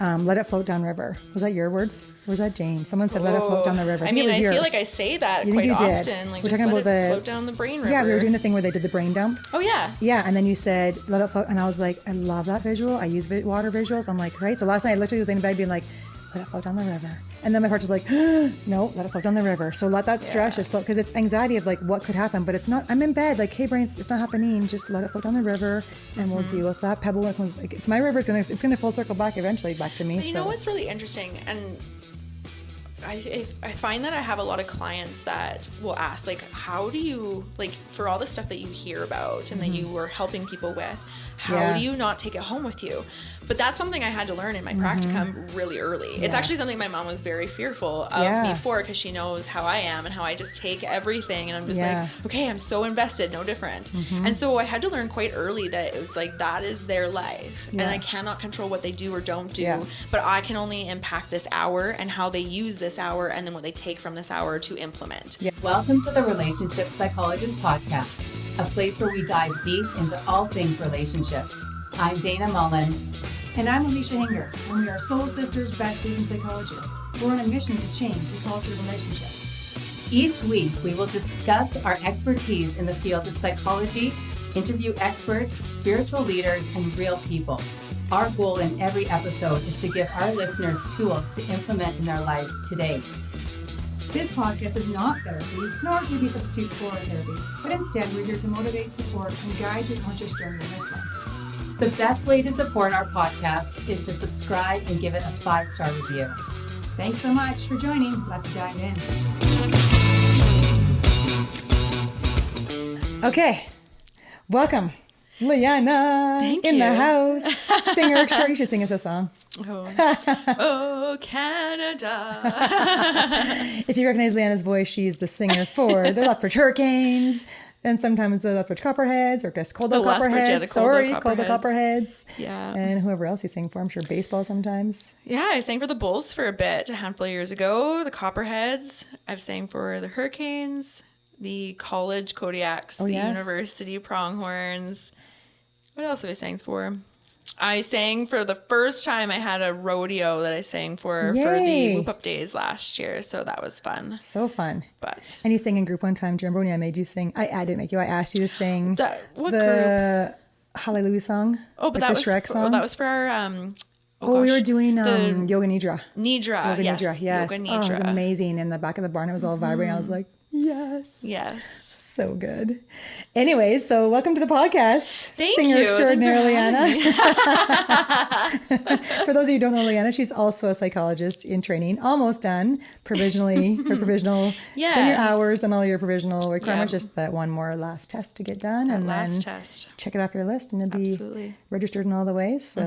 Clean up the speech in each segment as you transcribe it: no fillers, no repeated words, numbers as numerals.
let it float down river. Was that your words? Or was that Jane? Someone said, let it float down the river. I feel like I say that quite often. Like, we're talking about float down the brain river. Yeah, we were doing the thing where they did the brain dump. Oh, yeah. Yeah, and then you said, let it float. And I was like, I love that visual. I use water visuals. I'm like, right. So last night I literally was in bed being like, let it float down the river. And then my heart was like, no, let it float down the river. So let that stress just float, because it's anxiety of like what could happen, but it's not. I'm in bed, like, hey brain, it's not happening. Just let it float down the river, and we'll deal with that pebble when it comes. It's my river. It's gonna full circle back eventually back to me. But you know what's really interesting, and I find that I have a lot of clients that will ask, like, how do you, like, for all the stuff that you hear about and that you were helping people with, how do you not take it home with you? But that's something I had to learn in my practicum really early. It's actually something my mom was very fearful of me for, because she knows how I am and how I just take everything, and I'm just like, okay, I'm so invested, no different. And so I had to learn quite early that it was like, that is their life, and I cannot control what they do or don't do, but I can only impact this hour and how they use this hour, and then what they take from this hour to implement. Welcome to the Relationship Psychologist Podcast, a place where we dive deep into all things relationships. I'm Dana Mullen. And I'm Alicia Hinger, and we are soul sisters, backstage and psychologists. We're on a mission to change the culture of relationships. Each week, we will discuss our expertise in the field of psychology, interview experts, spiritual leaders, and real people. Our goal in every episode is to give our listeners tools to implement in their lives today. This podcast is not therapy, nor should it be a substitute for therapy, but instead we're here to motivate, support, and guide your conscious journey in this life. The best way to support our podcast is to subscribe and give it a 5-star review. Thanks so much for joining. Let's dive in. Okay, welcome, Leanna. Thank in you. the house. Singer extraordinary. You should sing us a song. Oh, Canada. If you recognize Leanna's voice, she's the singer for the Lethbridge Hurricanes. And sometimes the Lethbridge Copperheads, or guess Coldo Copperheads. Coldo Copperheads. Yeah. And whoever else you sing for. I'm sure baseball sometimes. Yeah, I sang for the Bulls for a bit, a handful of years ago. The Copperheads. I've sang for the Hurricanes, the College Kodiaks, the University Pronghorns. What else have I sang for? I sang for the first time. I had a rodeo that I sang for the Whoop Up Days last year, so that was fun. So fun. But and you sang in group one time. Do you remember when I made you sing? I didn't make you. I asked you to sing what the group? Hallelujah song. Oh, but like that the was Shrek song. that was for our we were doing Yoga Nidra. Nidra, Yoga yes. Nidra, yes. Yoga Nidra. Oh, it was amazing. In the back of the barn, it was all vibrating. I was like, yes. So good. Anyways, so welcome to the podcast. Thank Singer you. extraordinary Leanna. For those of you who don't know Leanna, she's also a psychologist in training, almost done provisionally for provisional. Yes. Done your hours and all your provisional requirements, just that one more last test to get done. That and last then test. check it off your list and it'll be registered in all the ways. So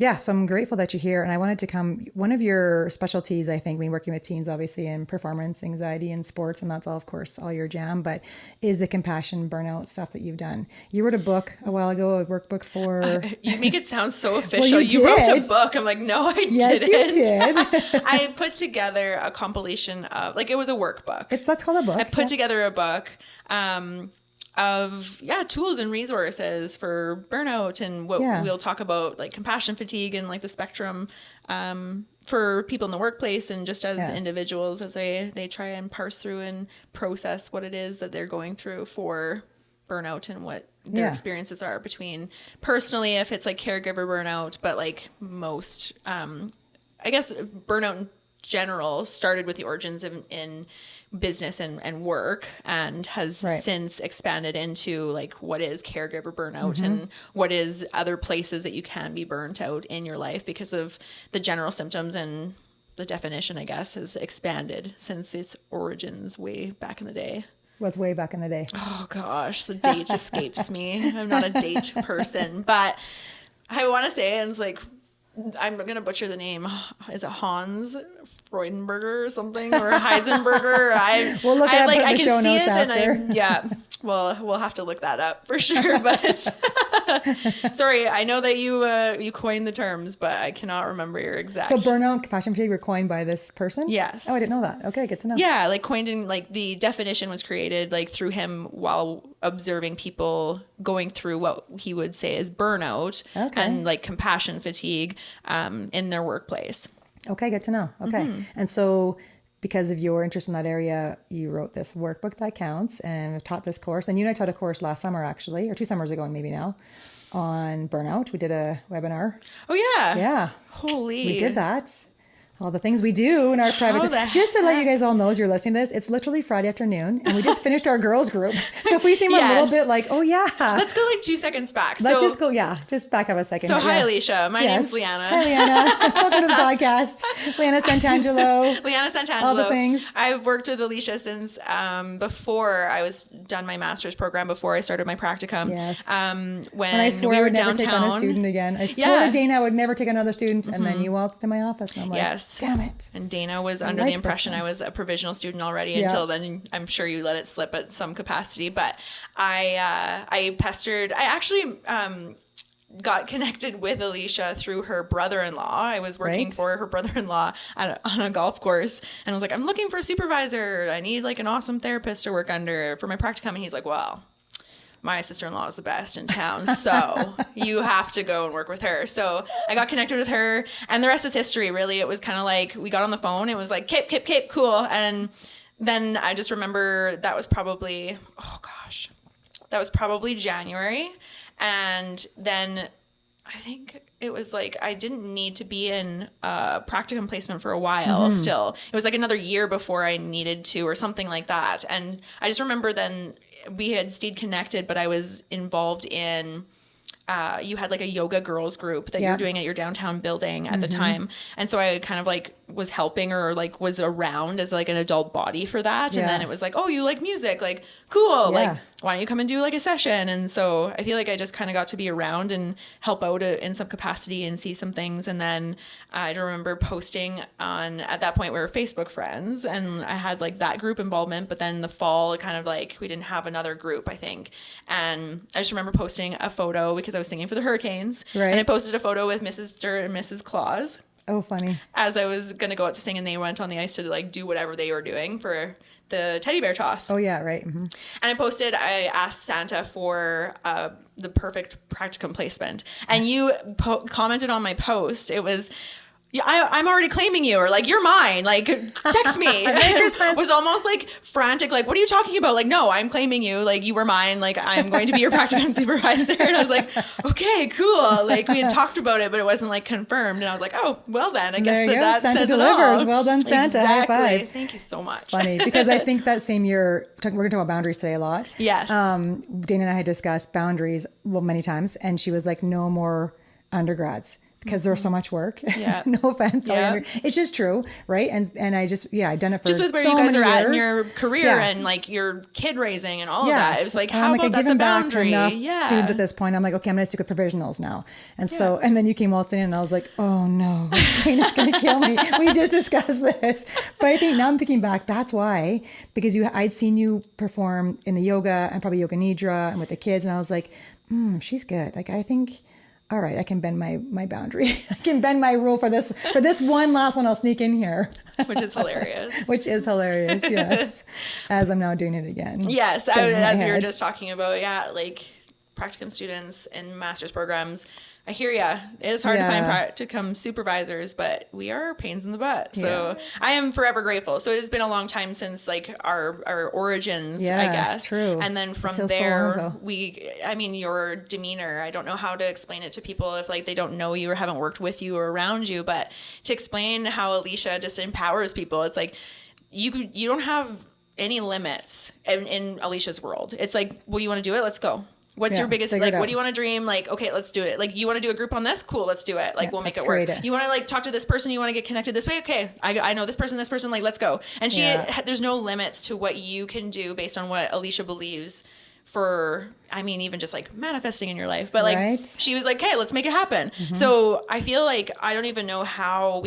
yeah, so I'm grateful that you're here. And I wanted to come, one of your specialties, I think, being working with teens, obviously, in performance, anxiety, and sports, and that's all, of course, all your jam, but is the compassion, burnout stuff that you've done. You wrote a book a while ago, a workbook for... You make it sound so official. Well, you wrote a book. I'm like, no, I didn't. Yes, you did. I put together a compilation of, like, it was a workbook. That's called a book. I put together a book of tools and resources for burnout, and what we'll talk about, like compassion fatigue and like the spectrum for people in the workplace, and just as individuals as they try and parse through and process what it is that they're going through for burnout and what their experiences are between personally, if it's like caregiver burnout, but like most I guess burnout in general started with the origins in business and work, and has since expanded into like what is caregiver burnout and what is other places that you can be burnt out in your life, because of the general symptoms, and the definition, I guess, has expanded since its origins way back in the day. What's way back in the day? Oh gosh, the date escapes me. I'm not a date person, but I want to say, and it's like, I'm going to butcher the name. Is it Hans Freudenberger or something, or Heisenberger? We'll look at like, the I show can see notes it, after. and well, we'll have to look that up for sure. But Sorry, I know that you coined the terms, but I cannot remember your exact. So burnout and compassion fatigue were coined by this person? Yes. Oh, I didn't know that. Okay, good to know. Yeah, like coined in, like the definition was created like through him while observing people going through what he would say is burnout and like compassion fatigue in their workplace. Okay, good to know. Okay. And so because of your interest in that area, you wrote this workbook that counts and have taught this course. And you and I taught a course last summer, actually, or 2 summers ago, maybe now, on burnout. We did a webinar. Oh, yeah. Yeah. Holy. We did that. All the things we do in our private time. Just to let you guys all know as you're listening to this, it's literally Friday afternoon and we just finished our girls group. So if we seem a little bit like, oh yeah. Let's go like 2 seconds back. Let's just go, just back up a second. So hi Alicia, my name's Leanna. Hi Leanna, welcome to the podcast. Leanna Santangelo. Leanna Santangelo. All the things. I've worked with Alicia since before I was done my master's program, before I started my practicum. Yes. When I swore we I were would never downtown. take on a student again. I swore to Dana I would never take another student and then you waltzed in my office and I'm like, damn it. And Dana was under the impression I was a provisional student already until then. I'm sure you let it slip at some capacity, but I pestered. I actually got connected with Alicia through her brother-in-law. I was working for her brother-in-law on a golf course, and I was like, I'm looking for a supervisor. I need like an awesome therapist to work under for my practicum. And he's like, well, my sister-in-law is the best in town, so you have to go and work with her. So I got connected with her, and the rest is history, really. It was kind of like, we got on the phone, it was like, Cape, cool. And then I just remember that was probably January. And then I think it was like, I didn't need to be in practicum placement for a while still. It was like another year before I needed to, or something like that. And I just remember then we had stayed connected, but I was involved in, you had like a yoga girls group that you were doing at your downtown building at the time. And so I kind of like was helping or like was around as like an adult body for that. And then it was like, oh, you like music, like cool. Like, why don't you come and do like a session? And so I feel like I just kind of got to be around and help out in some capacity and see some things. And then I remember posting at that point we were Facebook friends and I had like that group involvement, but then the fall kind of like, we didn't have another group, I think. And I just remember posting a photo because I was singing for the Hurricanes. Right. And I posted a photo with Mrs. Dirt and Mrs. Claus. Oh, funny. As I was going to go out to sing and they went on the ice to like do whatever they were doing for the teddy bear toss. Oh yeah, right. And I asked Santa for the perfect practicum placement, and you commented on my post. It was, I'm already claiming you, or like, you're mine, like text me. It was almost like frantic, like, what are you talking about? Like, no, I'm claiming you, like you were mine, like I'm going to be your practicum supervisor. And I was like, okay, cool. Like we had talked about it, but it wasn't like confirmed. And I was like, oh, well then I guess that Santa says delivers. It all. Well done, Santa. Exactly. High five. Thank you so much. It's funny because I think that same year, we're going to talk about boundaries today a lot. Yes. Dana and I had discussed boundaries many times, and she was like, no more undergrads. Because there's so much work. Yeah. No offense. Yeah. It's just true. Right. And I just, I've done it for just with where so you guys are years. At in your career and like your kid raising and all of that. It was like, how I'm about that's a boundary? Back to enough students at this point. I'm like, okay, I'm going to stick with provisionals now. And so, and then you came waltzing in and I was like, oh no, Dana's going to kill me. We just discussed this. But I think now I'm thinking back, that's why, because I'd seen you perform in the yoga and probably yoga nidra and with the kids. And I was like, she's good. Like, I think, all right, I can bend my boundary. I can bend my rule for this one last one. I'll sneak in here. Which is hilarious. Yes. As I'm now doing it again. Yes, as we were just talking about, like practicum students in master's programs. I hear ya. It is hard to find practicum supervisors, but we are pains in the butt. So I am forever grateful. So it has been a long time since like our origins, I guess. True. And then from there, your demeanor, I don't know how to explain it to people if like they don't know you or haven't worked with you or around you, but to explain how Alicia just empowers people, it's like you don't have any limits in Alicia's world. It's like, well, you want to do it? Let's go. What's your biggest, like, what do you want to dream? Like, okay, let's do it. Like, you want to do a group on this? Cool, let's do it. Like, we'll make it work. You want to, like, talk to this person? You want to get connected this way? Okay, I know this person, like, let's go. And there's no limits to what you can do based on what Alicia believes for, even just, like, manifesting in your life. But, like, she was like, okay, let's make it happen. Mm-hmm. So I feel like I don't even know how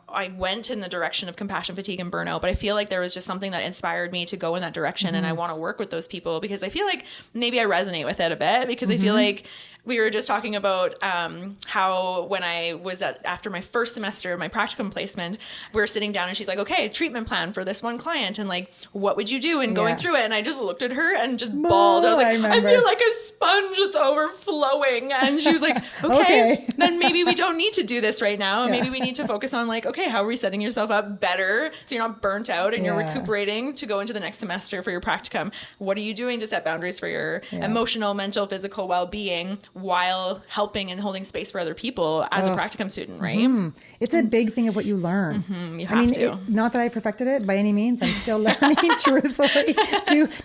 I went in the direction of compassion fatigue and burnout, but I feel like there was just something that inspired me to go in that direction. And I want to work with those people because I feel like maybe I resonate with it a bit because I feel like we were just talking about how when I was after my first semester of my practicum placement, we were sitting down and she's like, okay, treatment plan for this one client. And like, what would you do? And going through it. And I just looked at her and just bawled. I was like, I feel like a sponge that's overflowing. And she was like, okay, then maybe we don't need to do this right now. And maybe we need to focus on like, okay, how are we setting yourself up better so you're not burnt out and you're recuperating to go into the next semester for your practicum? What are you doing to set boundaries for your emotional, mental, physical well-being while helping and holding space for other people as a practicum student, right? It's a big thing of what you learn. You have to. Not that I perfected it by any means. I'm still learning truthfully.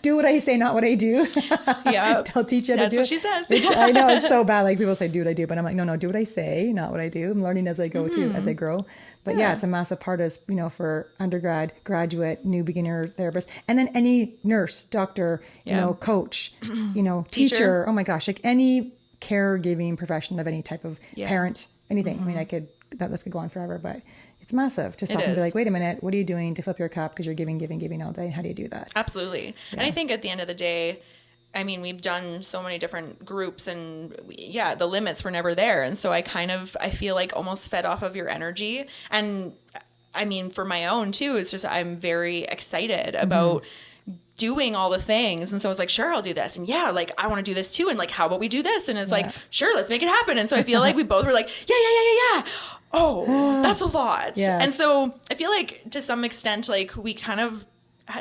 Do what I say, not what I do. Yeah. I'll teach you how to do it. That's what she says. I know, it's so bad. Like people say, do what I do. But I'm like, no, do what I say, not what I do. I'm learning as I go too, as I grow. But yeah, it's a massive part of, for undergrad, graduate, new beginner therapist, and then any nurse, doctor, coach, teacher. Oh my gosh, like any caregiving profession of any type of parent, anything. I mean, that list could go on forever, but it's massive to stop and be like, wait a minute, what are you doing to flip your cup? Because you're giving all day. How do you do that? Absolutely. Yeah. And I think at the end of the day, I mean, we've done so many different groups and the limits were never there. And so I feel like almost fed off of your energy. And I mean, for my own too, it's just, I'm very excited about doing all the things. And so I was like, sure, I'll do this. And like, I want to do this too. And like, how about we do this? And it's like, sure, let's make it happen. And so I feel like we both were like, yeah. Oh, that's a lot. Yes. And so I feel like to some extent, like we kind of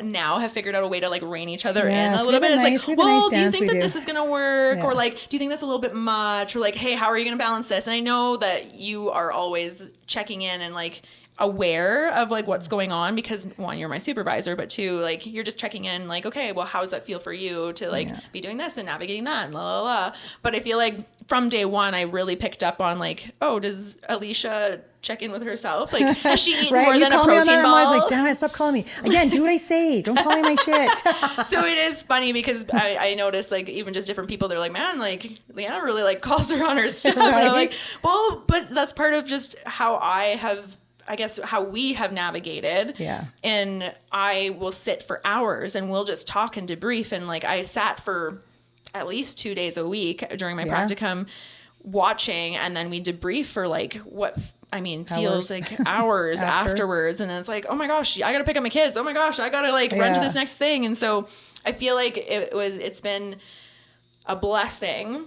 now have figured out a way to like rein each other in a little bit. It's like, well, do you think that this is going to work? Or like, do you think that's a little bit much? Or like, hey, how are you going to balance this? And I know that you are always checking in and like aware of like what's going on because one, you're my supervisor, but two, like you're just checking in like, okay, well, how does that feel for you to like be doing this and navigating that and la la la. But I feel like from day one, I really picked up on like, oh, does Alicia check in with herself? Like, has she eaten more than a protein ball? I was like, damn it, stop calling me. Again, do what I say. Don't call me my shit. So it is funny because I noticed like even just different people, they're like, man, like Leanna really like calls her on her stuff. Right? And I'm like, well, but that's part of just how how we have navigated. Yeah. And I will sit for hours and we'll just talk and debrief. And like I sat for at least 2 days a week during my practicum watching, and then we debrief for like feels like hours afterwards. And it's like, oh my gosh, I got to pick up my kids. Oh my gosh, I got to like run to this next thing. And so I feel like it's been a blessing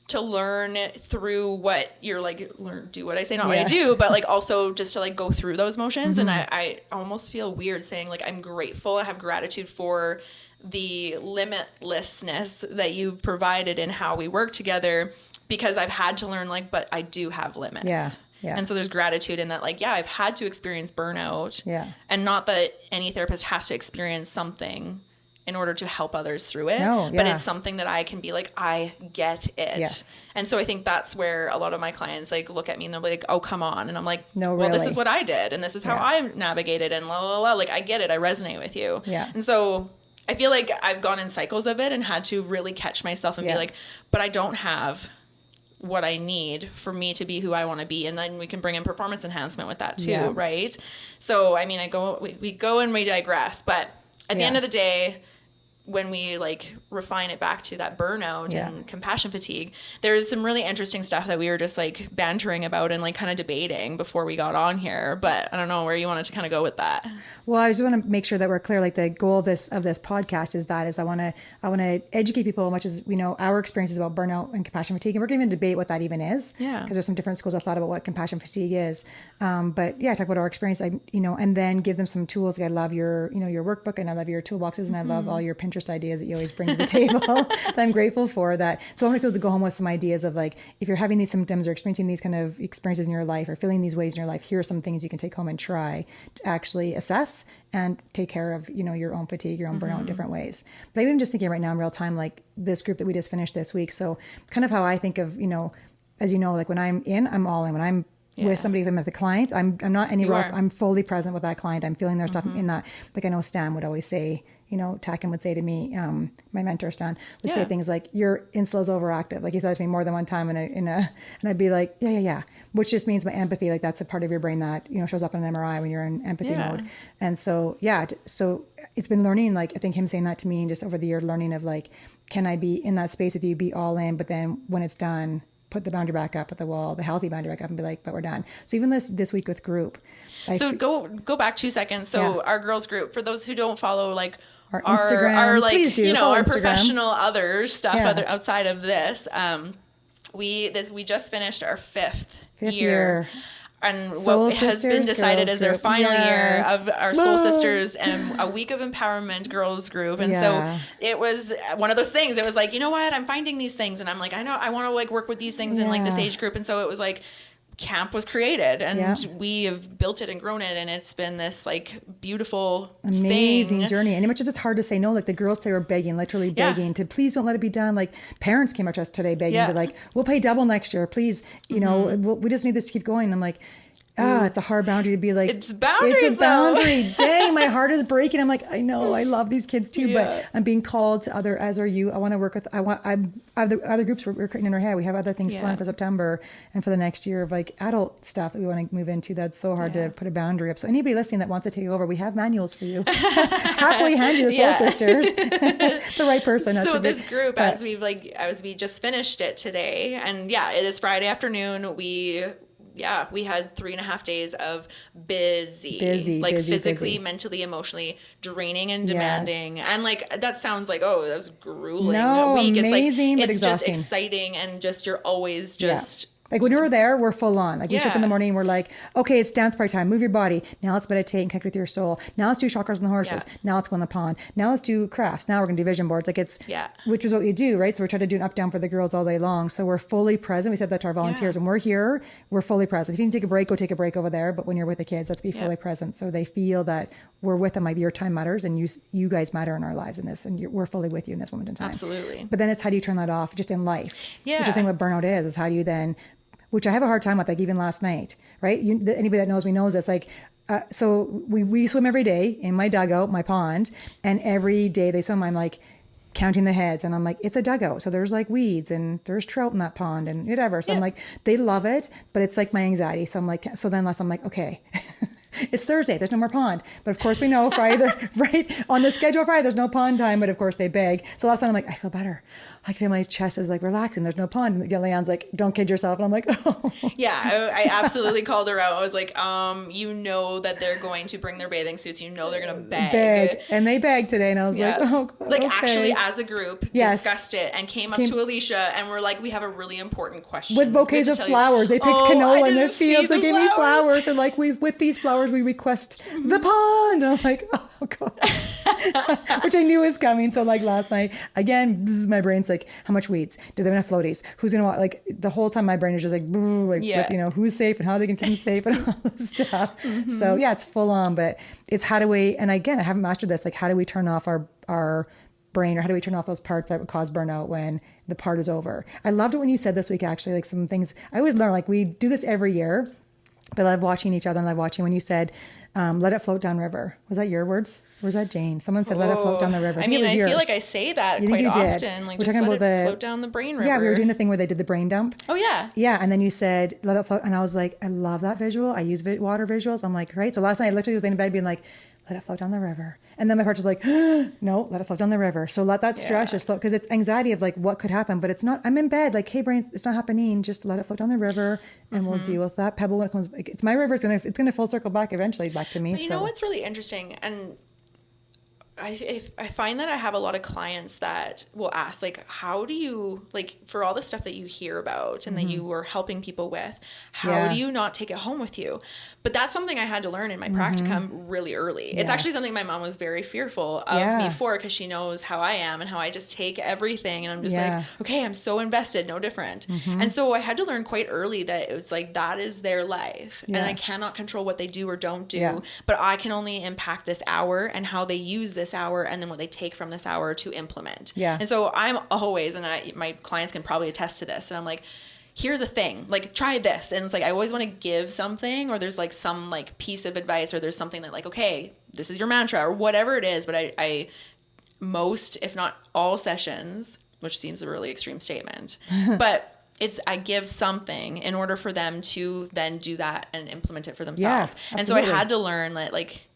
to learn through what you're like, do what I say, not what I do, but like also just to like go through those motions. And I almost feel weird saying like, I'm grateful. I have gratitude for the limitlessness that you've provided in how we work together, because I've had to learn like, but I do have limits. Yeah. And so there's gratitude in that, like, I've had to experience burnout. Yeah. And not that any therapist has to experience something in order to help others through it. No, but it's something that I can be like, I get it. Yes. And so I think that's where a lot of my clients like look at me and they'll be like, oh, come on. And I'm like, no, well, this is what I did. And this is how I navigated and la, la, la. Like, I get it. I resonate with you. Yeah. And so I feel like I've gone in cycles of it and had to really catch myself and be like, but I don't have what I need for me to be who I want to be. And then we can bring in performance enhancement with that too. Right. So, I mean, we go and we digress, but at the end of the day, when we like refine it back to that burnout and compassion fatigue, there's some really interesting stuff that we were just like bantering about and like kind of debating before we got on here. But I don't know where you wanted to kind of go with that. Well, I just want to make sure that we're clear. Like the goal of this podcast is I want to educate people as much as we know our experiences about burnout and compassion fatigue, and we're going to even debate what that even is. Yeah. Because there's some different schools of thought about what compassion fatigue is. But talk about our experience. And then give them some tools. Like I love your workbook, and I love your toolboxes, and I love all your Pinterest ideas that you always bring to the table that I'm grateful for that. So I want people to go home with some ideas of like, if you're having these symptoms or experiencing these kind of experiences in your life or feeling these ways in your life, here are some things you can take home and try to actually assess and take care of, your own fatigue, your own burnout in different ways. But I'm even just thinking right now in real time, like this group that we just finished this week. So kind of how I think of, as like when I'm in, I'm all in. When I'm with somebody, if I'm with a client, I'm not anywhere else. I'm fully present with that client. I'm feeling their stuff in that. Like I know Stan would always say, Tatkin would say to me, my mentor Stan would say things like, your insula is overactive. Like he said to me more than one time and I'd be like, yeah. Which just means my empathy, like that's a part of your brain that, shows up in an MRI when you're in empathy mode. And so, so it's been learning, like I think him saying that to me and just over the year learning of like, can I be in that space with you, be all in, but then when it's done, put the boundary back up at the wall, the healthy boundary back up, and be like, but we're done. So even this week with group. So go back 2 seconds. So our girls group, for those who don't follow like our Instagram, our like, please do, you know, our Instagram. Professional other stuff outside of this. We just finished our fifth year. And Soul what has been decided as our final year of our Soul Sisters and a week of empowerment girls group. And so it was one of those things. It was like, you know what? I'm finding these things. And I'm like, I know I want to like work with these things in like this age group. And so it was like, camp was created and we have built it and grown it, and it's been this like beautiful amazing journey. And much as it's hard to say no, like the girls today were begging, literally begging to please don't let it be done. Like parents came up to us today begging to like, we'll pay double next year, please, you know, we just need this to keep going. I'm like, it's a hard boundary to be like, it's boundaries. It's a boundary. Dang, my heart is breaking. I'm like, I know, I love these kids too, but I'm being called to other, as are you. I want to work with, I have the other groups we're creating in our head. We have other things planned for September and for the next year of like adult stuff that we want to move into. That's so hard to put a boundary up. So anybody listening that wants to take over, we have manuals for you. Happily hand you the Soul Sisters, the right person. So this group, as we just finished it today, and it is Friday afternoon. We had 3.5 days of busy, physically, mentally, emotionally draining and demanding. And like, that sounds like, oh, that was grueling week. Amazing, it's but exhausting. Just exciting. And just, you're always just... Like when we were there, we're full on. Like we show up in the morning, we're like, okay, it's dance party time. Move your body. Now let's meditate and connect with your soul. Now let's do chakras and the horses. Now let's go in the pond. Now let's do crafts. Now we're going to do vision boards. Like it's, which is what we do, right? So we're trying to do an up down for the girls all day long. So we're fully present. We said that to our volunteers. When we're here, we're fully present. If you can take a break, go take a break over there. But when you're with the kids, let's be fully present. So they feel that we're with them. Like your time matters and you guys matter in our lives in this. And we're fully with you in this moment in time. Absolutely. But then it's how do you turn that off just in life? Which I think what burnout is how do you then, which I have a hard time with, like even last night, right? Anybody that knows me knows this. Like, so we swim every day in my dugout, my pond, and every day they swim, I'm like counting the heads, and I'm like, it's a dugout, so there's like weeds and there's trout in that pond and whatever. So I'm like, they love it, but it's like my anxiety. So I'm like, I'm like, okay. It's Thursday. There's no more pond. But of course we know Friday, right? On the schedule Friday, there's no pond time. But of course they beg. So last time I'm like, I feel better. I feel my chest is like relaxing. There's no pond. And Leanne's like, don't kid yourself. And I'm like, oh. Yeah, I absolutely called her out. I was like, you know that they're going to bring their bathing suits. You know they're going to beg. And they begged today. And I was like, oh, God, like actually as a group discussed it and came up to Alicia and we're like, we have a really important question. With bouquets of flowers. They picked canola in the fields. They gave me flowers. And like, with these flowers, we request the pond. And I'm like, oh God. Which I knew was coming. So like last night, again, my brain's like, how much weeds? Do they have enough floaties? Who's going to, like the whole time my brain is just like, with, you know, who's safe and how they can keep them safe and all this stuff. So it's full on, but it's how do we, and again, I haven't mastered this. Like, how do we turn off our brain, or how do we turn off those parts that would cause burnout when the part is over? I loved it when you said this week, actually, like some things I always learn, like we do this every year, but I love watching each other and I love watching when you said, let it float down river. Was that your words? Or was that Jane? Someone said, let it float down the river. I feel like I say that quite often. Like, we're just talking about float down the brain river. Yeah, we were doing the thing where they did the brain dump. Oh, yeah. Yeah, and then you said, let it float. And I was like, I love that visual. I use water visuals. I'm like, right. So last night I literally was in bed being like, let it float down the river. And then my heart was like, no, let it float down the river. So let that stress just float, because it's anxiety of like what could happen, but it's not, I'm in bed, like, hey brain, it's not happening. Just let it float down the river and we'll deal with that pebble when it comes. It's my river. It's gonna full circle back eventually back to me. But you know what's really interesting, and I find that I have a lot of clients that will ask, like, how do you, like, for all the stuff that you hear about and that you were helping people with, how do you not take it home with you? But that's something I had to learn in my practicum really early. It's actually something my mom was very fearful of me for, because she knows how I am and how I just take everything and I'm just like, okay, I'm so invested, no different. And so I had to learn quite early that it was like, that is their life and I cannot control what they do or don't do, but I can only impact this hour and how they use this hour and then what they take from this hour to implement. And so I'm always, and my clients can probably attest to this, and I'm like, here's a thing, like, try this. And it's like, I always want to give something, or there's like some like piece of advice, or there's something that like, okay, this is your mantra or whatever it is. But I most, if not all sessions, which seems a really extreme statement, but I give something in order for them to then do that and implement it for themselves. And so I had to learn that, like,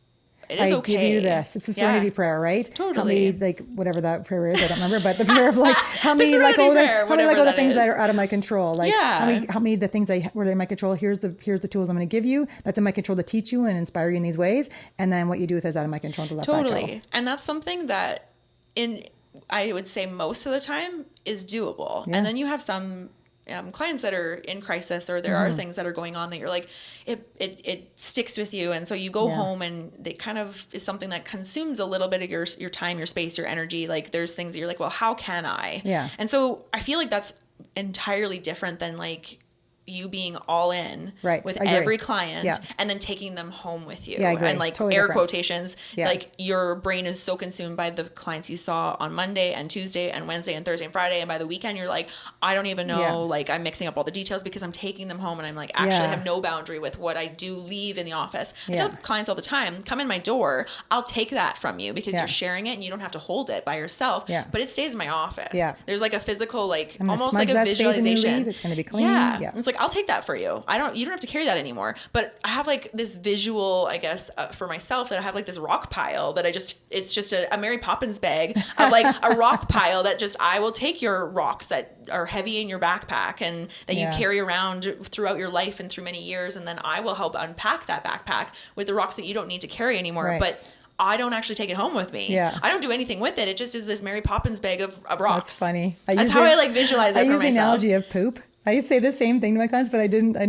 it is okay. I give you this. It's the serenity prayer, right? Totally. Help me, like, whatever that prayer is, I don't remember, but the prayer of like, help me serenity let go prayer, of the things is. that are out of my control. Like, Yeah. help me the things where they're in my control. Here's the tools I'm going to give you. That's in my control to teach you and inspire you in these ways. And then what you do with it is out of my control to let that go. And that's something that I would say most of the time is doable. Yeah. And then you have some clients that are in crisis, or there are things that are going on that you're like, it sticks with you. And so you go home and it kind of is something that consumes a little bit of your time, your space, your energy. Like there's things that you're like, well, how can I? Yeah. And so I feel like that's entirely different than like you being all in with every client and then taking them home with you. And like totally air quotations, like your brain is so consumed by the clients you saw on Monday and Tuesday and Wednesday and Thursday and Friday. And by the weekend, you're like, I don't even know, like I'm mixing up all the details because I'm taking them home and I'm like, actually have no boundary with what I do leave in the office. I tell clients all the time, come in my door, I'll take that from you because you're sharing it and you don't have to hold it by yourself, but it stays in my office. There's like a physical, like almost like a visualization. It's going to be clean. It's like, I'll take that for you. You don't have to carry that anymore. But I have like this visual, I guess, for myself, that I have like this rock pile that it's just a Mary Poppins bag of like a rock pile that I will take your rocks that are heavy in your backpack and that you carry around throughout your life and through many years. And then I will help unpack that backpack with the rocks that you don't need to carry anymore. Right. But I don't actually take it home with me. I don't do anything with it. It just is this Mary Poppins bag of rocks. That's funny. That's how I like visualize it for myself. I use the analogy of poop. I used to say the same thing to my clients, but I didn't. I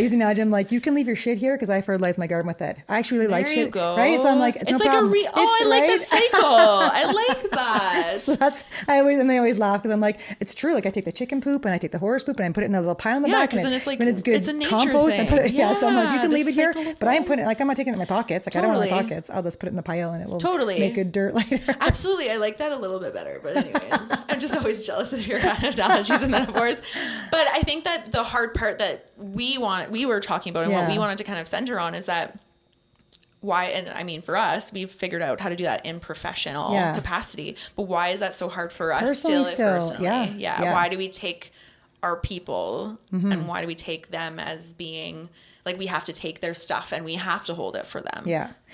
use the analogy. I'm like, you can leave your shit here because I fertilize my garden with it. I actually really like shit. There you go. Right? So I'm like, it's no like problem. I like the cycle. I like that. So they always laugh because I'm like, it's true. Like I take the chicken poop and I take the horse poop and I put it in a little pile in the back. Because then it's like, when it's good it's a nature compost. thing. I put it, so I'm like, you can leave it here, but I am putting it, like I'm not taking it in my pockets. Like I don't want my pockets. I'll just put it in the pile and it will make good dirt later. Absolutely. I like that a little bit better. But anyways, I'm just always jealous of your analogies and metaphors. But I think that the hard part that we were talking about and what we wanted to kind of center on is that why, and I mean, for us, we've figured out how to do that in professional capacity, but why is that so hard for us personally? Why do we take our people and why do we take them as being like, we have to take their stuff and we have to hold it for them?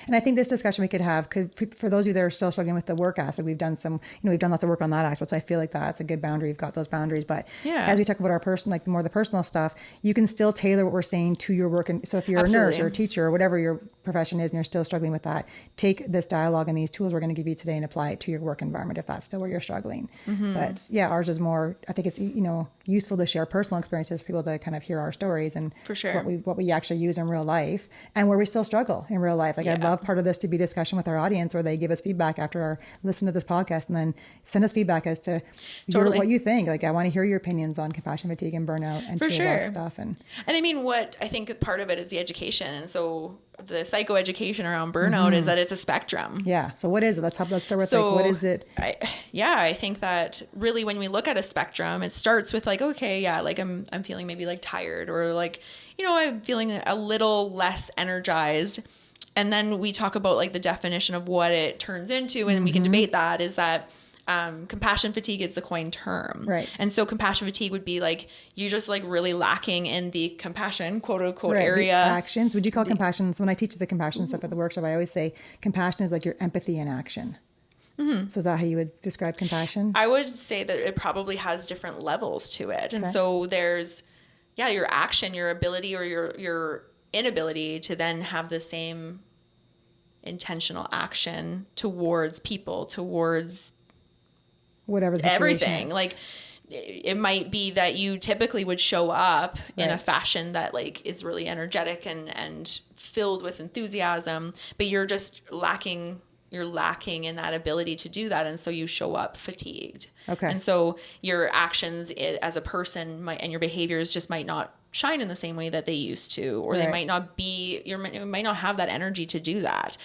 And I think this discussion we could have, for those of you that are still struggling with the work aspect, we've done lots of work on that aspect. So I feel like that's a good boundary. You've got those boundaries. But as we talk about our person, like more the personal stuff, you can still tailor what we're saying to your work. And so if you're a nurse or a teacher or whatever your profession is and you're still struggling with that, take this dialogue and these tools we're going to give you today and apply it to your work environment if that's still where you're struggling. But ours is more, I think it's, useful to share personal experiences for people to kind of hear our stories and for sure what we actually use in real life and where we still struggle in real life. Like I'd love part of this to be discussion with our audience where they give us feedback after listen to this podcast and then send us feedback as to what you think. Like I want to hear your opinions on compassion fatigue and burnout and that stuff. And I mean, what I think part of it is the education. And so the psychoeducation around burnout is that it's a spectrum. So what is it? Let's start with what is it? I think that really when we look at a spectrum, it starts with like, okay, like I'm feeling maybe like tired or like, I'm feeling a little less energized. And then we talk about like the definition of what it turns into, and we can debate that, is that compassion fatigue is the coined term. Right. And so compassion fatigue would be like, you're just like really lacking in the compassion, quote unquote, area. The actions. Would you call compassion? So when I teach the compassion stuff at the workshop, I always say compassion is like your empathy in action. So is that how you would describe compassion? I would say that it probably has different levels to it. And so there's, your action, your ability or your inability to then have the same intentional action towards people, towards whatever the everything is. Like it might be that you typically would show up in a fashion that like is really energetic and filled with enthusiasm, but you're just lacking in that ability to do that. And so you show up fatigued. And so your actions as a person and your behaviors just might not shine in the same way that they used to, or they might not be, you might not have that energy to do that.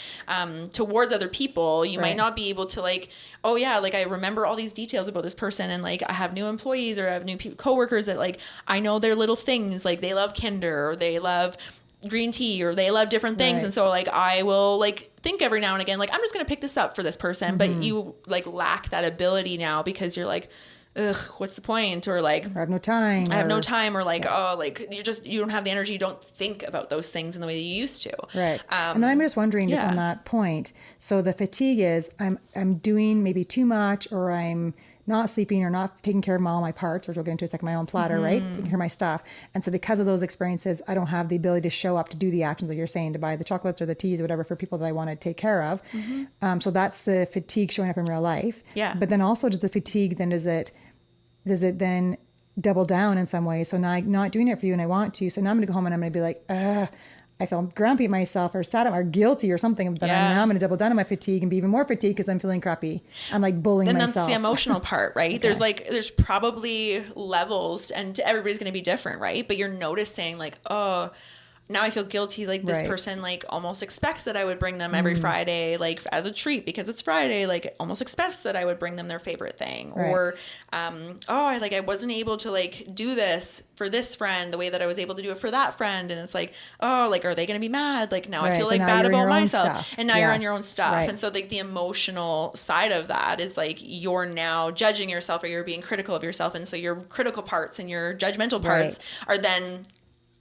Towards other people, you might not be able to like, like I remember all these details about this person, and like I have new employees or I have new coworkers that like, I know their little things, like they love Kinder or they love green tea or they love different things. And so like, I will like think every now and again, like I'm just going to pick this up for this person, but you like lack that ability now because you're like, ugh, what's the point? Or like, I have no time. I have no time. Or like, oh, like you don't have the energy. You don't think about those things in the way that you used to. Right. And then I'm just wondering, just yeah. on that point. So the fatigue is I'm doing maybe too much, or I'm not sleeping, or not taking care of all my parts, which we'll get into in a second, my own platter, right? Taking care of my stuff. And so because of those experiences, I don't have the ability to show up to do the actions that you're saying, to buy the chocolates or the teas or whatever for people that I want to take care of. So that's the fatigue showing up in real life. Yeah. But then also, does the fatigue then, does it then double down in some way? So now I'm not doing it for you and I want to. So now I'm going to go home and I'm going to be like, I feel grumpy at myself, or sad or guilty or something. But now I'm going to double down on my fatigue and be even more fatigued because I'm feeling crappy. I'm like bullying myself. And that's the emotional part, right? Okay. There's probably levels, and everybody's going to be different, right? But you're noticing like, oh, now I feel guilty. Like this person like almost expects that I would bring them every Friday, like as a treat because it's Friday, like almost expects that I would bring them their favorite thing. Right. Or, I wasn't able to like do this for this friend the way that I was able to do it for that friend. And it's like, oh, like, are they going to be mad? Like now I feel like bad about myself. And now you're on your own stuff. Right. And so like the emotional side of that is like, you're now judging yourself, or you're being critical of yourself. And so your critical parts and your judgmental parts are then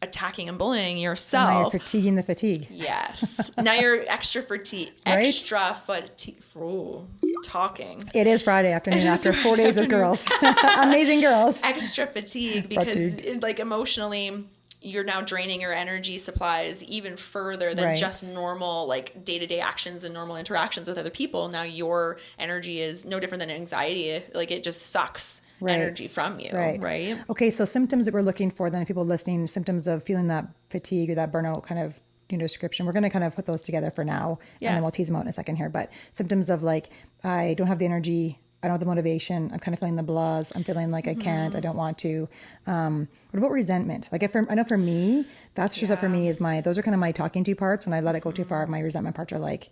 attacking and bullying yourself. Now you're fatiguing the fatigue. Yes. Now you're extra fatigue. Right? Extra fatigue. Ooh, talking. It is Friday afternoon after 4 days with girls. Amazing girls. Extra fatigue because like emotionally, you're now draining your energy supplies even further than just normal like day-to-day actions and normal interactions with other people. Now your energy is no different than anxiety. Like it just sucks energy from you. Right. Okay. So symptoms that we're looking for then, people listening, symptoms of feeling that fatigue or that burnout kind of, description. We're going to kind of put those together for now. Yeah. And then we'll tease them out in a second here. But symptoms of like, I don't have the energy, I don't have the motivation, I'm kind of feeling the blahs, I'm feeling like I can't, I don't want to. What about resentment? Like I know for me, that's just for me is those are kind of my talking to parts. When I let it go too far, my resentment parts are like,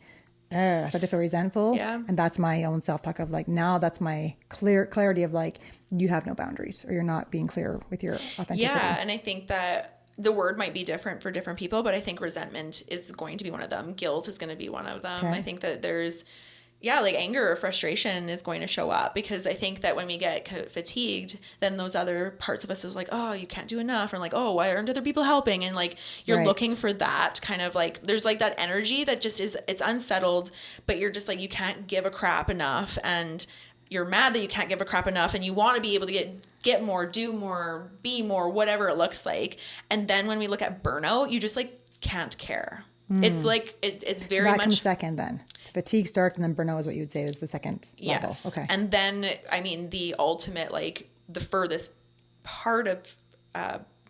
I start to feel resentful. Yeah. And that's my own self-talk of like, now that's my clarity of like, you have no boundaries, or you're not being clear with your authenticity. Yeah. And I think that the word might be different for different people, but I think resentment is going to be one of them. Guilt is going to be one of them. Okay. I think that there's, like anger or frustration is going to show up, because I think that when we get fatigued, then those other parts of us is like, oh, you can't do enough. Or like, oh, why aren't other people helping? And like, you're looking for that kind of like, there's like that energy that just is, it's unsettled, but you're just like, you can't give a crap enough. And you're mad that you can't give a crap enough, and you want to be able to get more, do more, be more, whatever it looks like. And then when we look at burnout, you just like can't care. It's like, it's very much. That comes second then. Fatigue starts, and then burnout is what you would say is the second level. Yes. Okay. And then, I mean, the ultimate, like the furthest part of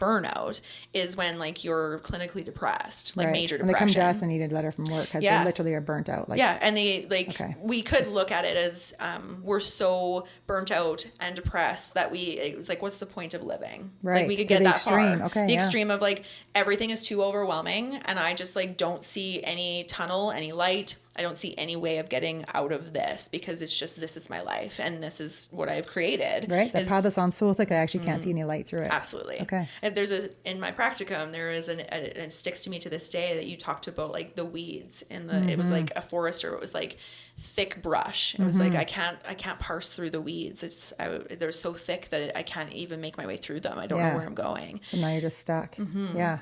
burnout is when like you're clinically depressed, like major depression. When they come to us and need a letter from work because they literally are burnt out. Like, and they like, we could look at it as we're so burnt out and depressed that it was like, what's the point of living? Right. Like we could get that extreme. far. Okay, the extreme of like, everything is too overwhelming, and I just like don't see any tunnel, any light. I don't see any way of getting out of this, because it's just, this is my life and this is what I've created. Right. That path is on so thick, I actually can't see any light through it. Absolutely. Okay. And there's in my practicum, there is and it sticks to me to this day, that you talked about like the weeds in the, it was like a forest, or it was like thick brush. It was like, I can't parse through the weeds. They're so thick that I can't even make my way through them. I don't know where I'm going. So now you're just stuck. Yeah.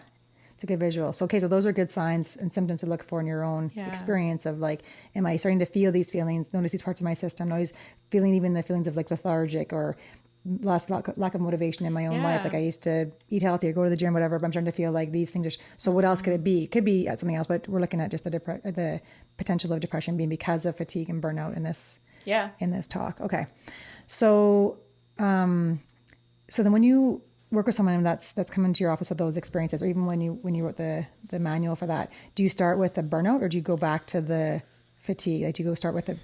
It's a good visual. So, okay, so those are good signs and symptoms to look for in your own experience of like, am I starting to feel these feelings? Notice these parts of my system. Notice feeling even the feelings of like lethargic or lack of motivation in my own life. Like I used to eat healthy or go to the gym, whatever, but I'm starting to feel like these things are, so what else could it be? It could be something else, but we're looking at just the potential of depression being because of fatigue and burnout in this talk. Okay. So, so then when you work with someone that's come into your office with those experiences, or even when you wrote the manual for that, do you start with the burnout, or do you go back to the fatigue? Like, do you go start with the,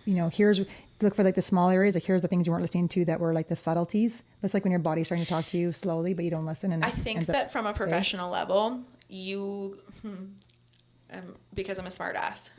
look for like the small areas, like here's the things you weren't listening to that were like the subtleties. That's like when your body's starting to talk to you slowly, but you don't listen. And I think that from a professional level, because I'm a smart ass.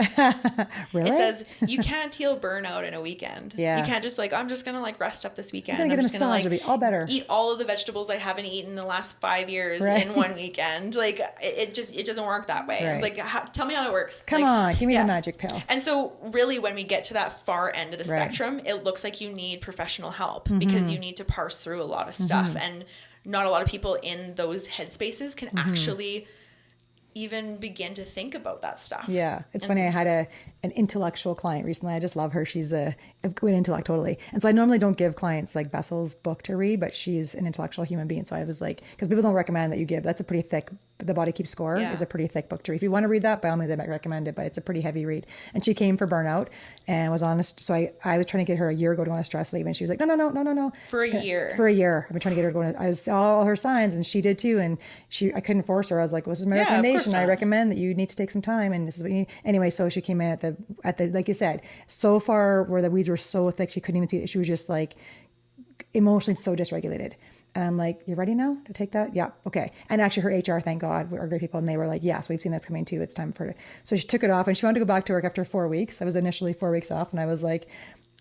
Really? It says you can't heal burnout in a weekend. Yeah. You can't just like, I'm just going to like rest up this weekend. I'm just gonna like it'll be all better. Eat all of the vegetables I haven't eaten in the last 5 years Right. in one weekend. Like it doesn't work that way. Right. It's like, tell me how it works. Come on, give me the magic pill. And so really when we get to that far end of the spectrum, it looks like you need professional help because you need to parse through a lot of stuff. And not a lot of people in those headspaces can actually even begin to think about that stuff. Yeah. It's funny. I had an intellectual client recently. I just love her. She's a good intellect, totally. And so I normally don't give clients like Bessel's book to read, but she's an intellectual human being. So I was like, because people don't recommend that you give, that's a pretty thick, The Body Keeps Score is a pretty thick book to read. If you want to read that, by all means, I might recommend it, but it's a pretty heavy read. And she came for burnout and was honest. So I was trying to get her a year ago to go on a stress leave. And she was like, no. For a year. For a year. I've been trying to get her to go on. I saw all her signs and she did too. And I couldn't force her. I was like, well, this is my recommendation. I recommend that you need to take some time. And this is what you need. Anyway, so she came in at the, like you said, so far where the weeds were so thick, she couldn't even see it. She was just like emotionally so dysregulated. And I'm like, you ready now to take that? Yeah. Okay. And actually her HR, thank God, are great people. And they were like, yes, we've seen this coming too. It's time for it. So she took it off and she wanted to go back to work after 4 weeks. I was initially 4 weeks off and I was like,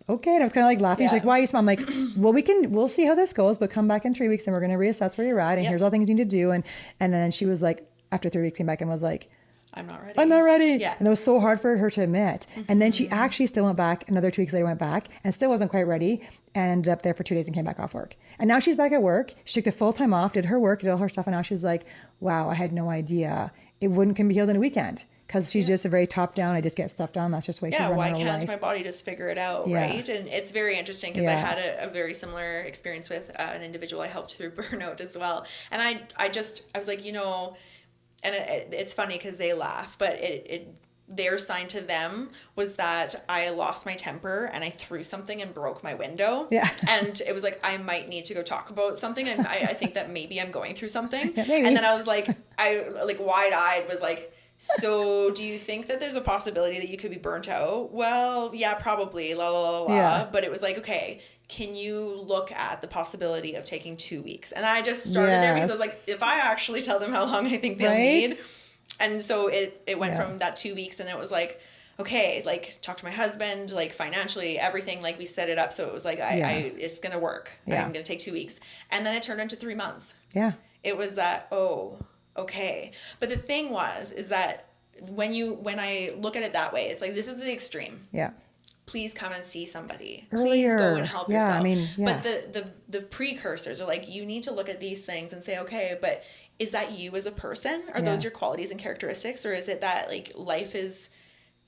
okay. And I was kind of like laughing. She's like, why are you smile? I'm like, well, we'll see how this goes, but come back in 3 weeks and we're going to reassess where you're at. And here's all the things you need to do. And then she was like, after 3 weeks came back and was like, I'm not ready. Yeah. And it was so hard for her to admit. And then she actually still went back. Another 2 weeks later went back and still wasn't quite ready. And ended up there for 2 days and came back off work. And now she's back at work. She took the full time off, did her work, did all her stuff. And now she's like, wow, I had no idea it can be healed in a weekend. Because she's just a very top down. I just get stuff done. That's just the way she's running her life. Yeah, why can't my body just figure it out, right? And it's very interesting because I had a very similar experience with an individual I helped through burnout as well. And I was like, and it's funny because they laugh, but their sign to them was that I lost my temper and I threw something and broke my window. Yeah. And it was like, I might need to go talk about something. And I think that maybe I'm going through something. Yeah, and then I was like, wide-eyed was like, so do you think that there's a possibility that you could be burnt out? Well, yeah, probably, la, la, la, la. Yeah. But it was like, okay, can you look at the possibility of taking 2 weeks? And I just started there because I was like, if I actually tell them how long I think they'll need. And so it went from that 2 weeks and it was like, okay, like talk to my husband, like financially, everything, like we set it up. So it was like, it's going to work. Yeah. I'm going to take 2 weeks. And then it turned into 3 months. Yeah. It was that, okay. But the thing is that when I look at it that way, it's like, this is the extreme. Yeah. Please come and see somebody. Earlier. Please go and help yourself. But the precursors are like, you need to look at these things and say, okay, but is that you as a person? Are those your qualities and characteristics? Or is it that like life is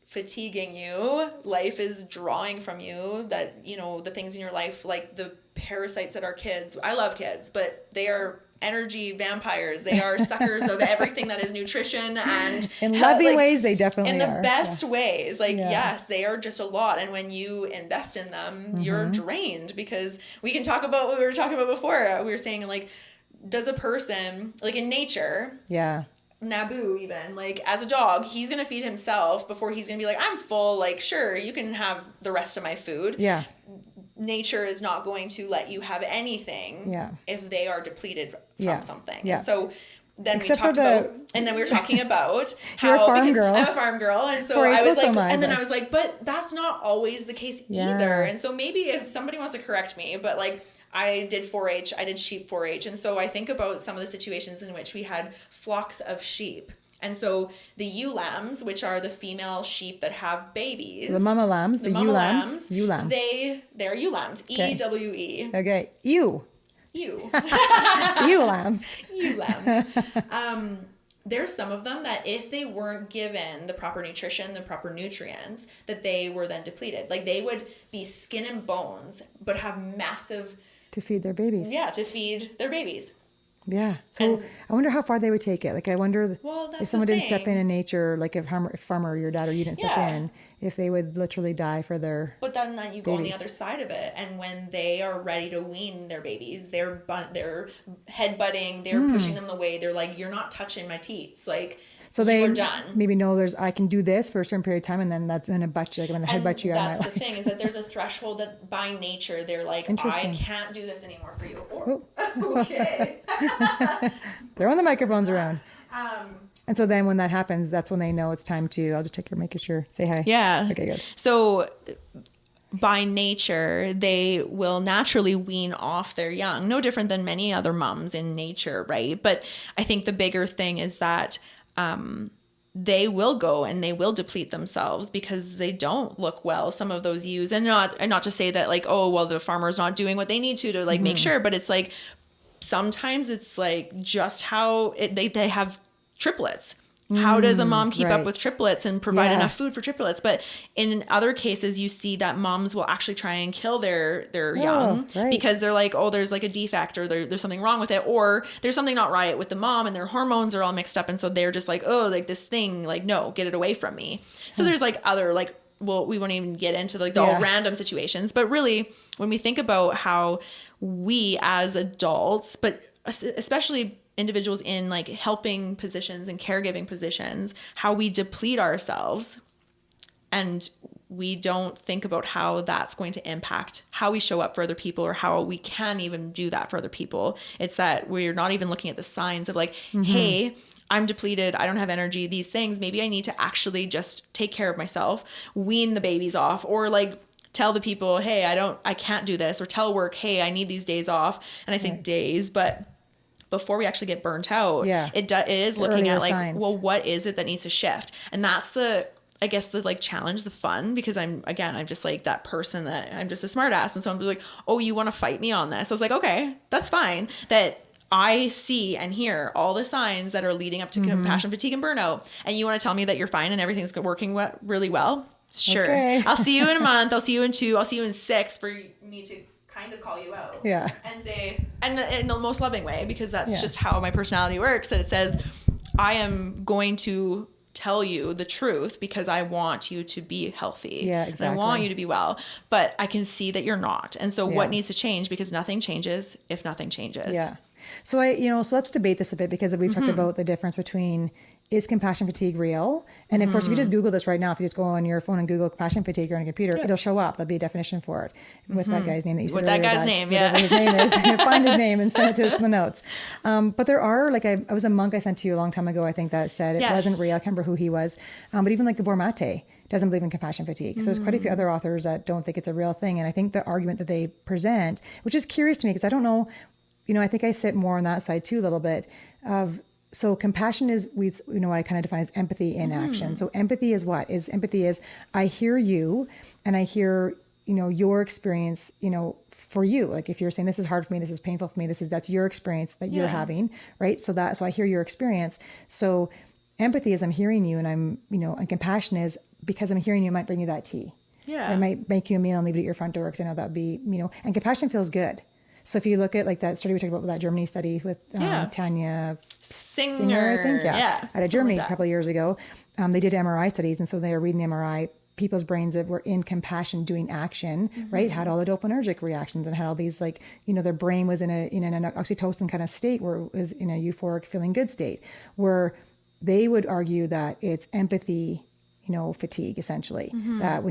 fatiguing you, life is drawing from you, that, the things in your life, like the parasites that are kids. I love kids, but they are energy vampires. They are suckers of everything that is nutrition and in loving ways. They definitely in the are. Best ways. Like, yes, they are just a lot. And when you invest in them, you're drained, because we can talk about what we were talking about before. We were saying like, does a person like in nature, Naboo even, like as a dog, he's going to feed himself before he's going to be like, I'm full. Like, sure, you can have the rest of my food. Yeah. Nature is not going to let you have anything if they are depleted from something. Yeah. And so then we were talking about how, you're a farm girl. I'm a farm girl. And so I was like, and then I was like, but that's not always the case either. And so maybe if somebody wants to correct me, but like, I did 4-H, I did sheep 4-H. And so I think about some of the situations in which we had flocks of sheep. And so the ewe lambs, which are the female sheep that have babies. The mama lambs, the ewe lambs. Ewe lambs. They're ewe lambs. Okay. EWE. Okay. Ewe. Ewe. Ewe lambs. Ewe lambs. There's some of them that if they weren't given the proper nutrition, the proper nutrients, that they were then depleted. Like they would be skin and bones, but have massive... To feed their babies. Yeah, to feed their babies. Yeah. So I wonder how far they would take it. Like I wonder if someone didn't step in nature, like if farmer or your dad or you didn't step in, if they would literally die for their But then you go on the other side of it. And when they are ready to wean their babies, they're headbutting, they're pushing them away. They're like, you're not touching my teats. Like, so they maybe know I can do this for a certain period of time, and then that's going to butt you. Like I'm going to headbutt you out of my life. That's the thing, is that there's a threshold that by nature they're like, I can't do this anymore for you. Okay. Throwing the microphones around. And so then when that happens, that's when they know it's time to, I'll just take your, make sure, say hi. Yeah. Okay, good. So by nature, they will naturally wean off their young, no different than many other moms in nature, right? But I think the bigger thing is that they will go and they will deplete themselves because they don't look well, some of those ewes. And not to say that like, oh, well, the farmer's not doing what they need to like make sure, but it's like sometimes it's like just how they have triplets. How does a mom keep up with triplets and provide enough food for triplets? But in other cases, you see that moms will actually try and kill their young because they're like, oh, there's like a defect or there's something wrong with it, or there's something not right with the mom and their hormones are all mixed up. And so they're just like, oh, like this thing, like, no, get it away from me. So there's like other like, well, we won't even get into like the all random situations. But really, when we think about how we as adults, but especially individuals in like helping positions and caregiving positions, how we deplete ourselves and we don't think about how that's going to impact how we show up for other people or how we can even do that for other people. It's that we're not even looking at the signs of like, hey, I'm depleted. I don't have energy. These things, maybe I need to actually just take care of myself, wean the babies off, or like tell the people, hey, I can't do this, or tell work, hey, I need these days off. And I say days, but before we actually get burnt out, it is looking at like, signs. Well, what is it that needs to shift? And that's the like challenge, the fun, because I'm just like that person that I'm just a smart ass. And so I'm just like, oh, you want to fight me on this? I was like, okay, that's fine. That I see and hear all the signs that are leading up to compassion fatigue and burnout. And you want to tell me that you're fine and everything's working really well? Sure. Okay. I'll see you in a month. I'll see you in 2. I'll see you in 6 for me to kind of call you out and say, and in the most loving way, because that's just how my personality works. And it says, I am going to tell you the truth because I want you to be healthy. Yeah, exactly. And I want you to be well, but I can see that you're not. And so what needs to change? Because nothing changes if nothing changes. Yeah. So so let's debate this a bit, because we've talked about the difference between, is compassion fatigue real? And of course, if you just Google this right now, if you just go on your phone and Google compassion fatigue or on a computer, it'll show up. There'll be a definition for it with that guy's name that you said earlier. With that guy's name, whatever his name is. Find his name and send it to us in the notes. But there are, like, I was a monk I sent to you a long time ago, I think, that said it wasn't real. I can't remember who he was. But even like the Gottman Method doesn't believe in compassion fatigue. So there's quite a few other authors that don't think it's a real thing. And I think the argument that they present, which is curious to me, because I don't know, I think I sit more on that side too a little bit of, so compassion is, I kind of define as empathy in action. So empathy is what? Empathy is, I hear you and I hear, your experience, for you. Like if you're saying, this is hard for me, this is painful for me, that's your experience that you're having, right? So I hear your experience. So empathy is I'm hearing you, and I'm, and compassion is because I'm hearing you, I might bring you that tea. Yeah. I might make you a meal and leave it at your front door, because I know that would be, and compassion feels good. So if you look at like that study we talked about with that Germany study with Tanya Singer, I think, out of Germany a couple of years ago, they did MRI studies. And so they were reading the MRI, people's brains that were in compassion doing action, right, had all the dopaminergic reactions and had all these like, their brain was in an oxytocin kind of state where it was in a euphoric feeling good state, where they would argue that it's empathy, fatigue, essentially. That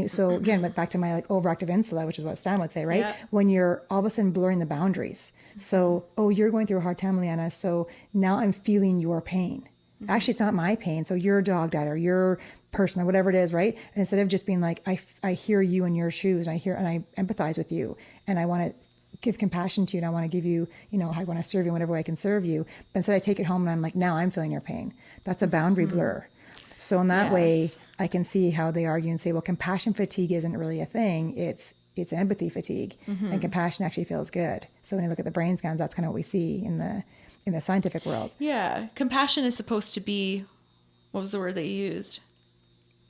so again, back to my like overactive insula, which is what Stan would say, right? Yeah. When you're all of a sudden blurring the boundaries. So, you're going through a hard time, Leanna. So now I'm feeling your pain. Actually, it's not my pain. So your dog died, or your person, or whatever it is, right? And instead of just being like, I hear you in your shoes, and I empathize with you, and I want to give compassion to you, and I want to give you, I want to serve you in whatever way I can serve you. But instead I take it home and I'm like, now I'm feeling your pain. That's a boundary blur. So in that way, I can see how they argue and say, well, compassion fatigue isn't really a thing. It's empathy fatigue, and compassion actually feels good. So when you look at the brain scans, that's kind of what we see in the scientific world. Yeah. Compassion is supposed to be, what was the word that you used?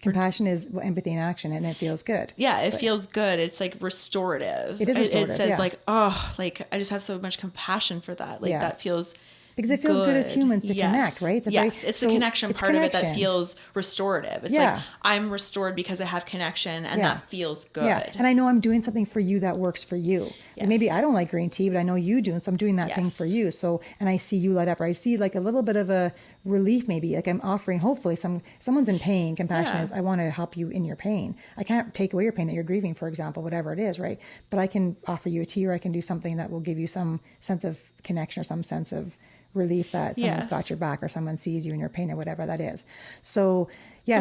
Compassion is empathy in action, and it feels good. Yeah, it feels good. It's like restorative. It is restorative. It says like, oh, like I just have so much compassion for that. Like that feels because it feels good as humans to connect, right? It's the connection part of it that feels restorative. It's like I'm restored because I have connection, and that feels good. Yeah, and I know I'm doing something for you that works for you. And maybe I don't like green tea, but I know you do. And so I'm doing that thing Yes. for you. So, and I see you light up, or I see like a little bit of a relief, maybe like I'm offering, hopefully someone's in pain. Compassion is, I want to help you in your pain. I can't take away your pain that you're grieving, for example, whatever it is, right? But I can offer you a tea, or I can do something that will give you some sense of connection or some sense of relief that someone's got your back, or someone sees you in your pain, or whatever that is. So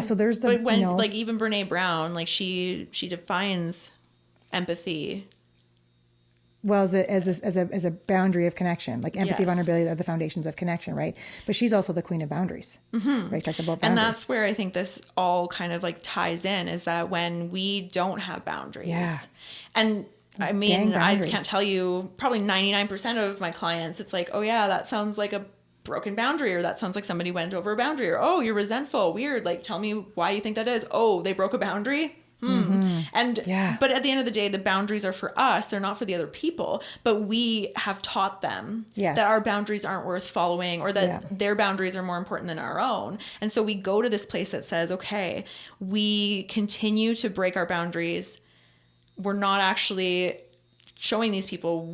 so there's the, but when like even Brene Brown, like she defines empathy. Well, as a boundary of connection, like empathy, vulnerability are the foundations of connection, right? But she's also the queen of boundaries, right? Talks about boundaries. And that's where I think this all kind of like ties in, is that when we don't have boundaries, and I mean, I can't tell you, probably 99% of my clients, it's like, oh yeah, that sounds like a broken boundary, or that sounds like somebody went over a boundary, or, oh, you're resentful, weird, like tell me why you think that is. Oh, they broke a boundary. And but at the end of the day, the boundaries are for us, they're not for the other people, but we have taught them that our boundaries aren't worth following, or that their boundaries are more important than our own. And so we go to this place that says, okay, we continue to break our boundaries. We're not actually showing these people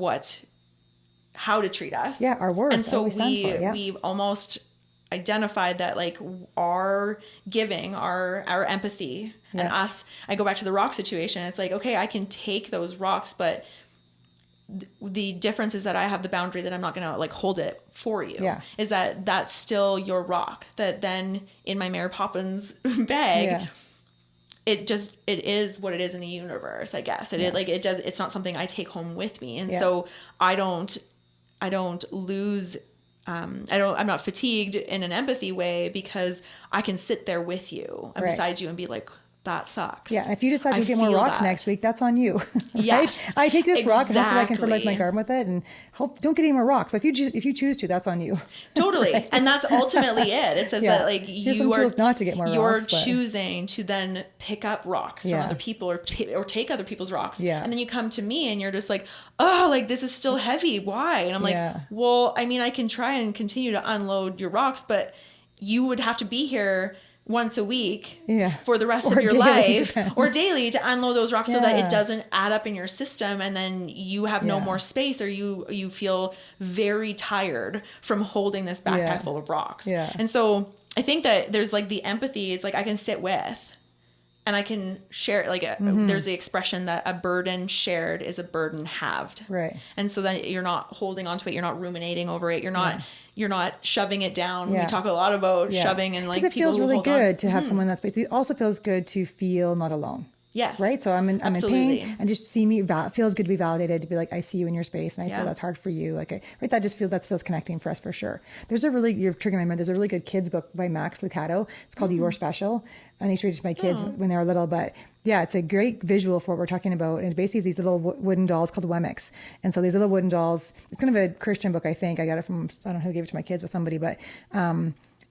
how to treat us. Our words. And so we've almost identified that like our giving, our empathy, and us, I go back to the rock situation. It's like, okay, I can take those rocks, but the difference is that I have the boundary that I'm not going to like hold it for you. Is that that's still your rock, that then in my Mary Poppins bag, it is what it is in the universe, I guess. It's not something I take home with me. And so I don't lose, I'm not fatigued in an empathy way, because I can sit there with you and beside you and be like, that sucks. Yeah. If you decide to get more rocks next week, that's on you. Right? Yes. I take this rock and hopefully I can fertilize my garden with it, and don't get any more rocks. But if you choose to, that's on you. Totally. Right? And that's ultimately it. It says that like you are not to get more rocks, choosing to then pick up rocks from other people, or take other people's rocks. And then you come to me and you're just like, oh, like this is still heavy. Why? And I'm like, well, I mean, I can try and continue to unload your rocks, but you would have to be here once a week for the rest of your life, or daily, to unload those rocks so that it doesn't add up in your system, and then you have no more space, or you feel very tired from holding this backpack full of rocks. And so I think that there's like the empathy, it's like I can sit with and I can share, like there's the expression that a burden shared is a burden halved. Right. And so then you're not holding onto it, you're not ruminating over it, you're not shoving it down. We talk a lot about shoving, and like, because it feels really good to have someone that's, but it also feels good to feel not alone. Yes. Right. So I'm in pain, and just see me, feels good to be validated, to be like, I see you in your space, and I see that's hard for you. Like, right. That feels connecting for us for sure. You're triggering my mind. There's a really good kids book by Max Lucado. It's called You're Special. And I used to read it to my kids when they were little, but it's a great visual for what we're talking about. And basically these little wooden dolls called Wemmicks. And so these little wooden dolls, it's kind of a Christian book, I think. I got it from, I don't know who gave it to my kids, but somebody, but,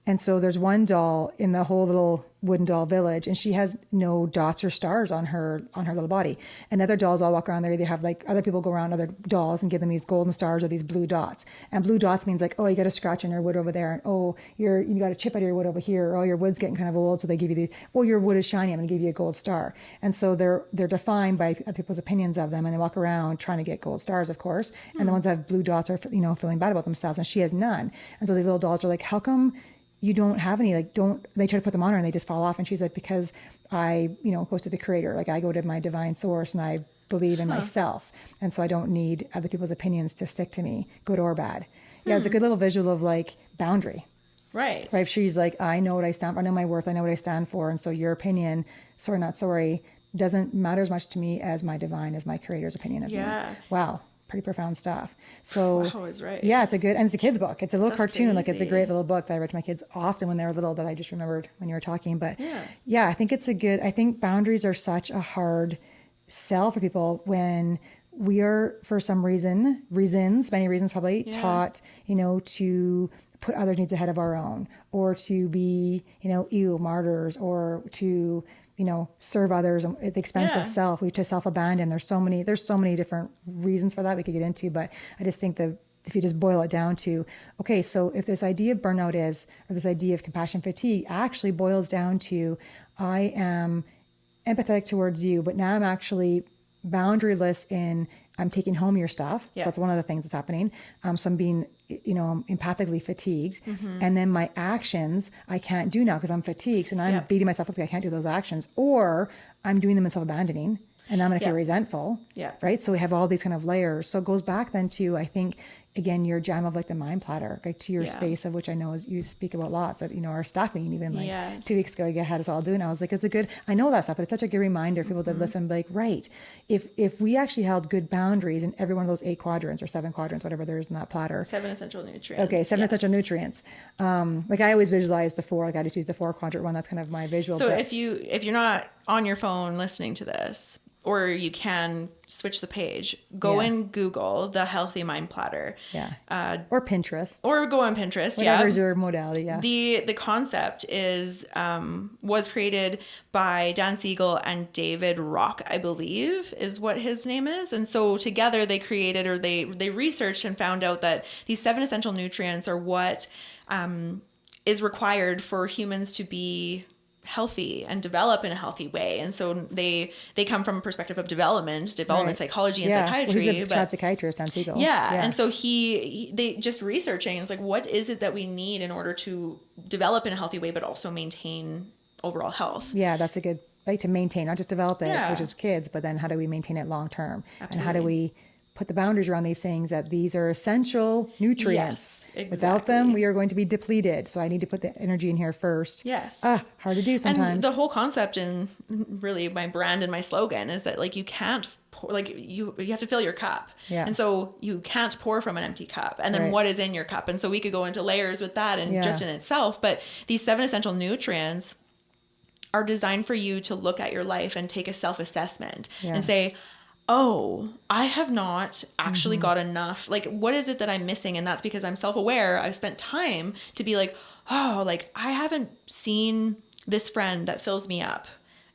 and so there's one doll in the whole little wooden doll village, and she has no dots or stars on her little body. And the other dolls all walk around there. They have like other people go around other dolls and give them these golden stars or these blue dots. And blue dots means like, oh, you got a scratch on your wood over there, and oh, you got a chip out of your wood over here, or oh, your wood's getting kind of old, so they give you your wood is shiny, I'm gonna give you a gold star. And so they're defined by other people's opinions of them, and they walk around trying to get gold stars, of course. And the ones that have blue dots are feeling bad about themselves, and she has none. And so these little dolls are like, how come you don't have any? Like, they try to put them on her and they just fall off. And she's like, because I, goes to the creator. Like, I go to my divine source and I believe in myself. And so I don't need other people's opinions to stick to me, good or bad. Yeah. It's a good little visual of like boundary. Right. Right. She's like, I know what I stand for. I know my worth. I know what I stand for. And so your opinion, sorry, not sorry, doesn't matter as much to me as my divine, as my creator's opinion of me. Wow. Pretty profound stuff. So wow, is right. Yeah, it's a kids book. It's a little cartoon. Crazy. Like, it's a great little book that I read to my kids often when they were little, that I just remembered when you were talking. But I think I think boundaries are such a hard sell for people when we are, for some many reasons probably, taught, to put other needs ahead of our own, or to be, martyrs, or to, serve others at the expense of self. To self-abandon. There's so many different reasons for that we could get into, but I just think that if you just boil it down to, okay, so if this idea of burnout or this idea of compassion fatigue actually boils down to, I am empathetic towards you, but now I'm actually boundaryless in I'm taking home your stuff. So that's one of the things that's happening. So I'm being, empathically fatigued. And then my actions I can't do now because I'm fatigued. And I'm beating myself up because I can't do those actions. Or I'm doing them in self-abandoning. And I'm going to feel resentful. Right. So we have all these kind of layers. So it goes back then to, I think, again, your jam of like the mind platter, like to your space of which I know is you speak about lots at, our staff meeting, even like 2 weeks ago, you had us all doing. I was like, I know that stuff, but it's such a good reminder for people to listen, like, right. If we actually held good boundaries in every one of those 8 quadrants or 7 quadrants, whatever there is in that platter. 7 essential nutrients. Okay. 7 essential nutrients. Like I always visualize the 4, like I just use the 4 quadrant one. That's kind of my visual. So if you're not on your phone listening to this, or you can switch the page, go and Google the Healthy Mind Platter. Or Pinterest. Or go on Pinterest. Whatever's your modality. The concept was created by Dan Siegel and David Rock, I believe, is what his name is. And so together they created, or they researched and found out that these 7 essential nutrients are what is required for humans to be healthy and develop in a healthy way. And so they come from a perspective of development psychology and psychiatry. Well, he's a child psychiatrist, Dan Siegel. And so they just researching, it's like, what is it that we need in order to develop in a healthy way, but also maintain overall health? Yeah, that's a good way to maintain, not just develop it, which is kids, but then how do we maintain it long term? And how do we put the boundaries around these things, that these are essential nutrients. Without them, we are going to be depleted. So I need to put the energy in here first. Hard to do sometimes. And the whole concept, and really my brand and my slogan, is that like you can't pour, like you have to fill your cup. And so you can't pour from an empty cup. And then what is in your cup? And so we could go into layers with that and just in itself. But these 7 essential nutrients are designed for you to look at your life and take a self-assessment and say, oh, I have not actually got enough. Like, what is it that I'm missing? And that's because I'm self-aware. I've spent time to be like, oh, like I haven't seen this friend that fills me up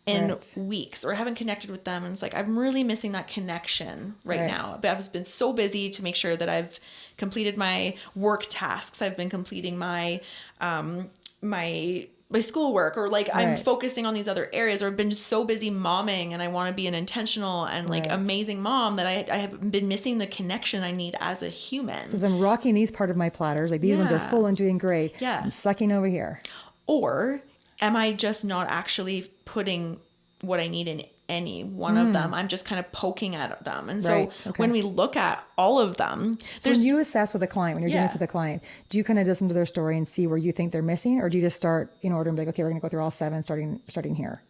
in weeks, or I haven't connected with them. And it's like, I'm really missing that connection right now. But I've been so busy to make sure that I've completed my work tasks. I've been completing my, my schoolwork, or like I'm focusing on these other areas, or I've been so busy momming and I want to be an intentional and like amazing mom that I have been missing the connection I need as a human. So as I'm rocking these part of my platters, like these ones are full and doing great. I'm sucking over here. Or am I just not actually putting what I need in any one of them? I'm just kind of poking at them. And so when we look at all of them, so when you assess with a client, when you're doing this with a client, do you kind of listen to their story and see where you think they're missing, or do you just start in order and be like, okay, we're going to go through all 7 starting here?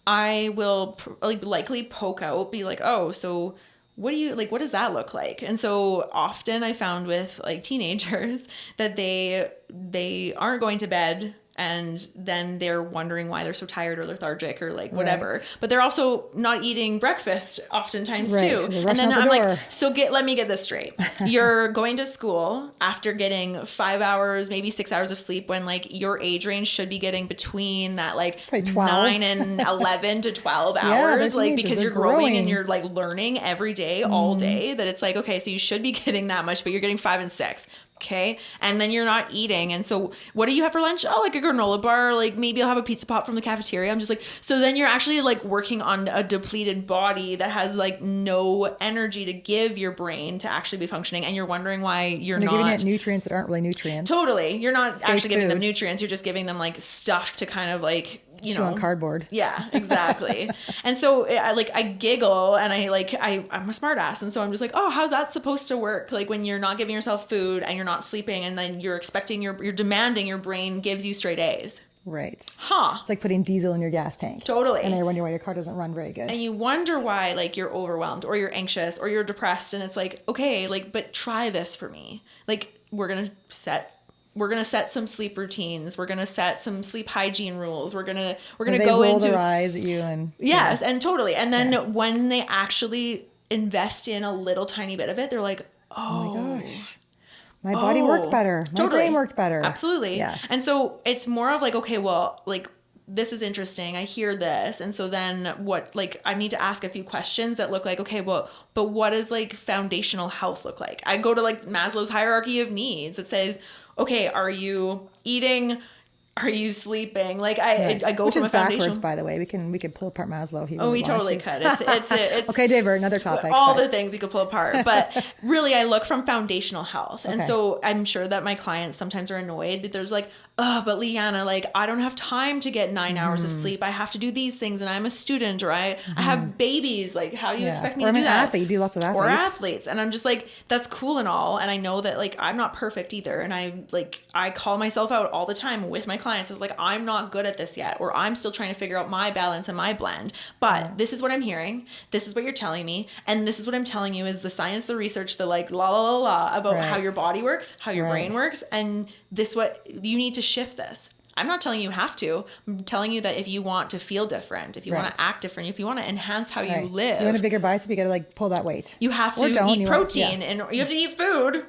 I will likely poke out, be like, oh, so what do you like, what does that look like? And so often I found with like teenagers that they aren't going to bed, and then they're wondering why they're so tired or lethargic or like whatever. But they're also not eating breakfast oftentimes too. And then I'm like, so let me get this straight. You're going to school after getting 5 hours, maybe 6 hours of sleep, when like your age range should be getting between that like 9 and 11 to 12 hours, like because you're growing and you're like learning every day, all day, that it's like, okay, so you should be getting that much, but you're getting 5 and 6. Okay. And then you're not eating. And so what do you have for lunch? Oh, like a granola bar, like maybe I'll have a pizza pop from the cafeteria. I'm just like, so then you're actually like working on a depleted body that has like no energy to give your brain to actually be functioning. And you're wondering why you're not giving it nutrients that aren't really nutrients. Totally. You're not actually giving them nutrients. You're just giving them like stuff to kind of like, on cardboard. Yeah, exactly. And so I giggle, and I'm a smart ass. And so I'm just like, oh, how's that supposed to work? Like when you're not giving yourself food and you're not sleeping, and then you're expecting you're demanding your brain gives you straight A's. Right. It's like putting diesel in your gas tank. Totally. And then you're wondering why your car doesn't run very good. And you wonder why like you're overwhelmed or you're anxious or you're depressed. And it's like, okay, like, but try this for me. Like we're going to set some sleep routines. We're going to set some sleep hygiene rules. We're going to go roll into their eyes at you and and totally. And then when they actually invest in a little tiny bit of it, they're like, oh my gosh. My body worked better. My brain worked better. Absolutely. Yes. And so it's more of like, okay, well, like this is interesting. I hear this. And so then what, like, I need to ask a few questions that look like, okay, well, but what does like foundational health look like? I go to like Maslow's hierarchy of needs. It says, okay, are you eating are you sleeping? Like I go Which from is a foundation. backwards, by the way. We could pull apart Maslow if you Oh, really we totally wanted could. It's Okay, Dave, another topic. all the things you could pull apart. But really, I look from foundational health. And so I'm sure that my clients sometimes are annoyed. But there's like, oh, but Leanna, like, I don't have time to get 9 hours of sleep. I have to do these things, and I'm a student, or I have babies. Like, how do you expect me to do that? Or I'm an athlete. You do lots of athletes. Or athletes. And I'm just like, that's cool and all. And I know that, like, I'm not perfect either. And I call myself out all the time with my clients. It's like, I'm not good at this yet, or I'm still trying to figure out my balance and my blend. But this is what I'm hearing. This is what you're telling me. And this is what I'm telling you is the science, the research, the like la la la la about how your body works, how your brain works. And what you need to shift this. I'm not telling you have to. I'm telling you that if you want to feel different, if you want to act different, if you want to enhance how you live. You want a bigger bicep, you got to like pull that weight. You have to eat protein and you have to eat food,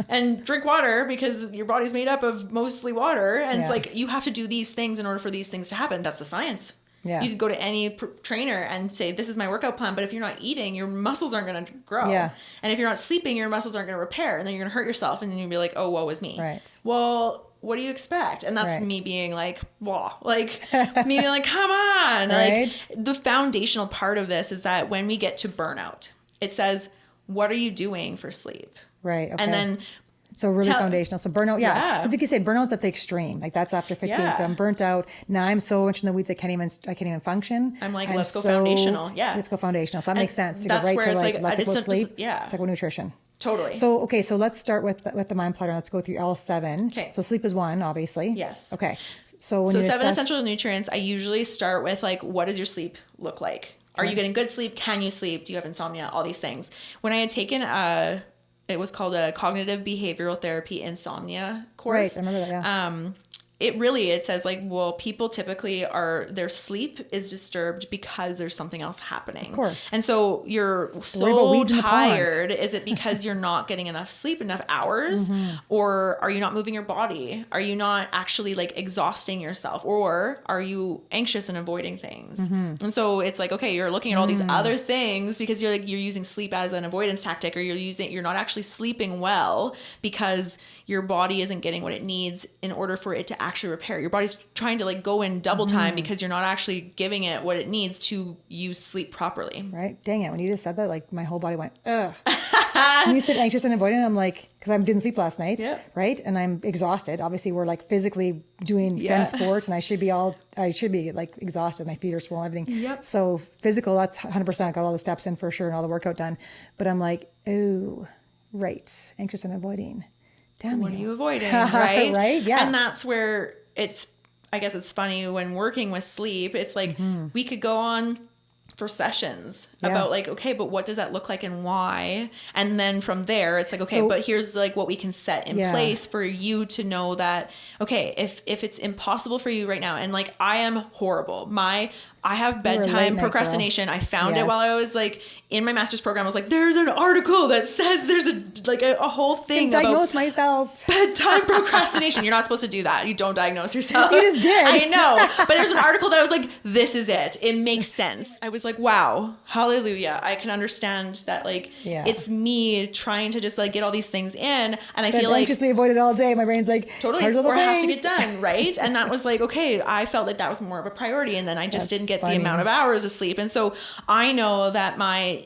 and drink water because your body's made up of mostly water. And it's like, you have to do these things in order for these things to happen. That's the science. Yeah. You could go to any trainer and say, this is my workout plan. But if you're not eating, your muscles aren't going to grow. Yeah. And if you're not sleeping, your muscles aren't going to repair. And then you're going to hurt yourself. And then you'll be like, oh, woe is me. Right. Well, what do you expect? And that's me being like, wow, like me being like, come on. Like the foundational part of this is that when we get to burnout, it says, what are you doing for sleep? Right. Okay. And then so really foundational. So burnout, as you can say, burnout's at the extreme. Like that's after fatigue. Yeah. So I'm burnt out. Now I'm so much in the weeds I can't even function. I'm like, let's go foundational. Yeah. Let's go foundational. So that makes sense. You that's go right where to it's like, let's go sleep. Yeah. Let's go nutrition. Totally. So, okay. So let's start with the mind platter. Let's go through all 7. Okay. So sleep is 1, obviously. Yes. Okay. So 7 essential nutrients. I usually start with like, what does your sleep look like? Are you getting good sleep? Can you sleep? Do you have insomnia? All these things. When I had taken it was called a cognitive behavioral therapy insomnia course. Right, I remember that, yeah. It says like, well, people typically their sleep is disturbed because there's something else happening. Of course. And so you're so tired. Is it because you're not getting enough sleep, enough hours? Or are you not moving your body? Are you not actually like exhausting yourself? Or are you anxious and avoiding things? And so it's like, okay, you're looking at all these other things because you're using sleep as an avoidance tactic, or you're not actually sleeping well because your body isn't getting what it needs in order for it to actually repair. Your body's trying to like go in double time because you're not actually giving it what it needs to use sleep properly. Right. Dang it. When you just said that, like my whole body went, ugh. When you said anxious and avoidant, I'm like, because I didn't sleep last night. Yeah. Right. And I'm exhausted. Obviously we're like physically doing fem sports and I should be like exhausted. My feet are swollen, everything. Yep. So physical, that's 100%. I got all the steps in for sure and all the workout done. But I'm like, ooh, right. Anxious and avoiding. Damn, what are you avoiding, right? Right, yeah. And that's where I guess it's funny when working with sleep, it's like we could go on for sessions about like, okay, but what does that look like and why? And then from there, it's like, okay, but here's like what we can set in place for you to know that, okay, if it's impossible for you right now, and like I am horrible. I have bedtime procrastination. I found it while I was like in my master's program. I was like, there's an article that says there's a whole thing about diagnose myself. Bedtime procrastination. You're not supposed to do that. You don't diagnose yourself. You just did. I know. But there's an article that I was like, this is it. It makes sense. I was like, wow, hallelujah. I can understand that like it's me trying to just like get all these things in. And I feel like anxiously avoid it all day. My brain's like, totally, or I have to get done. Right. And that was like, okay, I felt like that was more of a priority. And then I just didn't get the amount of hours of sleep. And so I know that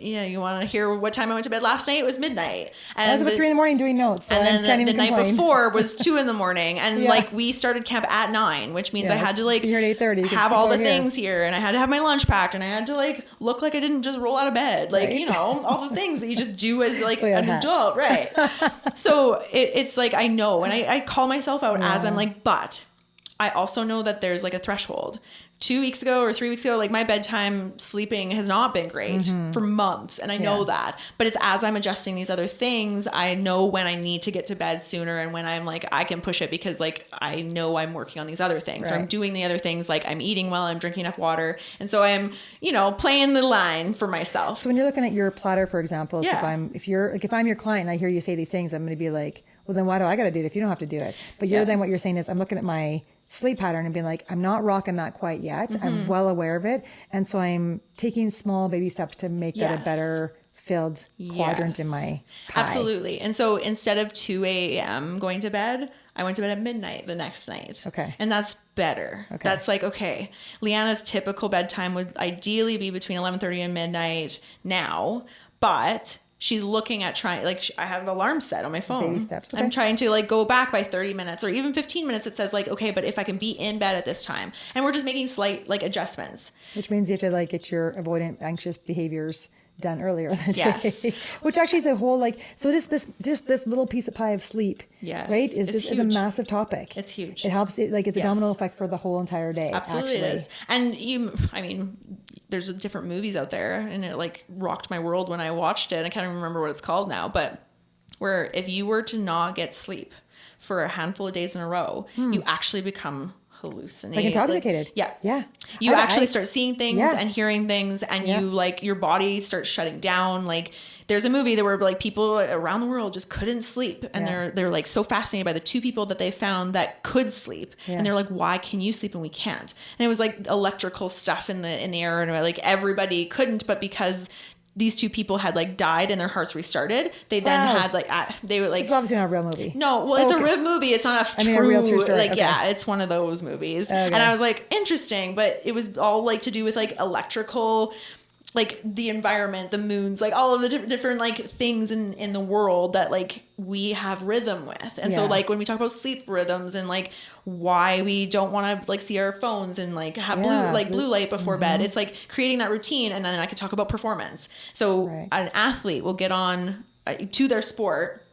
you want to hear what time I went to bed last night? It was midnight. And I was up at 3 a.m. doing notes. So and then the night before was 2 a.m. And like we started camp at 9, which means I had to like here at 8:30, have all the things here, and I had to have my lunch packed, and I had to like look like I didn't just roll out of bed. Like, you know, all the things that you just do as like an adult. Right. So it's like, I know, and I call myself out as I'm like, but I also know that there's like a threshold. 2 weeks ago or 3 weeks ago, like my bedtime sleeping has not been great for months. And I know that, but it's as I'm adjusting these other things, I know when I need to get to bed sooner and when I'm like, I can push it because like, I know I'm working on these other things or I'm doing the other things. Like I'm eating well, I'm drinking enough water. And so I'm, playing the line for myself. So when you're looking at your platter, for example, so if I'm your client and I hear you say these things, I'm going to be like, well, then why do I got to do it if you don't have to do it? But then what you're saying is I'm looking at my sleep pattern and being like, I'm not rocking that quite yet. I'm well aware of it. And so I'm taking small baby steps to make that a better filled quadrant in my pie. Absolutely. And so instead of 2 a.m. going to bed, I went to bed at midnight the next night. Okay. And that's better. Okay. That's like, okay, Leanna's typical bedtime would ideally be between 11:30 and midnight now, but she's looking at trying, like, I have an alarm set on my phone. Baby steps. Okay. I'm trying to like go back by 30 minutes or even 15 minutes. It says like, okay, but if I can be in bed at this time, and we're just making slight like adjustments. Which means you have to like get your avoidant, anxious behaviors done earlier in the yes. day. Which actually is a whole like, so this little piece of pie of sleep, yes, right? Is a massive topic. It's huge. It helps it, like it's a domino effect for the whole entire day. Absolutely it is. And there's different movies out there, and it like rocked my world when I watched it. I can't even remember what it's called now, but where if you were to not get sleep for a handful of days in a row, you actually become hallucinating, like intoxicated. Like, yeah. You actually start seeing things and hearing things, and you like your body starts shutting down. Like there's a movie that where like people around the world just couldn't sleep, and they're like so fascinated by the two people that they found that could sleep, and they're like, why can you sleep and we can't? And it was like electrical stuff in the air, and like everybody couldn't, but because these two people had like died and their hearts restarted, they then had like they were like, it's obviously not a real movie. No, well, it's a real movie. It's not a real true story. Like okay. it's one of those movies. Okay. And I was like, interesting, but it was all like to do with like electrical, like the environment, the moons, like all of the different like things in the world that like we have rhythm with. And so like when we talk about sleep rhythms and like why we don't want to like see our phones and like have blue light before bed, it's like creating that routine. And then I could talk about performance. So an athlete will get on to their sport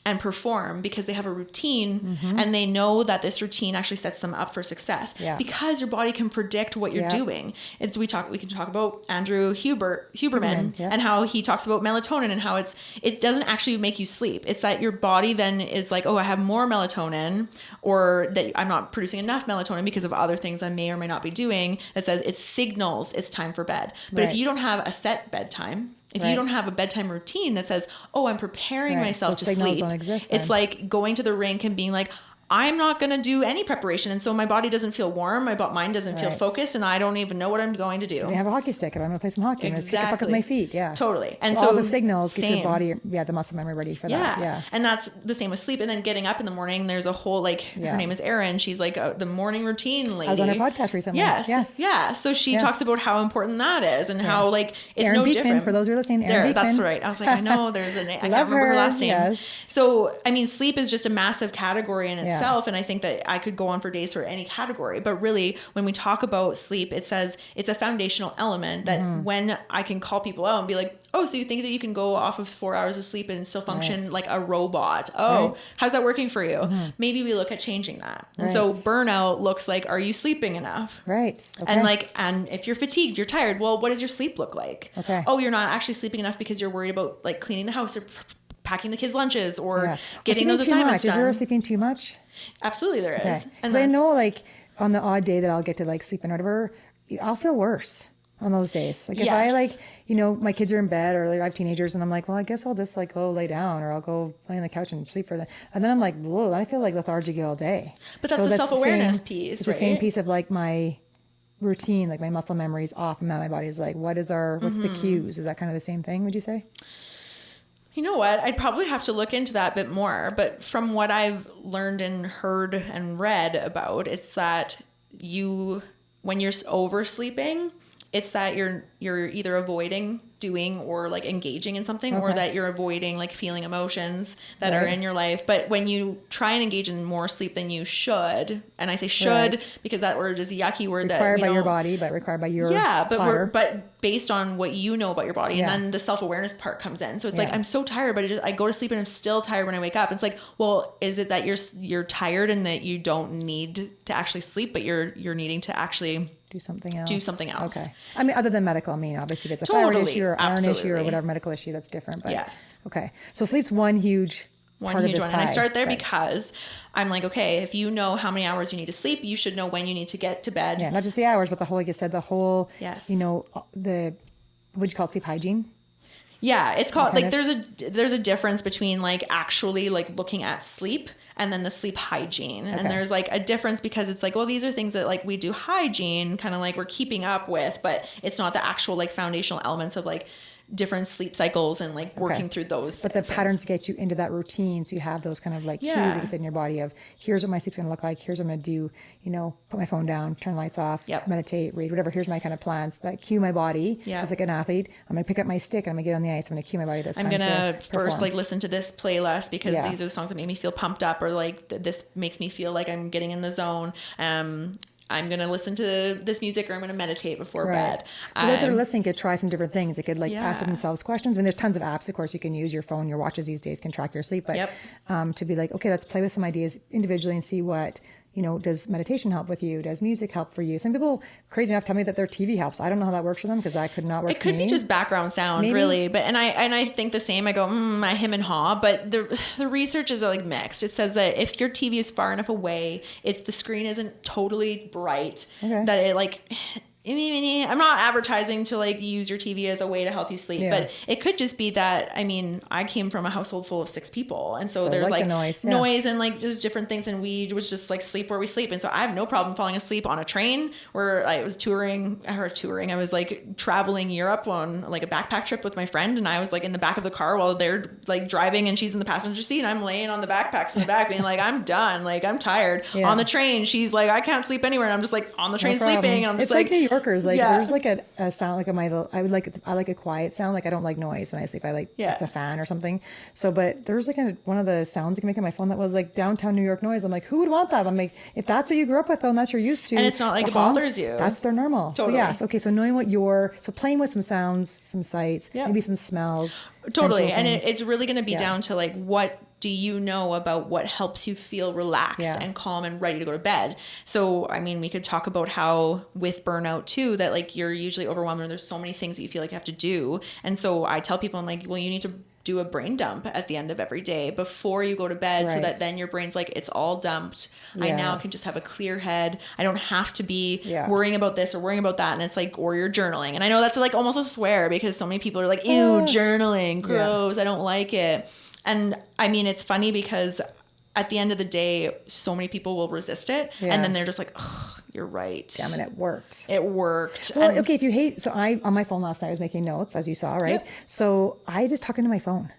and perform because they have a routine and they know that this routine actually sets them up for success because your body can predict what you're doing. We can talk about Andrew Huberman and how he talks about melatonin and how it doesn't actually make you sleep. It's that your body then is like, oh, I have more melatonin, or that I'm not producing enough melatonin because of other things I may or may not be doing, that says it signals it's time for bed. But if you don't have a set bedtime, if you don't have a bedtime routine that says, oh, I'm preparing myself to sleep, it's like going to the rink and being like, I'm not going to do any preparation. And so my body doesn't feel warm. My mind doesn't feel focused. And I don't even know what I'm going to do. I have a hockey stick. If I'm going to play some hockey, I'm going to stick it back with my feet. Yeah. Totally. And so all the signals get your body, the muscle memory ready for that. Yeah. And that's the same with sleep. And then getting up in the morning, there's a whole, like, her name is Erin. She's like the morning routine lady. I was on her podcast recently. Yes. Yeah. So she talks about how important that is and how, like, it's Erin no Beekman, different. for those who are listening, Erin Beekman. That's right. I was like, I know there's a name. I can't remember her last name. Yes. So, I mean, sleep is just a massive category in itself. And I think that I could go on for days for any category, but really when we talk about sleep, it says it's a foundational element that when I can call people out and be like, oh, so you think that you can go off of 4 hours of sleep and still function like a robot? Oh, how's that working for you? Maybe we look at changing that. And so burnout looks like, are you sleeping enough? Right. Okay. And if you're fatigued, you're tired, well, what does your sleep look like? Okay. Oh, you're not actually sleeping enough because you're worried about like cleaning the house or packing the kids' lunches or getting those assignments done. Is there sleeping too much? Absolutely there is. And I know, like, on the odd day that I'll get to like sleep in or whatever, I'll feel worse on those days. Like if I like, my kids are in bed or like I have teenagers and I'm like, well, I guess I'll just like go lay down or I'll go lay on the couch and sleep for that. And then I'm like, whoa, I feel like lethargic all day. But that's the self-awareness piece, It's the same piece of like my routine, like my muscle memory is off and now my body's like, what's the cues? Is that kind of the same thing, would you say? You know what? I'd probably have to look into that a bit more. But from what I've learned and heard and read about, it's that when you're oversleeping, it's that you're either avoiding doing or like engaging in something or that you're avoiding like feeling emotions that are in your life. But when you try and engage in more sleep than you should, and I say should because that word is a yucky word required by your body, but required by your but based on what you know about your body. And then the self-awareness part comes in. So it's like, I'm so tired, but I go to sleep and I'm still tired when I wake up. It's like, well, is it that you're tired and that you don't need to actually sleep, but you're needing to actually do something else. Okay. I mean, other than medical, obviously if it's a thyroid issue or iron issue or whatever medical issue, that's different. But yes. Okay. So sleep's one huge part of this pie. And I start there because I'm like, okay, if you know how many hours you need to sleep, you should know when you need to get to bed. Yeah. Not just the hours, but the whole, like you said, what would you call it, sleep hygiene? Yeah, it's called like there's a difference between like actually like looking at sleep and then the sleep hygiene. Okay. And there's like a difference because it's like, well, these are things that like we do hygiene kind of like we're keeping up with, but it's not the actual like foundational elements of like different sleep cycles and like working through those. But the patterns get you into that routine. So you have those kind of like cues that you said in your body of, here's what my sleep's going to look like. Here's what I'm going to do, you know, put my phone down, turn the lights off, meditate, read, whatever. Here's my kind of plans that cue my body as like an athlete. I'm going to pick up my stick and I'm going to get on the ice. I'm going to cue my body. That's I'm going to first like listen to this playlist because these are the songs that make me feel pumped up, or like this makes me feel like I'm getting in the zone. I'm going to listen to this music, or I'm going to meditate before bed. So those that are listening could try some different things. They could like ask themselves questions. I mean, there's tons of apps, of course, you can use. Your phone, your watches these days can track your sleep. But to be like, okay, let's play with some ideas individually and see what, you know, does meditation help with you? Does music help for you? Some people, crazy enough, tell me that their TV helps. I don't know how that works for them because I could not work. It could be just background sound, really. But and I think the same. I go, I hem and haw. But the research is like mixed. It says that if your TV is far enough away, if the screen isn't totally bright, that it like. I'm not advertising to like use your TV as a way to help you sleep, but it could just be that, I mean, I came from a household full of 6 people. And so there's like noise and like just different things. And we would just like sleep where we sleep. And so I have no problem falling asleep on a train where I was I was like traveling Europe on like a backpack trip with my friend. And I was like in the back of the car while they're like driving and she's in the passenger seat and I'm laying on the backpacks in the back being like, I'm done. Like I'm tired. On the train. She's like, I can't sleep anywhere. And I'm just like on the train sleeping. And I'm just like New Yorkers. Like there's like a sound like I like a quiet sound. Like I don't like noise when I sleep. I like just a fan or something. So, but there's like one of the sounds you can make on my phone that was like downtown New York noise. I'm like, who would want that? I'm like, if that's what you grew up with though, and that's what you're used to. And it's not like it bothers you. That's their normal. Totally. So yes. Okay. So knowing so playing with some sounds, some sights, maybe some smells. Totally. And it's really going to be down to like, what do you know about what helps you feel relaxed and calm and ready to go to bed? So, I mean, we could talk about how with burnout too, that like you're usually overwhelmed and there's so many things that you feel like you have to do. And so I tell people, I'm like, well, you need to do a brain dump at the end of every day before you go to bed so that then your brain's like, it's all dumped. I now can just have a clear head. I don't have to be worrying about this or worrying about that. And it's like, or you're journaling. And I know that's like almost a swear because so many people are like, ew, journaling, gross. I don't like it. And I mean, it's funny because at the end of the day, so many people will resist it. And then they're just like, oh, you're right. Damn it, it worked. It worked. Well, okay, if you hate, so on my phone last night, I was making notes, as you saw, right? So I just talk into my phone.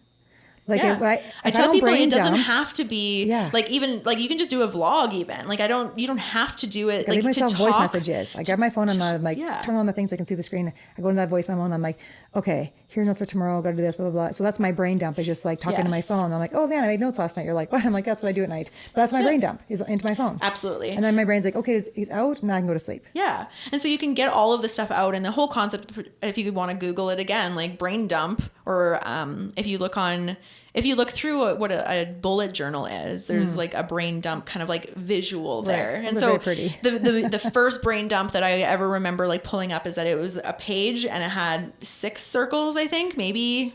Like I tell people it doesn't have to be like, even like you can just do a vlog even. Like you don't have to do it. I leave myself to voice talk. messages. I grab my phone and I'm like, turn on the thing so I can see the screen. I go into that voice memo and I'm like, okay, here's notes for tomorrow. Gotta do this, blah, blah, blah. So that's my brain dump is just like talking to my phone. I'm like, oh, man, I made notes last night. You're like, what? I'm like, that's what I do at night. But that's my brain dump is into my phone. Absolutely. And then my brain's like, okay, it's out. Now I can go to sleep. Yeah. And so you can get all of the stuff out, and the whole concept, if you want to Google it again, like brain dump, or if you look through what a bullet journal is, there's like a brain dump kind of like visual there. And so the first brain dump that I ever remember like pulling up is that it was a page and it had 6 circles, I think, maybe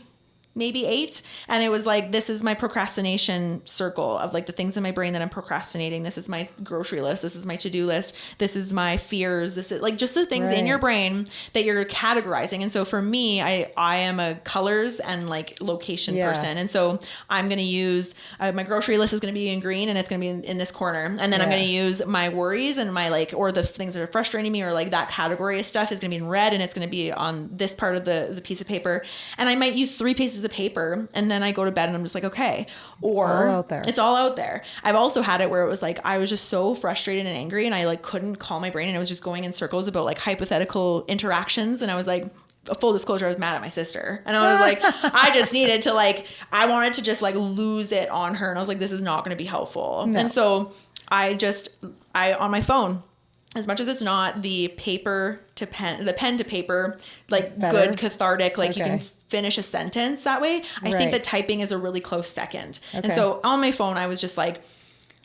8. And it was like, this is my procrastination circle of like the things in my brain that I'm procrastinating. This is my grocery list. This is my to-do list. This is my fears. This is like just the things in your brain that you're categorizing. And so for me, I am a colors and like location person. And so I'm going to use, my grocery list is going to be in green and it's going to be in this corner. And then I'm going to use my worries and my like, or the things that are frustrating me, or like that category of stuff is going to be in red and it's going to be on this part of the piece of paper. And I might use 3 pieces of paper and then I go to bed and I'm just like, okay, or it's all out there. I've also had it where it was like, I was just so frustrated and angry and I like couldn't calm my brain and I was just going in circles about like hypothetical interactions. And I was like, full disclosure, I was mad at my sister and I was like, I just needed to like, I wanted to just like lose it on her. And I was like, this is not going to be helpful. No. And so I on my phone, as much as it's not the pen to paper, like good cathartic, like you can finish a sentence that way. I think that typing is a really close second. And so on my phone, I was just like,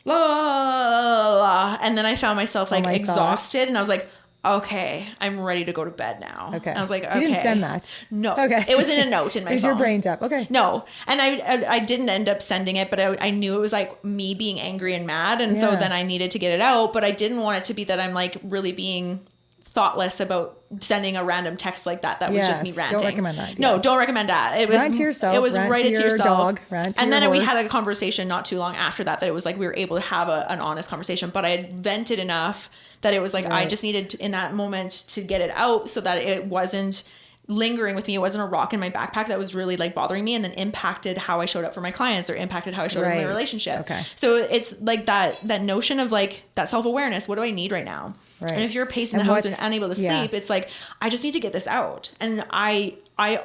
la, la, la, and then I found myself like exhausted and I was like, okay, I'm ready to go to bed now. Okay. And I was like, okay. You didn't send that. No. Okay. It was in a note in my phone. It was your brain dump. Okay. No. And I didn't end up sending it, but I knew it was like me being angry and mad. And so then I needed to get it out, but I didn't want it to be that I'm like really being thoughtless about sending a random text like that. That was just me ranting. Don't recommend that. No, don't recommend that. It was rant to yourself. It was write it to yourself. Dog, rant to and your then horse. we had a conversation not too long after that it was like we were able to have an honest conversation, but I had vented enough that it was like I just needed to, in that moment to get it out so that it wasn't lingering with me. It wasn't a rock in my backpack that was really like bothering me and then impacted how I showed up for my clients or impacted how I showed up in my relationship. Okay. So it's like that notion of like that self-awareness. What do I need right now? Right. And if you're pacing the house and unable to sleep, it's like, I just need to get this out. And I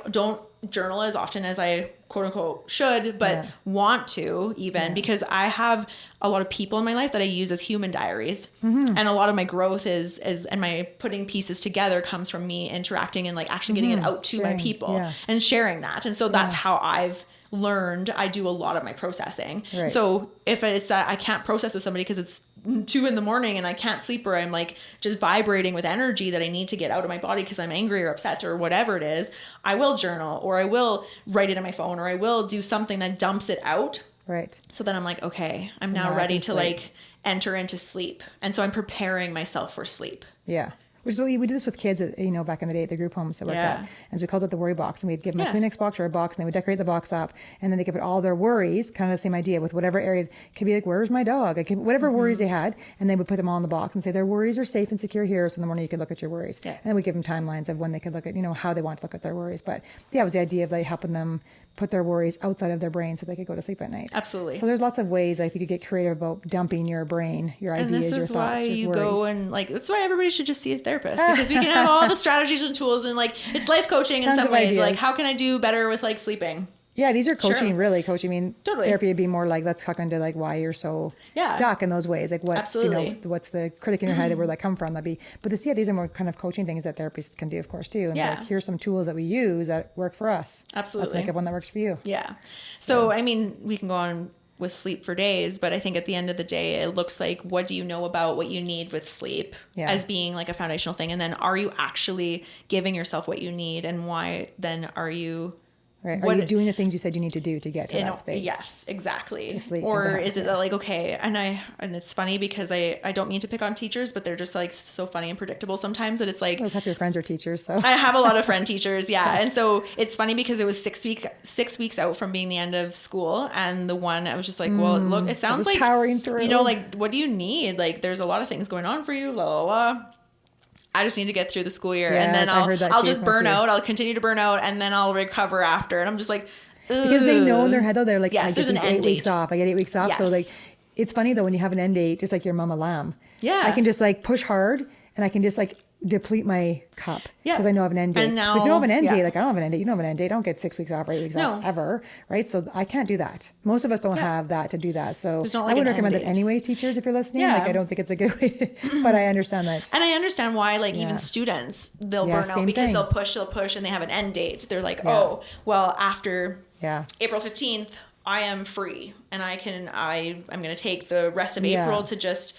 don't journal as often as I quote unquote should, but want to even because I have a lot of people in my life that I use as human diaries. And a lot of my growth is and my putting pieces together comes from me interacting and like actually getting it out to my people and sharing that. And so that's how I've learned. I do a lot of my processing. Right. So if it's that I can't process with somebody because it's 2 a.m. and I can't sleep, or I'm like just vibrating with energy that I need to get out of my body because I'm angry or upset or whatever it is, I will journal, or I will write it on my phone, or I will do something that dumps it out. Right. So then I'm like, okay, I'm now ready to like enter into sleep. And so I'm preparing myself for sleep. Yeah. Which is what we did this with kids, back in the day at the group homes that worked at. And so we called it the worry box. And we'd give them a Kleenex box or a box, and they would decorate the box up. And then they could put all their worries, kind of the same idea with whatever area. It could be like, where's my dog? Whatever worries they had. And they would put them all in the box and say, their worries are safe and secure here. So in the morning you could look at your worries. Yeah. And then we give them timelines of when they could look at, how they want to look at their worries. But it was the idea of like helping them put their worries outside of their brain so they could go to sleep at night. Absolutely. So there's lots of ways I think you get creative about dumping your brain, your ideas, your thoughts, your worries. And this is why you go and like, that's why everybody should just see a therapist, because we can have all the strategies and tools, and like it's life coaching in some ways. Ideas. Like how can I do better with like sleeping? Yeah, these are coaching, really coaching. I mean, therapy would be more like, let's talk into like why you're so stuck in those ways. Like what's, what's the critic in your head, where that come from? But these are more kind of coaching things that therapists can do, of course, too. And like, here's some tools that we use that work for us. Absolutely. Let's make up one that works for you. Yeah. So, I mean, we can go on with sleep for days, but I think at the end of the day, it looks like, what do you know about what you need with sleep as being like a foundational thing? And then are you actually giving yourself what you need, and why then are you... Right. Are you doing the things you said you need to do to get to that space? Yes, exactly. Or is it that like, okay, and it's funny because I don't mean to pick on teachers, but they're just like so funny and predictable sometimes that it's like... Well, half your friends are teachers, so... I have a lot of friend teachers, And so it's funny because it was 6 weeks out from being the end of school. And the one, I was just like, well, look, it sounds like... powering through. Like, what do you need? Like, there's a lot of things going on for you, blah, blah, blah. I just need to get through the school year, and then I'll just burn out. I'll continue to burn out, and then I'll recover after. And I'm just like, ugh. Because they know in their head though, they're like, yes, there's an end date. 8 weeks off. I get 8 weeks off. Yes. So like, it's funny though when you have an end date, just like your mama lamb. Yeah. I can just like push hard, and I can just like deplete my cup because I know I have an end date. And now, but if you don't have an end date, like I don't have an end date, you don't have an end date. I don't get 6 weeks off or 8 weeks off ever, right? So I can't do that. Most of us don't have that to do that. So I would recommend it anyway, teachers, if you're listening. Like I don't think it's a good way, but I understand that. And I understand why, like even students, they'll burn out because they'll push, and they have an end date. They're like, oh, well, after April 15th, I am free, and I'm going to take the rest of April to just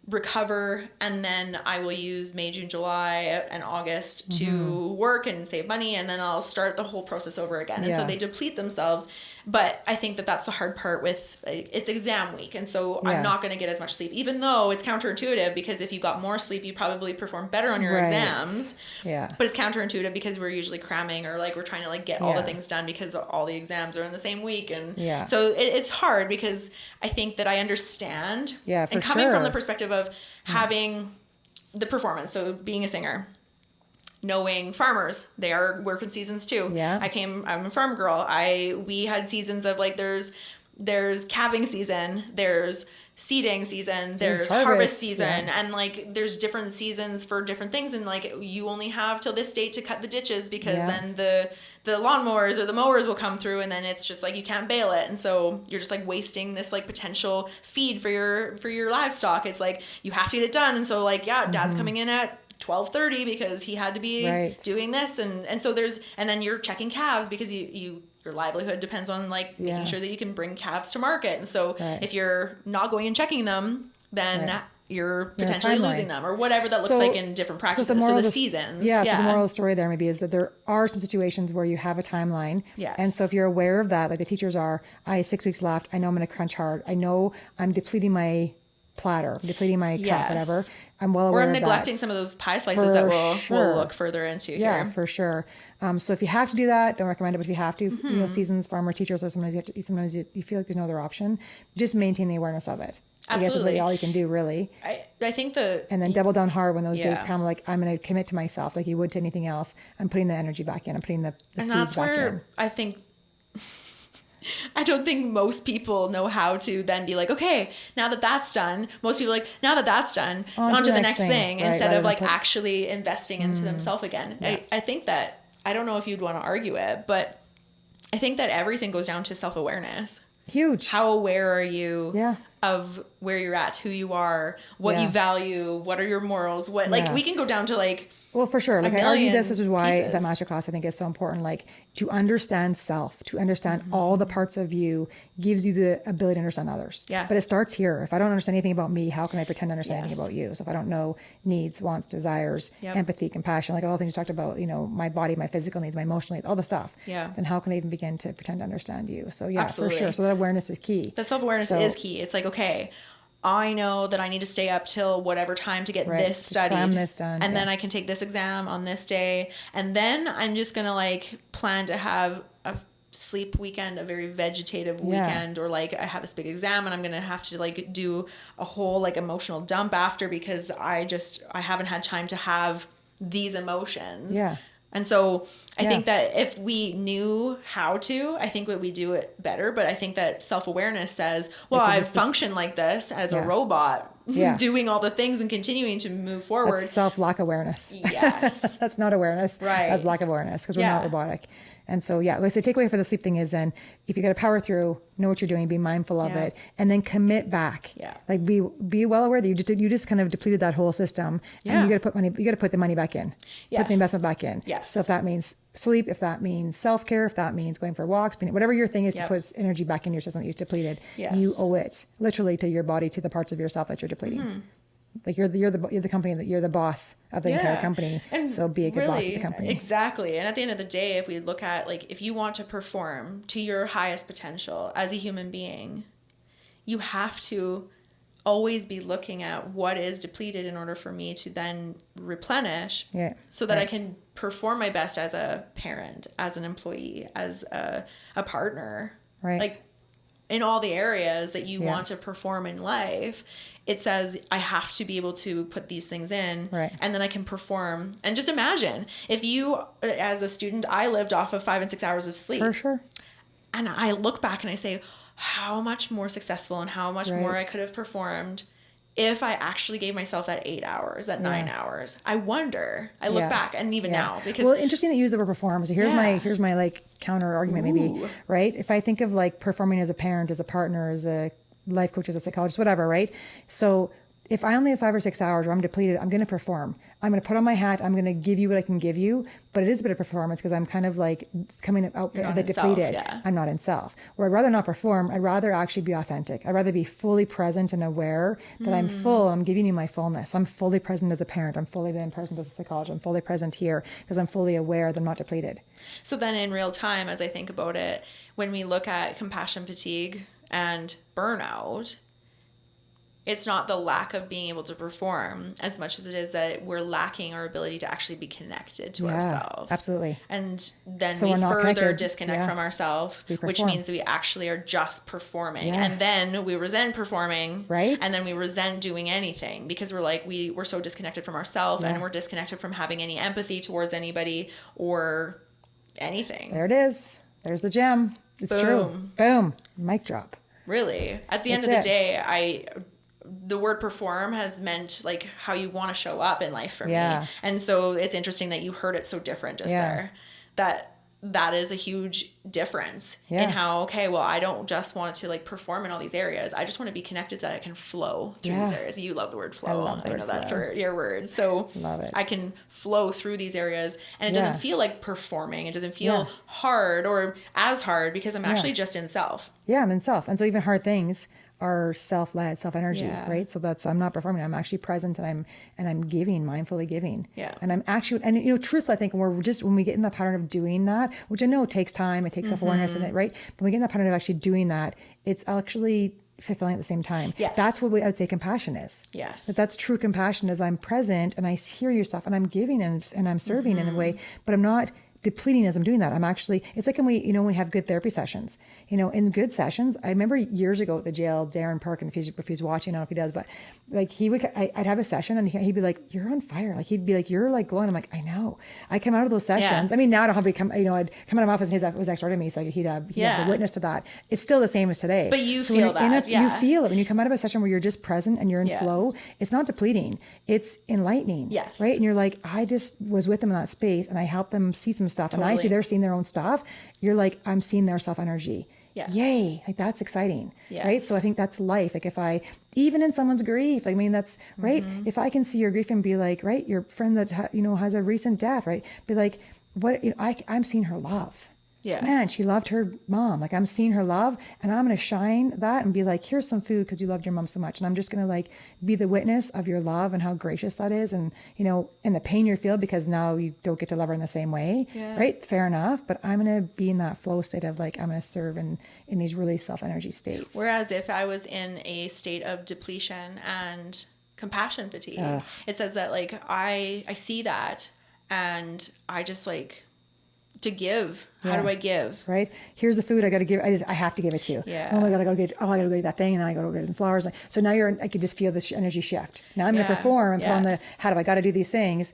recover, and then I will use May, June, July, and August to work and save money, and then I'll start the whole process over again. And so they deplete themselves. But I think that that's the hard part with it's exam week, and so I'm not going to get as much sleep, even though it's counterintuitive, because if you got more sleep, you probably perform better on your exams. Yeah. But it's counterintuitive because we're usually cramming, or like we're trying to like get all the things done because all the exams are in the same week, and so it's hard, because I think that I understand. Yeah, for and coming from the perspective of having the performance, so being a singer. Knowing farmers, they are working seasons too. Yeah. I'm a farm girl. We had seasons of like, there's calving season, there's seeding season, there's harvest season, and like there's different seasons for different things, and like you only have till this date to cut the ditches, because then the lawnmowers or the mowers will come through, and then it's just like you can't bale it, and so you're just like wasting this like potential feed for your livestock. It's like you have to get it done, and so like dad's coming in at 12:30 because he had to be doing this, and so and then you're checking calves because your livelihood depends on like making sure that you can bring calves to market, and so if you're not going and checking them, then you're potentially losing them, or whatever that looks like in different practices. So the seasons. So the moral of the story there maybe is that there are some situations where you have a timeline. Yes. And so if you're aware of that, like the teachers are, I have 6 weeks left, I know I'm going to crunch hard, I know I'm depleting my platter, depleting my cup, Yes. whatever. I'm well aware Or I'm of neglecting that. some of those pie slices that we'll look further into Yeah, here. for sure. So if you have to do that, don't recommend it. But if you have to, you know, seasons, farmer, teachers, or sometimes you feel like there's no other option. Just maintain the awareness of it. I guess is what all you can do, really. I think that... And then double down hard when those dates come, like, I'm going to commit to myself like you would to anything else. I'm putting the energy back in. I'm putting the and seeds that's back where in. I think... I don't think most people know how to then be like, okay, now that that's done, most people are like, now that that's done, on to the next thing right, instead of like than actually investing into themselves again. Yeah. I think that, I don't know if you'd want to argue it, but I think that everything goes down to self-awareness. Huge. How aware are you Yeah. of where you're at, who you are, what you value, what are your morals, what, like, we can go down to like... Well, for sure. Like, I argue this is why pieces. that masterclass I think is so important. Like, to understand self, to understand all the parts of you gives you the ability to understand others. Yeah. But it starts here. If I don't understand anything about me, how can I pretend to understand anything about you? So if I don't know needs, wants, desires, empathy, compassion, like all the things you talked about, you know, my body, my physical needs, my emotional needs, all the stuff. Yeah. Then how can I even begin to pretend to understand you? So yeah, Absolutely. for sure. So that awareness is key. The self-awareness is key. It's like, okay, I know that I need to stay up till whatever time to get this studied. Cram this done. And then I can take this exam on this day. And then I'm just going to like plan to have a sleep weekend, a very vegetative weekend, or like I have this big exam and I'm going to have to like do a whole like emotional dump after because I haven't had time to have these emotions. Yeah. And so I think that if we knew how to, I think that we do it better. But I think that self-awareness says, well, I've functioned like this as a robot, doing all the things and continuing to move forward. That's self-lack awareness. Yes. That's not awareness. Right. That's lack of awareness because we're not robotic. And so, like I said, takeaway for the sleep thing is then if you got to power through, know what you're doing, be mindful of it, and then commit back. Yeah. Like be well aware that you just kind of depleted that whole system, and you got to put the money back in, put the investment back in. Yes. So if that means sleep, if that means self-care, if that means going for walks, whatever your thing is to put energy back in your system that you've depleted, you owe it literally to your body, to the parts of yourself that you're depleting. Like you're the company, that you're the boss of the entire company. And so be a good boss of the company. Exactly. And at the end of the day, if we look at like, if you want to perform to your highest potential as a human being, you have to always be looking at what is depleted in order for me to then replenish so that I can perform my best as a parent, as an employee, as a partner. Right. Like in all the areas that you want to perform in life, it says I have to be able to put these things in and then I can perform. And just imagine if you, as a student, I lived off of 5 and 6 hours of sleep. For sure. And I look back and I say, how much more successful and how much more I could have performed if I actually gave myself that 8 hours, that 9 hours. I wonder. I look back, and even now, because interesting that you use the word perform. So here's my like counter argument, maybe, right? If I think of like performing as a parent, as a partner, as a life coach, as a psychologist, whatever, right? So if I only have 5 or 6 hours or I'm depleted, I'm going to perform. I'm going to put on my hat. I'm going to give you what I can give you, but it is a bit of performance because I'm kind of like coming out a bit depleted. I'm not in self. Or I'd rather not perform. I'd rather actually be authentic. I'd rather be fully present and aware that I'm full. I'm giving you my fullness. I'm fully present as a parent. I'm fully then present as a psychologist. I'm fully present here because I'm fully aware that I'm not depleted. So then in real time, as I think about it, when we look at compassion fatigue and burnout, it's not the lack of being able to perform as much as it is that we're lacking our ability to actually be connected to ourselves. Absolutely. And then So we we're not further connected. disconnect from ourselves, which means that we actually are just performing. Yeah. And then we resent performing. Right. And then we resent doing anything because we're like, we're so disconnected from ourselves and we're disconnected from having any empathy towards anybody or anything. There it is. There's the gem. It's true. Boom. Mic drop. Really. At the end of the day, the word perform has meant like how you want to show up in life for me. And so it's interesting that you heard it so different just there. That is a huge difference in how, okay, well, I don't just want to like perform in all these areas. I just want to be connected so that I can flow through these areas. You love the word flow. I know that's your word. So love it. I can flow through these areas and it doesn't feel like performing. It doesn't feel hard or as hard because I'm actually just in self. Yeah, I'm in self. And so even hard things are self-led, self-energy, right? So I'm not performing. I'm actually present and I'm giving, mindfully giving. Yeah. And I'm actually, and truthfully, I think when we get in the pattern of doing that, which I know it takes time, it takes self-awareness in it, right? But when we get in that pattern of actually doing that, it's actually fulfilling at the same time. Yes. That's what I would say compassion is. Yes. That's true compassion, is I'm present and I hear your stuff and I'm giving and I'm serving in a way, but I'm not depleting as I'm doing that. I'm actually, it's like when we, when we have good therapy sessions, in good sessions. I remember years ago at the jail, Darren Perkin, if he's watching, I don't know if he does, but like I'd have a session and he'd be like, you're on fire. Like he'd be like, you're like glowing. I'm like, I know. I come out of those sessions. I mean, now I don't have to become, I'd come out of my office and his was extra to me. So he'd have the witness to that. It's still the same as today. But you feel that. You feel it when you come out of a session where you're just present and you're in flow. It's not depleting. It's enlightening. Yes. Right. And you're like, I just was with them in that space and I helped them see some stuff. Totally. And I see they're seeing their own stuff. You're like, I'm seeing their self energy. Yes. Yay. Like that's exciting. Yes. Right. So I think that's life. Like even in someone's grief, I mean, that's right. If I can see your grief and be like, right, your friend that, has a recent death, right. Be like, what, I'm seeing her love. Yeah. Man, she loved her mom. Like I'm seeing her love and I'm going to shine that and be like, here's some food because you loved your mom so much. And I'm just going to like be the witness of your love and how gracious that is. And, and the pain you feel because now you don't get to love her in the same way. Yeah. Right. Fair enough. But I'm going to be in that flow state of like, I'm going to serve in these really self-energy states. Whereas if I was in a state of depletion and compassion fatigue, it says that like, I see that and I just like, to give. How do I give? Right. Here's the food I got to give. I have to give it to you. Yeah. Oh my God, I got to get that thing. And then I got to go get the flowers. So now I could just feel this energy shift. Now I'm going to perform and put on how do I got to do these things?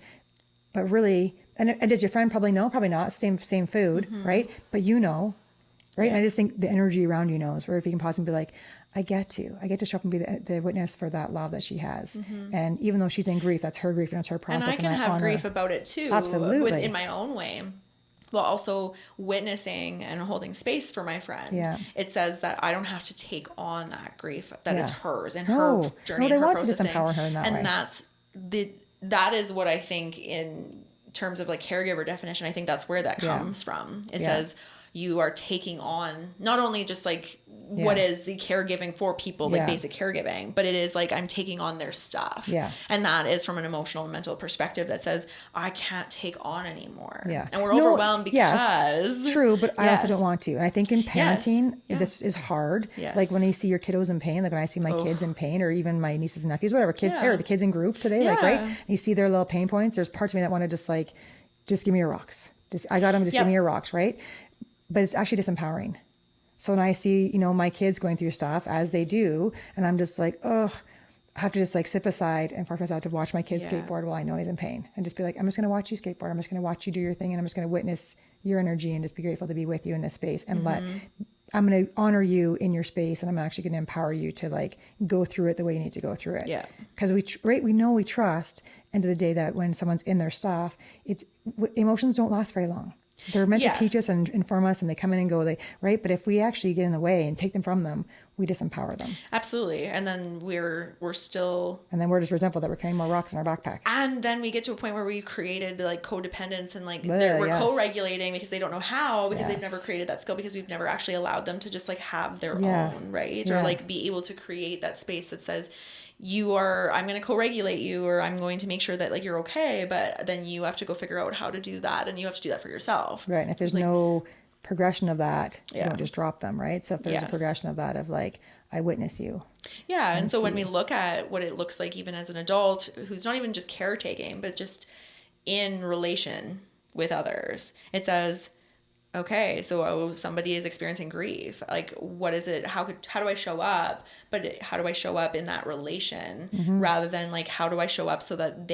But really, and does your friend probably know? Probably not. Same food. Right. But right. Yeah. And I just think the energy around you knows, where if you can pause and be like, I get to show up and be the witness for that love that she has. And even though she's in grief, that's her grief and it's her process. And I can have grief about it too. Absolutely. In my own way. While also witnessing and holding space for my friend. Yeah. It says that I don't have to take on that grief that is hers and her journey and her processing. To disempower her in that way. That is what I think in terms of like caregiver definition, I think that's where that comes from. It says you are taking on not only just like what is the caregiving for people, like basic caregiving, but it is like I'm taking on their stuff. Yeah. And that is from an emotional and mental perspective that says I can't take on anymore. Yeah. And we're overwhelmed because. Yes, true, but I also don't want to. And I think in parenting, this is hard. Yes. Like when you see your kiddos in pain, like when I see my kids in pain or even my nieces and nephews, whatever, kids, or the kids in group today, like, right? And you see their little pain points. There's parts of me that want to just give me your rocks. I got them, give me your rocks, right? But it's actually disempowering. So when I see, my kids going through stuff as they do, and I'm just like, I have to just like sit beside and force myself to watch my kids skateboard while I know he's in pain and just be like, I'm just going to watch you skateboard. I'm just going to watch you do your thing. And I'm just going to witness your energy and just be grateful to be with you in this space and I'm going to honor you in your space. And I'm actually going to empower you to like go through it the way you need to go through it. Yeah. Because we know we trust end of the day that when someone's in their stuff, emotions don't last very long. They're meant to teach us and inform us and they come in and go, right? But if we actually get in the way and take them from them, we disempower them. Absolutely. And then we're still... And then we're just resentful that we're carrying more rocks in our backpack. And then we get to a point where we created like codependence and like we're co-regulating because they don't know how, because they've never created that skill, because we've never actually allowed them to just like have their own, right? Or like be able to create that space that says, I'm going to co-regulate you, or I'm going to make sure that like you're okay, but then you have to go figure out how to do that, and you have to do that for yourself. Right. And if there's no progression of that, you don't just drop them, right? So if there's a progression of that, of like, I witness you. Yeah. And so when we look at what it looks like even as an adult who's not even just caretaking, but just in relation with others, it says, okay, so somebody is experiencing grief. Like, what is it? How do I show up? But how do I show up in that relation rather than like, how do I show up so that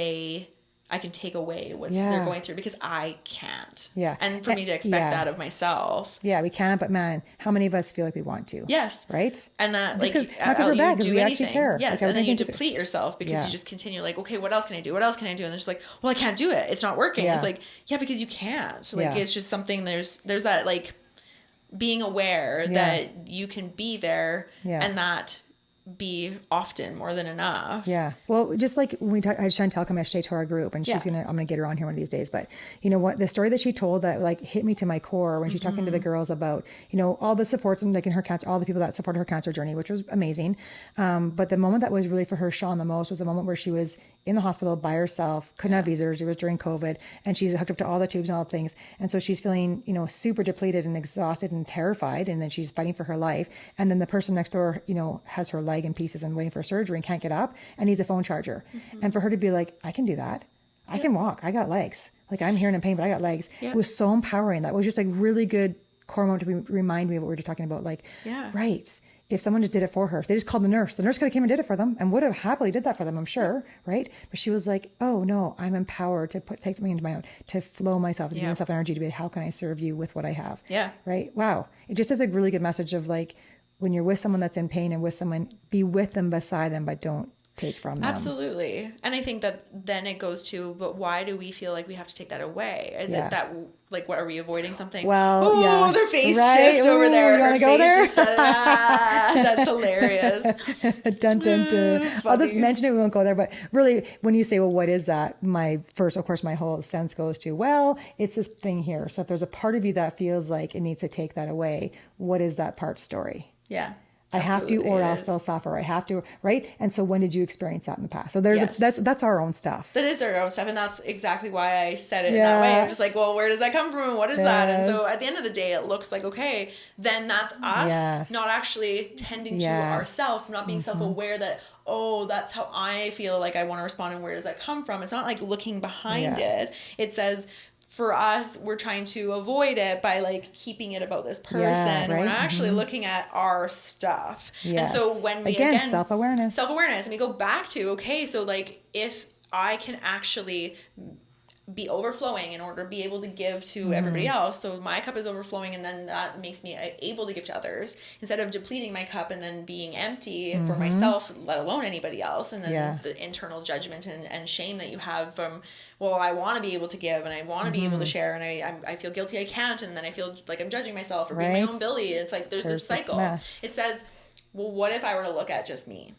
I can take away what they're going through, because I can't. Yeah. And for me to expect that of myself. Yeah, we can, but man, how many of us feel like we want to? Yes. Right? And that like, you do anything. Care. Yes. Like, and then you deplete yourself because you just continue like, okay, what else can I do? What else can I do? And they're just like, well, I can't do it. It's not working. Yeah. It's like, yeah, because you can't. Like, it's just something, there's that like being aware that you can be there and that be often more than enough. Yeah. Well, just like when we talked, I had Chantel come yesterday to our group, and I'm going to get her on here one of these days. But you know what, the story that she told that like hit me to my core when she's talking to the girls about, you know, all the supports and like in her cancer, all the people that supported her cancer journey, which was amazing. But the moment that was really for her shone the most was the moment where she was in the hospital by herself, couldn't have visitors. It was during COVID, and she's hooked up to all the tubes and all the things. And so she's feeling, you know, super depleted and exhausted and terrified. And then she's fighting for her life. And then the person next door, you know, has her leg in pieces and waiting for surgery and can't get up and needs a phone charger. And for her to be like, I can do that. I can walk. I got legs. Like I'm here and in pain, but I got legs. It was so empowering. That was just like really good core moment to remind me of what we were just talking about. Like, right. If someone just did it for her, if they just called the nurse could have came and did it for them and would have happily did that for them, I'm sure. Right. But she was like, oh no, I'm empowered to take something into my own, to flow myself, to give myself energy, to be, how can I serve you with what I have? Yeah. Right. Wow. It just is a really good message of like, when you're with someone that's in pain and with someone, be with them, beside them, but don't take from them. Absolutely. And I think that then it goes to, but why do we feel like we have to take that away? Is it that, like, what are we avoiding something? Well, their face shift over there. You want to go there? That's hilarious. Dun, dun, dun. I'll just mention it. We won't go there. But really, when you say, well, what is that? My whole sense goes to, well, it's this thing here. So if there's a part of you that feels like it needs to take that away, what is that part's story? Yeah. I have to, or else they'll suffer. I have to, right? And so when did you experience that in the past? So there's that's our own stuff. That is our own stuff. And that's exactly why I said it in that way. I'm just like, well, where does that come from? What is that? And so at the end of the day, it looks like, okay, then that's us not actually tending to ourselves, not being self-aware that, oh, that's how I feel like I want to respond. And where does that come from? It's not like looking behind it. It says, for us, we're trying to avoid it by like keeping it about this person. Right? We're not actually looking at our stuff. And so when we again self-awareness, and we go back to, okay, so like if I can actually be overflowing in order to be able to give to everybody else. So my cup is overflowing, and then that makes me able to give to others instead of depleting my cup and then being empty for myself, let alone anybody else. And then the internal judgment and shame that you have from, well, I want to be able to give and I want to be able to share, and I feel guilty I can't, and then I feel like I'm judging myself for being my own bully. It's like there's this cycle. It says, well, what if I were to look at just me?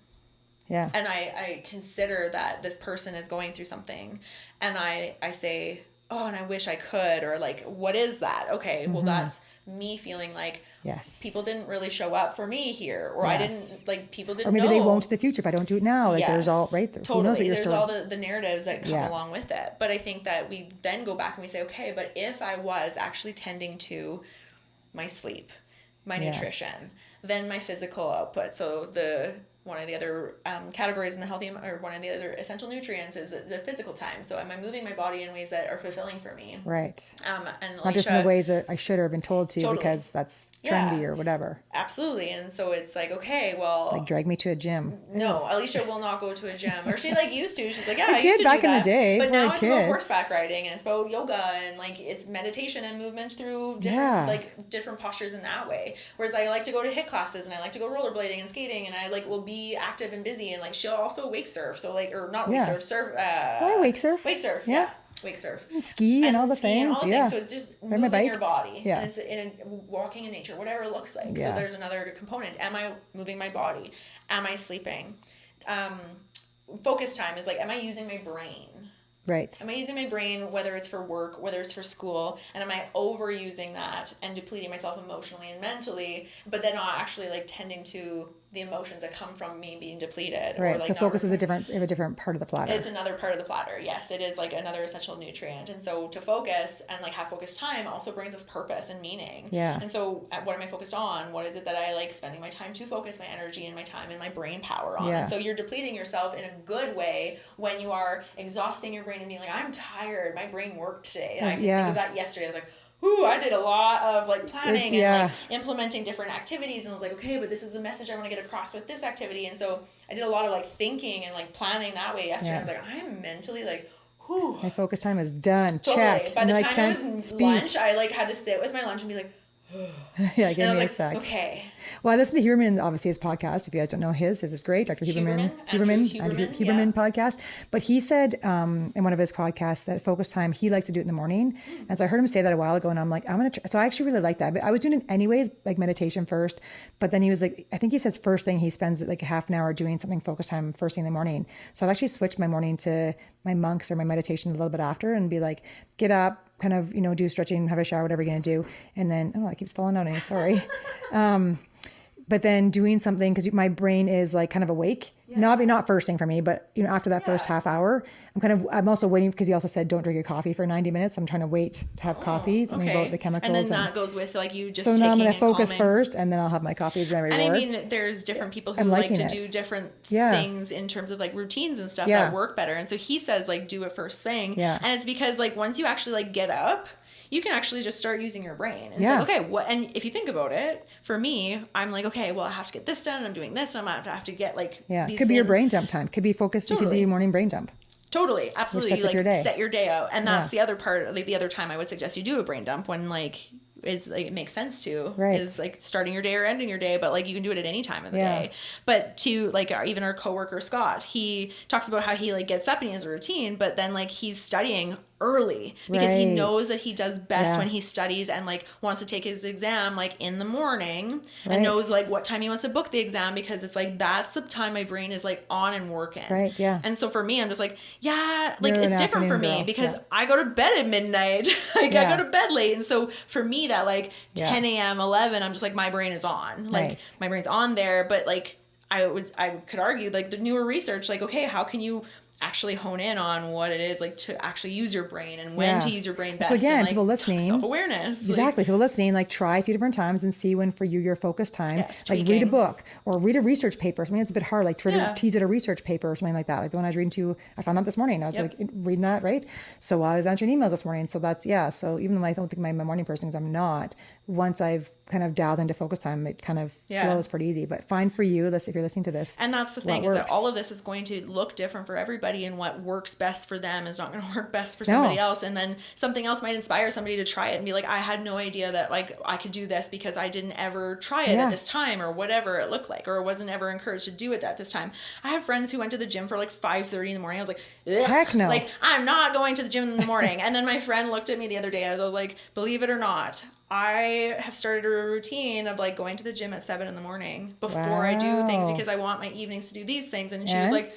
Yeah. And I consider that this person is going through something, and I say, oh, and I wish I could, or like, what is that? Okay, well, that's me feeling like people didn't really show up for me here, or I didn't, like, people didn't know. Or maybe they won't in the future if I don't do it now. Like there's all, right? Totally. Who knows what there's all the narratives that come along with it. But I think that we then go back and we say, okay, but if I was actually tending to my sleep, my nutrition, then my physical output, so one of the other categories in the healthy, or one of the other essential nutrients is the physical time. So am I moving my body in ways that are fulfilling for me? Right. And Alicia, not just in the ways that I should have been told to because that's trendy or whatever. Absolutely. And so it's like, okay, well, like drag me to a gym. No, Alicia will not go to a gym, or she like used to. She's like, I used to do back that. In the day, but now it's about horseback riding, and it's about yoga, and like it's meditation and movement through different postures in that way. Whereas I like to go to HIIT classes, and I like to go rollerblading and skating, and I like will be active and busy, and like she'll also wake surf. So like, or not wake surf. Why wake surf? Wake surf. Yeah. Wake surf, and ski and all the things. So it's just moving your body. And it's walking in nature, whatever it looks like. So there's another component. Am I moving my body? Am I sleeping? Focus time is like, am I using my brain? Right. Am I using my brain, whether it's for work, whether it's for school, and am I overusing that and depleting myself emotionally and mentally, but then not actually like tending to the emotions that come from me being depleted? Right. Or, like, so focus is a different part of the platter. It's another part of the platter. Yes, it is like another essential nutrient. And so to focus and like have focused time also brings us purpose and meaning. Yeah. And so what am I focused on? What is it that I like spending my time to focus my energy and my time and my brain power on? Yeah. And so you're depleting yourself in a good way when you are exhausting your brain and being like, I'm tired. My brain worked today. And I did think of that yesterday. I was like, ooh, I did a lot of like planning and like implementing different activities, and I was like, okay, but this is the message I want to get across with this activity. And so I did a lot of like thinking and like planning that way yesterday. I was like, I'm mentally like, whew. My focus time is done. Totally. Check. By the time it was lunch, I like had to sit with my lunch and be like, Yeah, give me a like, sec. okay. Well, I listened to Huberman, obviously his podcast. If you guys don't know his is great. Dr. Huberman podcast. But he said in one of his podcasts that focus time, he likes to do it in the morning. And so I heard him say that a while ago, and I'm like, I'm going to try. So I actually really like that. But I was doing it anyways, like meditation first. But then he was like, I think he says first thing he spends like a half an hour doing something focus time first thing in the morning. So I've actually switched my morning to my monks or my meditation a little bit after and be like, get up, kind of, do stretching, have a shower, whatever you're going to do. And then, it keeps falling out on you. Sorry. But then doing something, because my brain is like kind of awake. Yeah. Not first thing for me, but after that first half hour, I'm also waiting, because he also said don't drink your coffee for 90 minutes. I'm trying to wait to have coffee. Okay. I mean, vote the chemicals. And then that goes with like you just so taking now I'm going to focus calming. first, and then I'll have my coffee as my reward. And I mean, there's different people who like to do different things in terms of like routines and stuff that work better. And so he says like do it first thing. Yeah. And it's because like once you actually like get up, you can actually just start using your brain. And it's like, okay, what? And if you think about it, for me, I'm like, okay, well, I have to get this done. I'm doing this. And I'm going to have to get like, it could be your brain dump time. Could be focused. Totally. You could do your morning brain dump. Totally. Absolutely. Which sets up your day. Set your day out. And that's the other part, like the other time I would suggest you do a brain dump when like, is like it makes sense to is like starting your day or ending your day, but like you can do it at any time of the day. But to like even our coworker Scott, he talks about how he like gets up and he has a routine, but then like he's studying early because he knows that he does best when he studies and like wants to take his exam like in the morning and knows like what time he wants to book the exam, because it's like that's the time my brain is like on and working. And so for me, I'm just like it's different for me because I go to bed at midnight. Like I go to bed late, and so for me that like 10 a.m. 11, I'm just like my brain is on, like my brain's on there. But like I could argue like the newer research, like okay, how can you actually hone in on what it is like to actually use your brain and when to use your brain best. So again, and, like, people listening, self-awareness. Exactly. People listening, like try a few different times and see when for you your focus time. Like read a book or read a research paper. I mean, it's a bit hard, like try to tease at a research paper or something like that. Like the one I was reading to, I found out this morning. I was like reading that, right? So while I was answering emails this morning. So that's, so even though I don't think I'm a morning person, because I'm not, once I've kind of dialed into focus time, it kind of flows pretty easy. But fine for you, if you're listening to this. And that's the thing, is that all of this is going to look different for everybody, and what works best for them is not going to work best for somebody else. And then something else might inspire somebody to try it and be like, I had no idea that like I could do this because I didn't ever try it at this time, or whatever it looked like, or wasn't ever encouraged to do it at this time. I have friends who went to the gym for like 5:30 in the morning. I was like, heck no. Like, I'm not going to the gym in the morning. And then my friend looked at me the other day and I was like, believe it or not, I have started a routine of like going to the gym at 7 in the morning before I do things, because I want my evenings to do these things. And she was like,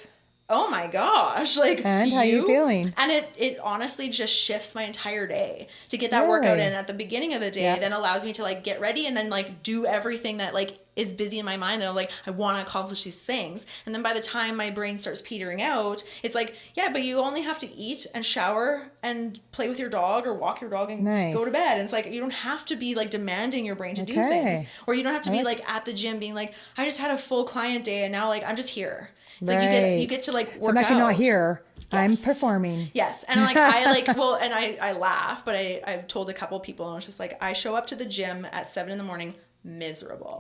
oh my gosh, like, and how are you feeling? And it honestly just shifts my entire day to get that workout in at the beginning of the day. Then allows me to like get ready and then like do everything that like is busy in my mind that I'm like, I want to accomplish these things. And then by the time my brain starts petering out, it's like, but you only have to eat and shower and play with your dog or walk your dog and go to bed. And it's like, you don't have to be like demanding your brain to do things, or you don't have to be like at the gym being like, I just had a full client day and now like I'm just here. It's like you get to like work out. So I'm actually not here. I'm performing. Yes. And like I like and I laugh, but I've told a couple people, and I was just like, I show up to the gym at 7 in the morning miserable.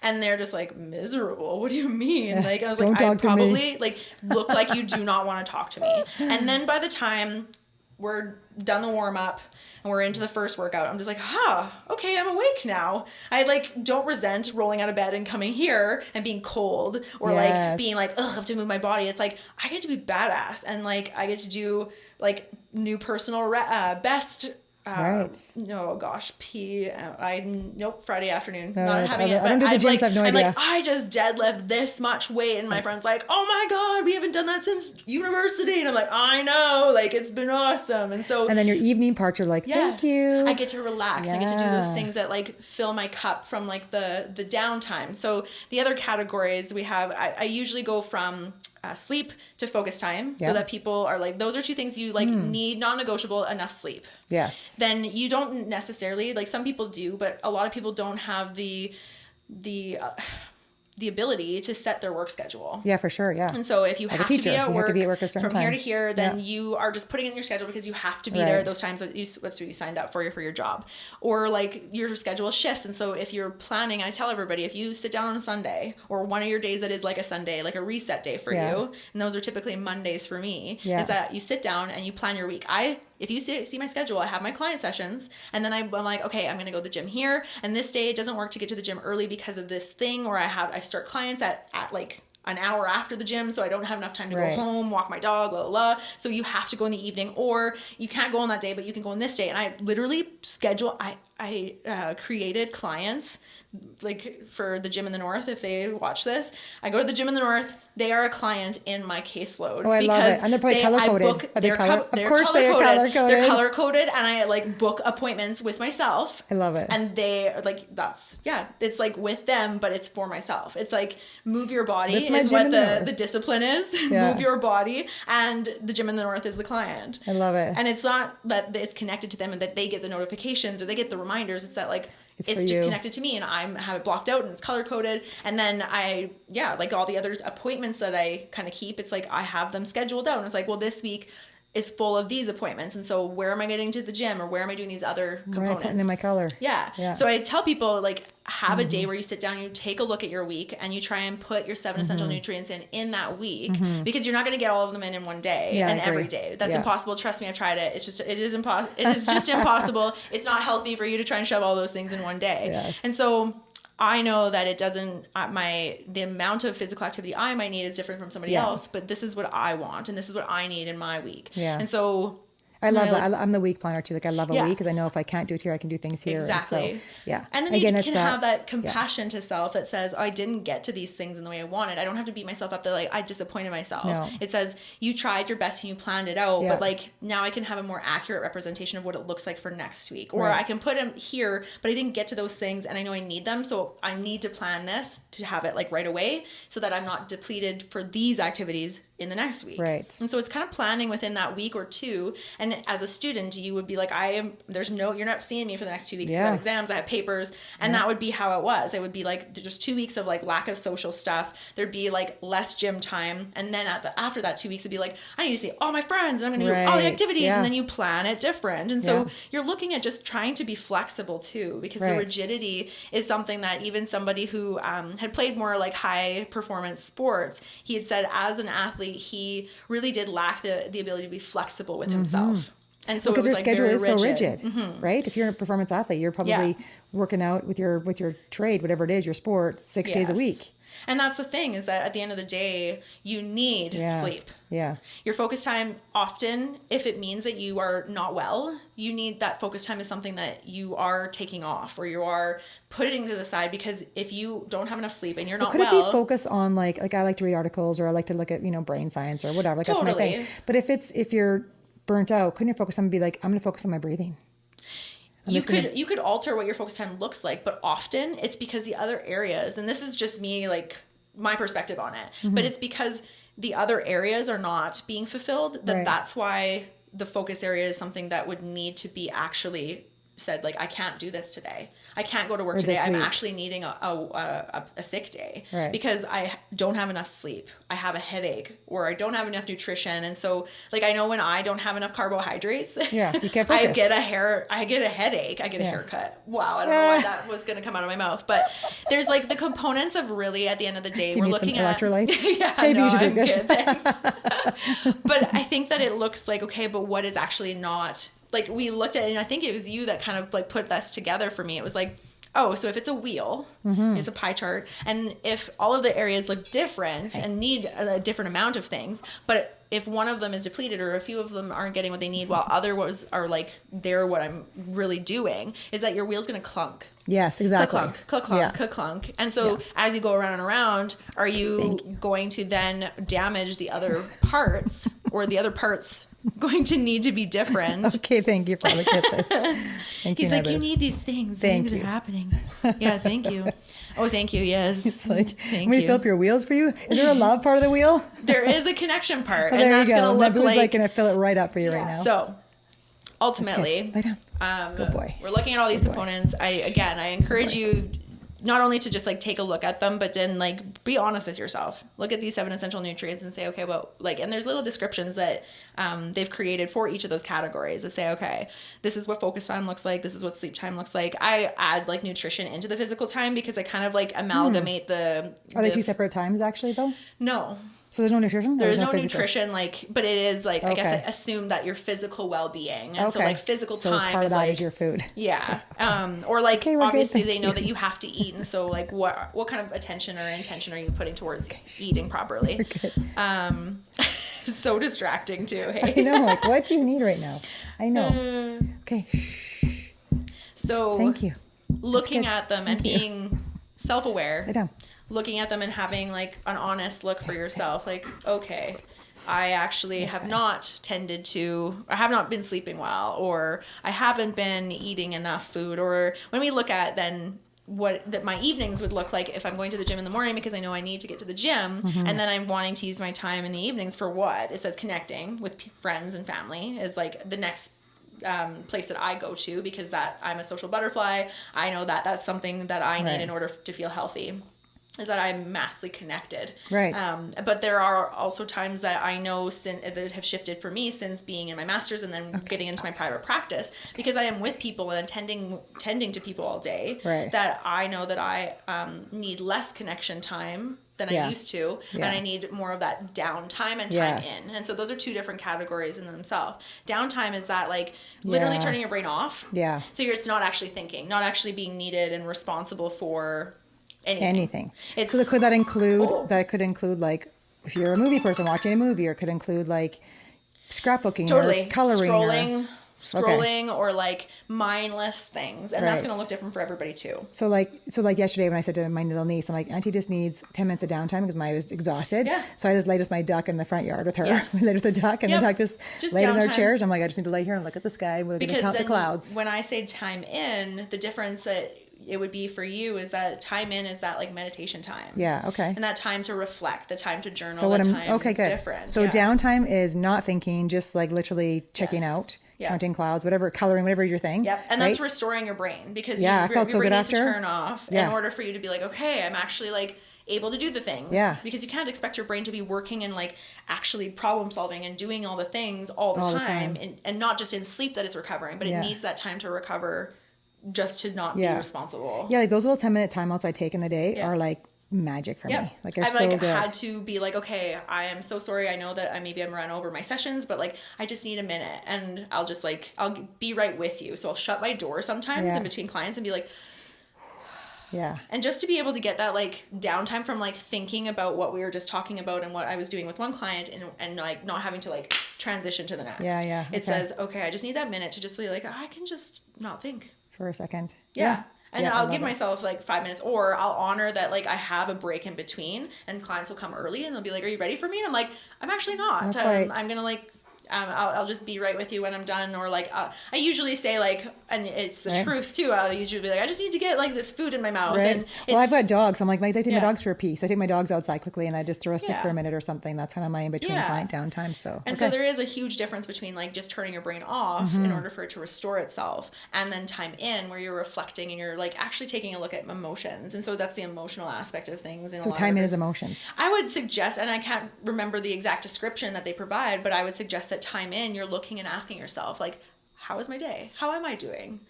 And they're just like, miserable? What do you mean? Like I was like, I probably like look like you do not want to talk to me. And then by the time we're done the warm up and we're into the first workout, I'm just like, okay, I'm awake now. I like don't resent rolling out of bed and coming here and being cold, or like being like, I have to move my body. It's like, I get to be badass, and like I get to do like new personal best. No, gosh, Friday afternoon. Not having it. But I'm like, I just deadlift this much weight, and my friend's like, oh my God, we haven't done that since university. And I'm like, I know, like it's been awesome. And so, and then your evening parts are like, thank you. I get to relax. I get to do those things that like fill my cup from like the downtime. So the other categories we have, I usually go from sleep to focus time, so that people are like, those are two things you like need, non-negotiable, enough sleep. Then you don't necessarily, like some people do, but a lot of people don't have the the ability to set their work schedule. Yeah, for sure. Yeah. And so if you have to be at work a certain from time. here to here, then you are just putting it in your schedule because you have to be there those times that's what you signed up for your job. Or like your schedule shifts. And so if you're planning, I tell everybody, if you sit down on a Sunday or one of your days that is like a Sunday, like a reset day for you, and those are typically Mondays for me, is that you sit down and you plan your week. If you see my schedule, I have my client sessions, and then I'm like, okay, I'm going to go to the gym here, and this day it doesn't work to get to the gym early because of this thing, or I start clients at like an hour after the gym, so I don't have enough time to go home, walk my dog, blah, blah, blah. So you have to go in the evening, or you can't go on that day, but you can go on this day. And I literally schedule, I created clients like for the gym in the North. If they watch this, I go to the gym in the North. They are a client in my caseload. Oh, I love it. And they're probably color coded. They're color coded. They're color coded, and I like book appointments with myself. I love it. And they like it's like with them, but it's for myself. It's like move your body is what the discipline is. Move your body, and the gym in the North is the client. I love it. And it's not that it's connected to them and that they get the notifications or they get the reminders. It's that like it's just connected to me, and I have it blocked out and it's color coded. And then like all the other appointments that I kind of keep, it's like I have them scheduled out, and it's like, well, this week is full of these appointments, and so where am I getting to the gym, or where am I doing these other components? Putting in my color. Yeah. So I tell people, like, have a day where you sit down, you take a look at your week, and you try and put your 7 essential nutrients in that week, because you're not going to get all of them in one day and every day. That's impossible. Trust me, I've tried it. It is impossible. It is just impossible. It's not healthy for you to try and shove all those things in one day. Yes. And so I know that it doesn't, the amount of physical activity I might need is different from somebody else, but this is what I want, and this is what I need in my week. Yeah. And so I love that. I'm the week planner too. Like I love a week because I know if I can't do it here, I can do things here. Exactly. And so, And then you can have that compassion to self that says, oh, I didn't get to these things in the way I wanted. I don't have to beat myself up that like I disappointed myself. No. It says you tried your best and you planned it out, but like now I can have a more accurate representation of what it looks like for next week. Or I can put them here, but I didn't get to those things and I know I need them. So I need to plan this to have it like right away so that I'm not depleted for these activities in the next week. Right. And so it's kind of planning within that week or two. And as a student, you would be like, you're not seeing me for the next 2 weeks. I have exams, I have papers. And that would be how it was. It would be like just 2 weeks of like lack of social stuff. There'd be like less gym time. And then after that 2 weeks, it'd be like, I need to see all my friends and I'm going to do all the activities. And then you plan it different. And so you're looking at just trying to be flexible too, because the rigidity is something that even somebody who had played more like high performance sports, he had said as an athlete, he really did lack the ability to be flexible with himself. And so because it was your like schedule very is rigid. so rigid, right? If you're a performance athlete, you're probably working out with your trade, whatever it is, your sport, 6 days a week. And that's the thing, is that at the end of the day, you need sleep. Yeah. Your focus time often, if it means that you are not well, you need that focus time is something that you are taking off or you are putting to the side, because if you don't have enough sleep and you're not well. Could it be focus on like I like to read articles or I like to look at, brain science or whatever. Like totally. That's my thing. But if you're burnt out, couldn't your focus time be like, I'm going to focus on my breathing? You could alter what your focus time looks like, but often it's because the other areas, and this is just me, like my perspective on it, but it's because the other areas are not being fulfilled, that's why the focus area is something that would need to be actually said, like, I can't do this today. I can't go to work today. I'm actually needing a sick day because I don't have enough sleep. I have a headache or I don't have enough nutrition. And so like, I know when I don't have enough carbohydrates, you can't focus. I get a headache. I get a haircut. Wow. I don't know why that was going to come out of my mouth, but there's like the components of really at the end of the day, we're looking at electrolytes. Maybe you should do this. Good, thanks. But I think that it looks like, okay, but what is actually not, like we looked at it, and I think it was you that kind of like put this together for me. It was like, oh, so if it's a wheel, it's a pie chart, and if all of the areas look different and need a different amount of things, but if one of them is depleted or a few of them aren't getting what they need while others are like, they're what I'm really doing, is that your wheel's going to clunk. Yes, exactly. Clunk. And so as you go around and around, are you going to then damage the other parts, or the other parts going to need to be different? Okay, thank you for all the kisses. He's like, you need these things. Things are happening. Yeah, thank you. Oh, thank you. Yes. It's like, I'm going to fill up your wheels for you. Is there a love part of the wheel? There is a connection part. Oh, and there you go. Look like going to fill it right up for you right now. So ultimately, lay down. Good boy. We're looking at all these components. I encourage you not only to just like take a look at them, but then like be honest with yourself. Look at these 7 essential nutrients and say, okay, well, like, and there's little descriptions that they've created for each of those categories to say, okay, this is what focus time looks like. This is what sleep time looks like. I add like nutrition into the physical time because I kind of like amalgamate Are they 2 separate times actually though? No. So there's no nutrition? There's no nutrition, like, but it is like, I guess I assume that your physical well-being. And so like physical time part is of that like is your food. Yeah. Or like, obviously they know that you have to eat. And so like, what kind of attention or intention are you putting towards eating properly? It's so distracting too. Hey? I know. Like, what do you need right now? I know. Okay. So thank you. Looking at them and being self-aware. Lay down. Looking at them and having like an honest look for yourself, like, okay, I actually have not tended to, I have not been sleeping well, or I haven't been eating enough food. Or when we look at then what that my evenings would look like if I'm going to the gym in the morning because I know I need to get to the gym, and then I'm wanting to use my time in the evenings for what? It says connecting with friends and family is like the next place that I go to, because that I'm a social butterfly. I know that that's something that I need in order to feel healthy. Is that I'm massively connected. Right. But there are also times that I know that have shifted for me since being in my master's and then getting into my private practice, because I am with people and tending to people all day, that I know that I need less connection time than I used to, and I need more of that downtime and time in. And so those are 2 different categories in themselves. Downtime is that like literally turning your brain off. Yeah. So it's not actually thinking, not actually being needed and responsible for anything. So could that include could include like if you're a movie person watching a movie, or it could include like scrapbooking or coloring, scrolling or like mindless things, and that's going to look different for everybody too. So like yesterday when I said to my little niece, I'm like, Auntie just needs 10 minutes of downtime because I was exhausted. So I just laid with my duck in the front yard with her. We laid with the duck, and the duck just laid in our chairs. I'm like, I just need to lay here and look at the sky. We're going to count the clouds. When I say time in, the difference that it would be for you is that time in is that like meditation time. And that time to reflect, the time to journal, so time is different. So downtime is not thinking, just like literally checking out, counting clouds, whatever, coloring, whatever is your thing. And that's restoring your brain, because your brain needs to turn off in order for you to be like, okay, I'm actually like able to do the things. Because you can't expect your brain to be working and like actually problem solving and doing all the things all the time. And not just in sleep that it's recovering, but it needs that time to recover, just to not be responsible. Like those little 10-minute timeouts I take in the day are like magic for me. Like they're I've so like good. had to be like, okay, I am so sorry. I know that I'm run over my sessions, but like I just need a minute, and I'll just like I'll be right with you. So I'll shut my door sometimes in between clients and be like, and just to be able to get that like downtime from like thinking about what we were just talking about and what I was doing with one client, and like not having to like transition to the next. It says, okay, I just need that minute to just be like, I can just not think for a second. And I'll give myself like 5 minutes, or I'll honor that like I have a break in between, and clients will come early and they'll be like, are you ready for me? And I'm like, I'm actually not. I'm going to like, I'll just be right with you when I'm done. Or like, I usually say like, and it's the truth too. I'll usually be like, I just need to get like this food in my mouth. And I've got dogs. So I'm like, I take my dogs for a pee. So I take my dogs outside quickly and I just throw a stick for a minute or something. That's kind of my in-between client downtime. So, so there is a huge difference between like just turning your brain off in order for it to restore itself, and then time in where you're reflecting and you're like actually taking a look at emotions. And so that's the emotional aspect of things. So time in is emotions. I would suggest, and I can't remember the exact description that they provide, but I would suggest that time in, you're looking and asking yourself, like, how is my day? How am I doing?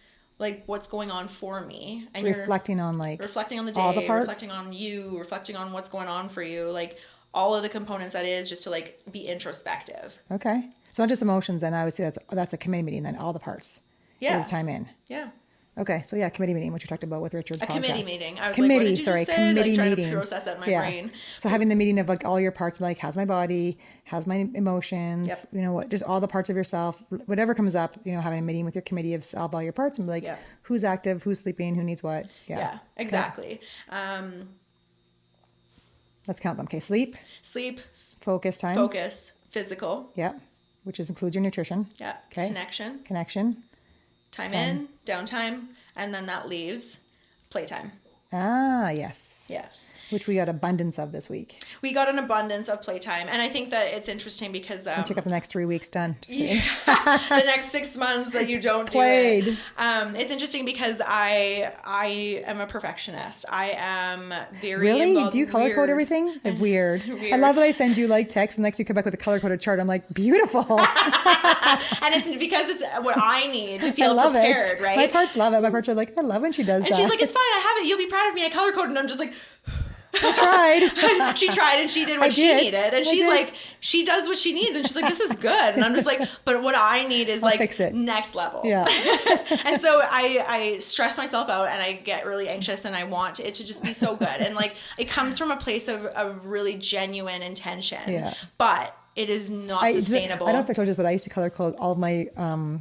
Like, what's going on for me? And so reflecting on like reflecting on the day, all the parts? reflecting on you, reflecting on what's going on for you, like all of the components that is, just to like be introspective. Okay. So not just emotions, then I would say that's a committee meeting, then all the parts. Is time in. Okay, so committee meeting, which you talked about with Richard's podcast. Committee meeting. I was like, what did you just say? Committee like, trying meeting. to process that in my brain. So having the meeting of like all your parts, like how's my body, how's my emotions, you know, what, just all the parts of yourself, whatever comes up, you know, having a meeting with your committee of all your parts and be like, who's active, who's sleeping, who needs what. Yeah, exactly. Let's count them. Okay, sleep. Focus time. Focus. Physical. Which includes your nutrition. Okay. Connection. Time in, downtime, and then that leaves playtime. Ah, yes. Yes. Which we got abundance of this week. We got an abundance of playtime. And I think that it's interesting because... I'll check out the next 3 weeks done. The next 6 months that you don't do it. It's interesting because I am a perfectionist. I am very... Really? Do you color code everything? Weird. I love that I send you like text and next you come back with a color coded chart. I'm like, beautiful. And it's because it's what I need to feel prepared, right? My parts love it. My parts are like, I love when she does that. And she's like, it's fine. I have it. You'll be proud of me. I color coded. And I'm just like... I tried. She tried and she did what she needed. And she's like, she does what she needs. And she's like, this is good. And I'm just like, but what I need is like fix it. Next level. Yeah. And so I stress myself out and I get really anxious and I want it to just be so good. And like, it comes from a place of really genuine intention. Yeah. But it is not sustainable. I don't know if I told you this, but I used to color code all of my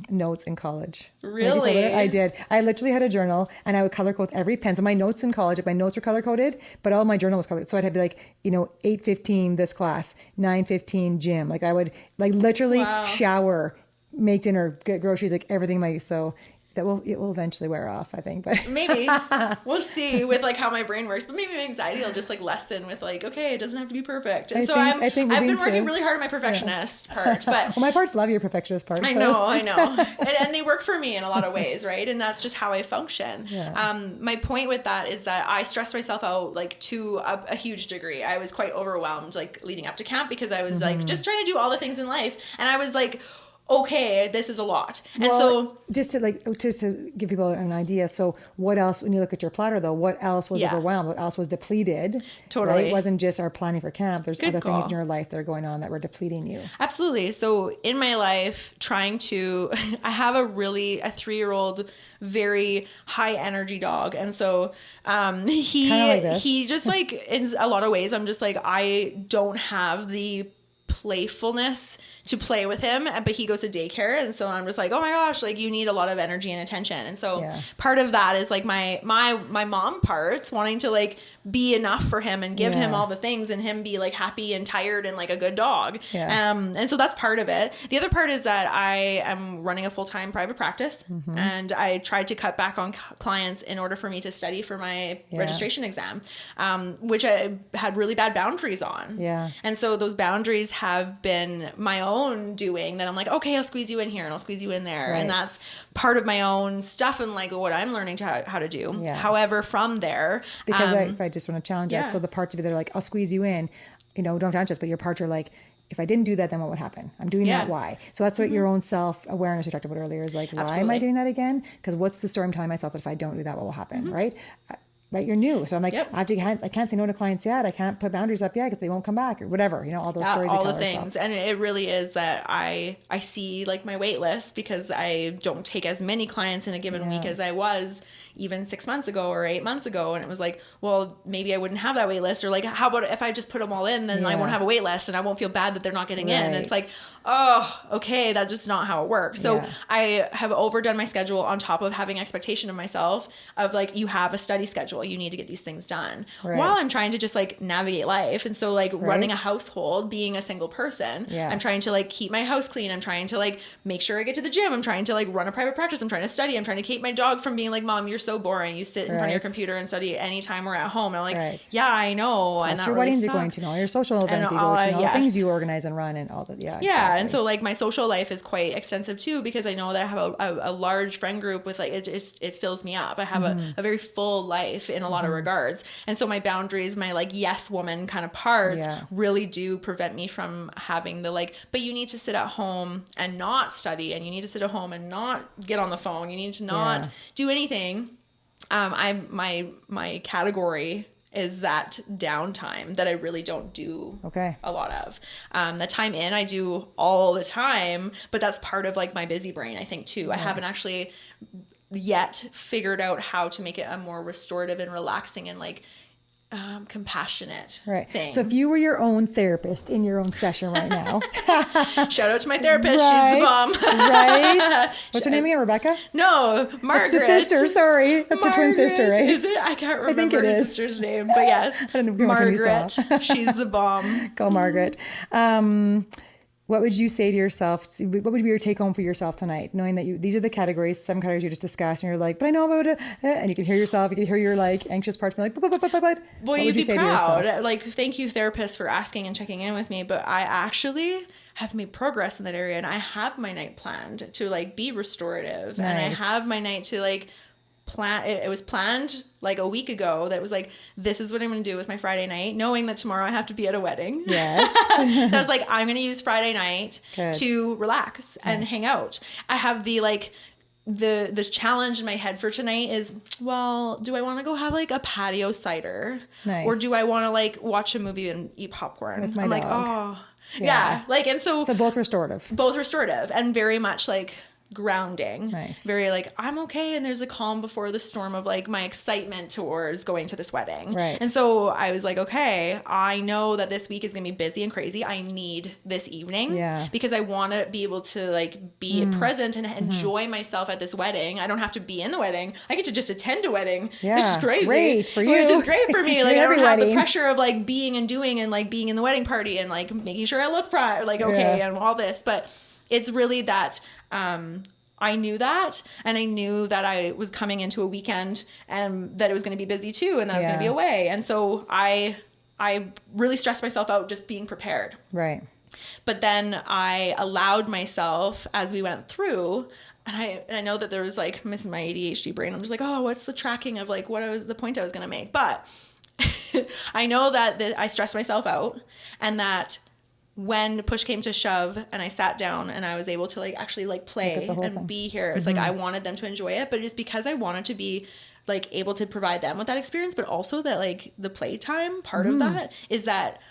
notes in college. Really? I did. I literally had a journal and I would color code every pen. So my notes in college, if my notes were color coded, but all my journal was colored. So I'd have be like, 8:15 this class, 9:15 gym. Like I would like literally shower, make dinner, get groceries, like everything. It will eventually wear off, I think, but maybe we'll see with like how my brain works, but maybe my anxiety will just like lessen with like, okay, it doesn't have to be perfect. And I've been working really hard on my perfectionist part, but my parts love your perfectionist part. I know. And they work for me in a lot of ways. Right. And that's just how I function. Yeah. My point with that is that I stress myself out like to a huge degree. I was quite overwhelmed, like leading up to camp because I was like just trying to do all the things in life. And I was like, okay, this is a lot. And so just to give people an idea. So what else, when you look at your platter though, what else was overwhelmed? What else was depleted? Totally. Right? It wasn't just our planning for camp. There's other call. things in your life that are going on that were depleting you. Absolutely. So in my life, I have a 3-year-old, very high energy dog. And so, he just like, in a lot of ways, I'm just like, I don't have the playfulness to play with him, but he goes to daycare, and so I'm just like, oh my gosh, like you need a lot of energy and attention. And so part of that is like my mom parts wanting to like be enough for him and give him all the things and him be like happy and tired and like a good dog. And so that's part of it. The other part is that I am running a full-time private practice, and I tried to cut back on clients in order for me to study for my registration exam, which I had really bad boundaries on. And so those boundaries have been my own doing, that I'm like, okay, I'll squeeze you in here and I'll squeeze you in there. And that's part of my own stuff and like what I'm learning how to do. However, from there, because if I just want to challenge that, so the parts of you that are like, I'll squeeze you in, don't challenge us, but your parts are like, if I didn't do that, then what would happen? I'm doing that. Why? So that's what your own self-awareness we talked about earlier is like, why am I doing that again? Because what's the story I'm telling myself that if I don't do that, what will happen? Right? Right, you're new, so I'm like, I can't say no to clients yet. I can't put boundaries up yet because they won't come back or whatever. All those stories. All the things, and it really is that I see like my wait list because I don't take as many clients in a given week as I was even 6 months ago or 8 months ago. And it was like, well, maybe I wouldn't have that wait list, or like, how about if I just put them all in, then I won't have a wait list and I won't feel bad that they're not getting in. And it's like, oh, okay, that's just not how it works. So I have overdone my schedule on top of having expectation of myself of like, you have a study schedule, you need to get these things done while I'm trying to just like navigate life. And so like running a household, being a single person, I'm trying to like keep my house clean. I'm trying to like make sure I get to the gym. I'm trying to like run a private practice. I'm trying to study. I'm trying to keep my dog from being like, Mom, you're so boring. You sit in front of your computer and study anytime we're at home. And I'm like, yeah, I know. Plus and that your really weddings you're going to, all your social events you go to, all the things you organize and run and all that. Yeah. Exactly. And so like my social life is quite extensive too, because I know that I have a large friend group with like, it fills me up. I have a very full life in a lot of regards. And so my boundaries, my like yes woman kind of parts really do prevent me from having the like, but you need to sit at home and not study, and you need to sit at home and not get on the phone. You need to not do anything. My category is that downtime that I really don't do a lot of. The time in I do all the time, but that's part of like my busy brain, I think too. I haven't actually yet figured out how to make it a more restorative and relaxing and like compassionate thing. So if you were your own therapist in your own session right now. Shout out to my therapist. She's the bomb. What's her name again? Rebecca? No, Margaret. That's the sister. Sorry. That's her twin sister, right? Is it? I can't remember her sister's name, but yes. Margaret. She's the bomb. Go Margaret. what would you say to yourself? What would be your take home for yourself tonight, knowing that these are the categories, 7 categories you just discussed, and you're like, but I know about it, and you can hear yourself, you can hear your like anxious parts be like, well, you'd be proud. Like, thank you, therapist, for asking and checking in with me, but I actually have made progress in that area, and I have my night planned to like be restorative, and I have my night to like plan. It was planned like a week ago. That was like, this is what I'm going to do with my Friday night, knowing that tomorrow I have to be at a wedding. Yes. That was like, I'm going to use Friday night to relax and hang out. I have the like the challenge in my head for tonight is, well, do I want to go have like a patio cider, or do I want to like watch a movie and eat popcorn? With my I'm dog. like, oh yeah. Like, and so both restorative and very much like grounding. Nice. Very like, I'm okay, and there's a calm before the storm of like my excitement towards going to this wedding. Right. And so I was like, okay, I know that this week is gonna be busy and crazy. I need this evening because I want to be able to like be present and enjoy myself at this wedding. I don't have to be in the wedding. I get to just attend a wedding. It's just crazy. Great for you. Which is great for me. Like, I don't have wedding. the pressure of like being and doing and like being in the wedding party and like making sure I look like okay and all this. But it's really that I knew that, and I knew that I was coming into a weekend and that it was going to be busy too, and that I was going to be away. And so I really stressed myself out just being prepared. Right. But then I allowed myself as we went through, and I know that there was like missing my ADHD brain. I'm just like, oh, what's the tracking of like what was the point I was going to make? But I know that I stressed myself out, and that when push came to shove and I sat down and I was able to like actually like play and be here, it was like I wanted them to enjoy it, but it's because I wanted to be like able to provide them with that experience, but also that like the playtime part of that is that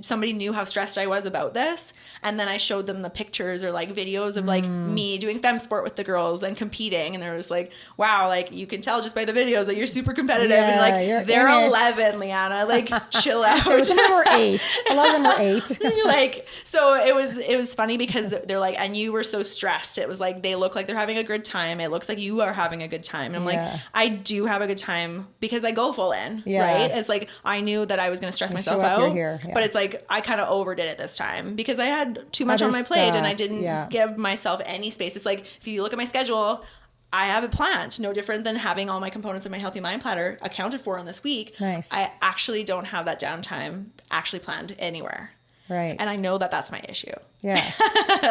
somebody knew how stressed I was about this, and then I showed them the pictures or like videos of like me doing fem sport with the girls and competing, and there was like, wow, like you can tell just by the videos that you're super competitive, and like they're 11, Leanna, like chill out. Some of them were 8. A lot of them were 8. Like, so it was funny because they're like, and you were so stressed. It was like, they look like they're having a good time. It looks like you are having a good time. And I'm like, I do have a good time because I go full in, right? It's like, I knew that I was going to stress myself out. But it's like I kind of overdid it this time because I had too much on my plate and I didn't give myself any space. It's like, if you look at my schedule, I have it planned, no different than having all my components in my Healthy Mind platter accounted for in this week. Nice. I actually don't have that downtime actually planned anywhere. Right. And I know that that's my issue. Yes.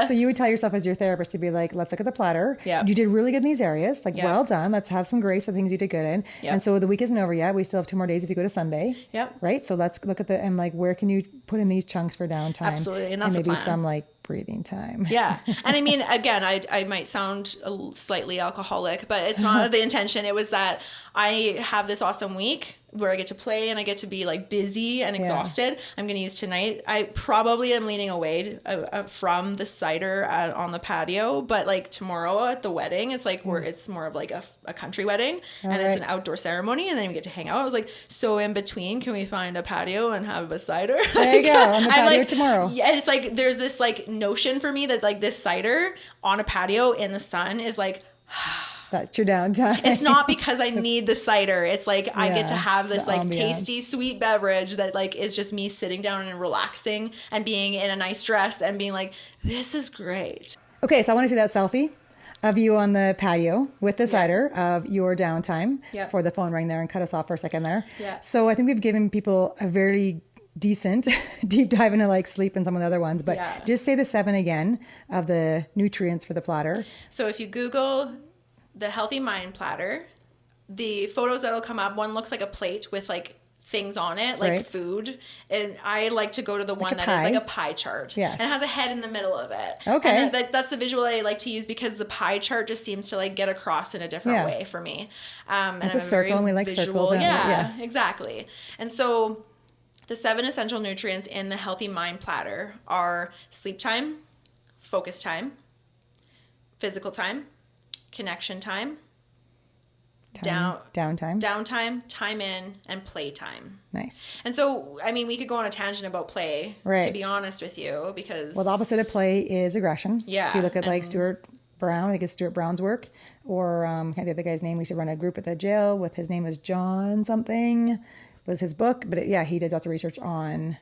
So you would tell yourself as your therapist to be like, let's look at the platter. Yeah. You did really good in these areas. Like, well done. Let's have some grace for things you did good in. Yep. And so the week isn't over yet. We still have 2 more days if you go to Sunday. Yep. Right. So let's look at and like, where can you put in these chunks for downtime? Absolutely. And that's maybe the plan. some like breathing time. Yeah. And I mean, again, I might sound slightly alcoholic, but it's not the intention. It was that I have this awesome week where I get to play and I get to be like busy and exhausted. I'm going to use tonight. I probably am leaning away from the cider on the patio, but like tomorrow at the wedding, it's like where it's more of like a country wedding and it's an outdoor ceremony, and then we get to hang out. I was like, so in between, can we find a patio and have a cider? There you go, on the patio tomorrow. Yeah, it's like there's this like notion for me that like this cider on a patio in the sun is like that's your downtime. It's not because I need the cider. It's like I get to have this like tasty, sweet beverage that like is just me sitting down and relaxing and being in a nice dress and being like, this is great. Okay, so I want to see that selfie of you on the patio with the cider of your downtime before the phone rang there and cut us off for a second there. Yeah. So I think we've given people a very decent deep dive into like sleep and some of the other ones, but just say the 7 again of the nutrients for the platter. So if you Google the Healthy Mind platter, the photos that'll come up, one looks like a plate with like things on it, like food. And I like to go to the one that is like a pie chart. Yes. And it has a head in the middle of it. Okay. And that's the visual I like to use because the pie chart just seems to like get across in a different way for me. And it's a circle and we like circles. Yeah, exactly. And so the 7 essential nutrients in the Healthy Mind platter are sleep time, focus time, physical time, connection time, downtime, time in, and play time. Nice. And so, I mean, we could go on a tangent about play, to be honest with you, because... Well, the opposite of play is aggression. Yeah. If you look at like Stuart Brown, I think it's Stuart Brown's work, or I can't think of the guy's name. We used to run a group at the jail with, his name was John something, was his book. But he did lots of research on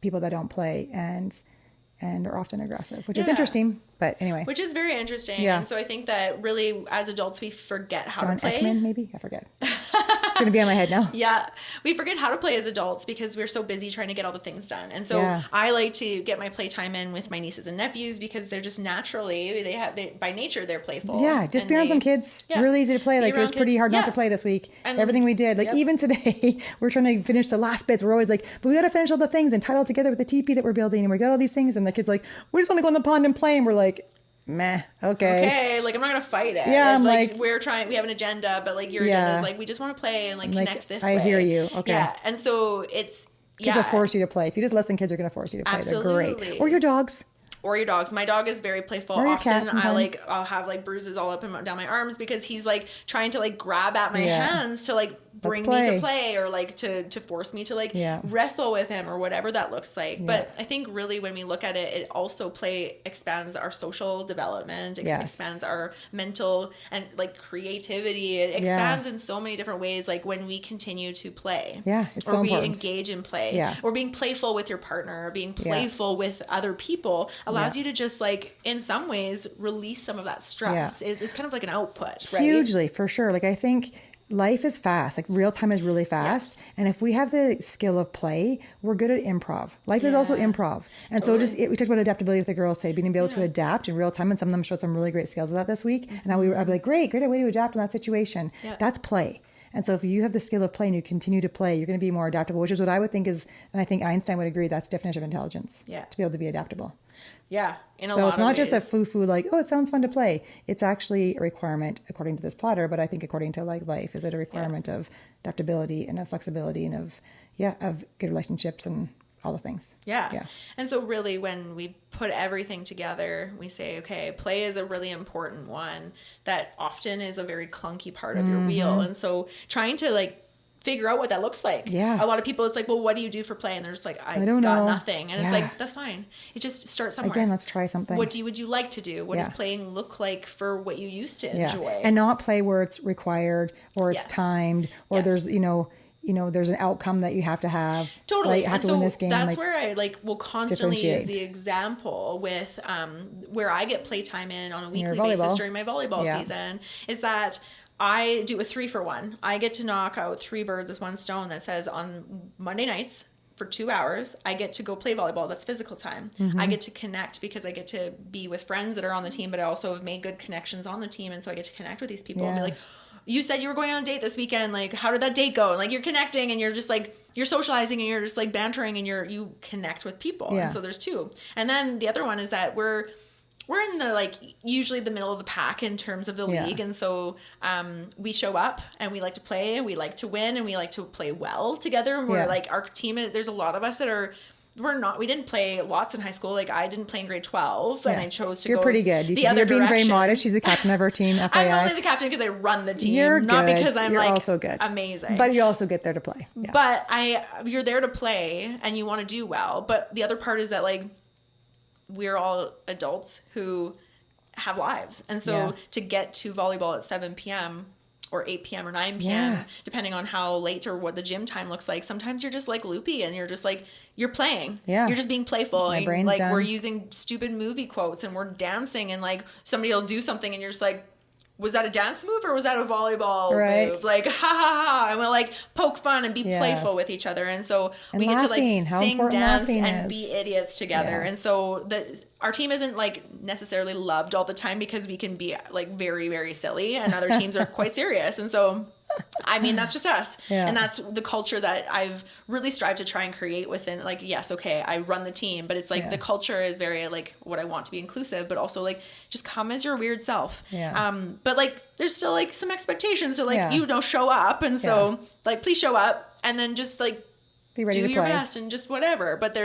people that don't play, and and are often aggressive, which is interesting. But anyway. Which is very interesting. Yeah. And so I think that really as adults, we forget how John to play. Ekman, maybe? I forget. It's going to be on my head now. Yeah. We forget how to play as adults because we're so busy trying to get all the things done. And so I like to get my playtime in with my nieces and nephews because they're just naturally, by nature, they're playful. Yeah. Just be around some kids. Really easy to play. Like it was pretty hard not to play this week. And everything we did. Like even today, we're trying to finish the last bits. We're always like, but we got to finish all the things and tie it all together with the teepee that we're building. And we got all these things. And the kids like, we just want to go in the pond and play. And we're like, meh, okay. Like I'm not gonna fight it. Yeah, I'm like we have an agenda, but like your agenda is like we just want to play and like connect this way. I hear you. Okay. Yeah, and so it's kids will force you to play. If you just listen, kids are gonna force you to play. Absolutely. They're great. Or your dogs. Or your dogs. My dog is very playful. Or your Often cat sometimes. I'll have like bruises all up and down my arms because he's like trying to like grab at my hands to like bring me to play or like to force me to like wrestle with him or whatever that looks like. Yeah. But I think really when we look at it, it also expands our social development, expands our mental and like creativity. It expands in so many different ways. Like when we continue to play, it's so important. Engage in play, or being playful with your partner, or being playful with other people allows you to just like in some ways release some of that stress. It's kind of like an output, right? Hugely, for sure. Like I think life is fast. Like real time is really fast. Yes. And if we have the skill of play, we're good at improv. Life is also improv. And so we talked about adaptability with the girls today, being able to adapt in real time. And some of them showed some really great skills of that this week. And I'd be like, great way to adapt in that situation. That's play. And so if you have the skill of play and you continue to play, you're going to be more adaptable, which is what I would think is, and I think Einstein would agree, that's the definition of intelligence. Yeah. To be able to be adaptable. Yeah. So it's not just a foo-foo like, oh, it sounds fun to play. It's actually a requirement according to this plotter, but I think according to like life, is it a requirement of adaptability and of flexibility and of good relationships and all the things. Yeah. And so really when we put everything together, we say, okay, play is a really important one that often is a very clunky part of your wheel. And so trying to like figure out what that looks like. Yeah. A lot of people, it's like, well, what do you do for play? And they're just like, I don't know. Nothing. And it's like, that's fine. It just starts somewhere. Again, let's try something. What would you like to do? What does playing look like for what you used to enjoy? And not play where it's required or it's timed or there's, there's an outcome that you have to have. Totally. Like, you have to win this game. That's where I will constantly use the example with where I get playtime in on a weekly basis during my volleyball season is that I do a 3-for-1. I get to knock out 3 birds with one stone. That says on Monday nights for 2 hours, I get to go play volleyball. That's physical time. I get to connect because I get to be with friends that are on the team, but I also have made good connections on the team. And so I get to connect with these people and be like, you said you were going on a date this weekend. Like, how did that date go? And like, you're connecting and you're just like, you're socializing and you're just like bantering and you connect with people. And so there's 2. And then the other one is that we're in the like usually the middle of the pack in terms of the league. And so we show up and we like to play and we like to win and we like to play well together. And we're like our team, there's a lot of us that we didn't play lots in high school. Like I didn't play in grade 12 and I chose to You're pretty good. You're being very modest. She's the captain of our team. FYI. I'm only the captain because I run the team. You're not good. Because I'm You're like also good. Amazing. But you also get there to play. Yes. But you're there to play and you want to do well. But the other part is that like we're all adults who have lives. And so to get to volleyball at 7 p.m. or 8 p.m. or 9 p.m., depending on how late or what the gym time looks like, sometimes you're just like loopy and you're just like, you're playing. Yeah. You're just being playful. My and brain's like done. We're using stupid movie quotes and we're dancing and like somebody will do something and you're just like, was that a dance move or was that a volleyball move? Like, ha ha ha. And we'll like poke fun and be playful with each other. And so we get to like sing, dance, and be idiots together. And so our team isn't like necessarily loved all the time because we can be like very, very silly and other teams are quite serious. And so, I mean, that's just us. And that's the culture that I've really strived to try and create within like, yes, okay, I run the team, but it's like the culture is very like what I want to be inclusive, but also like just come as your weird self. But like, there's still like some expectations to like, show up. And so like, please show up and then just like be ready do to your play. best and just whatever. But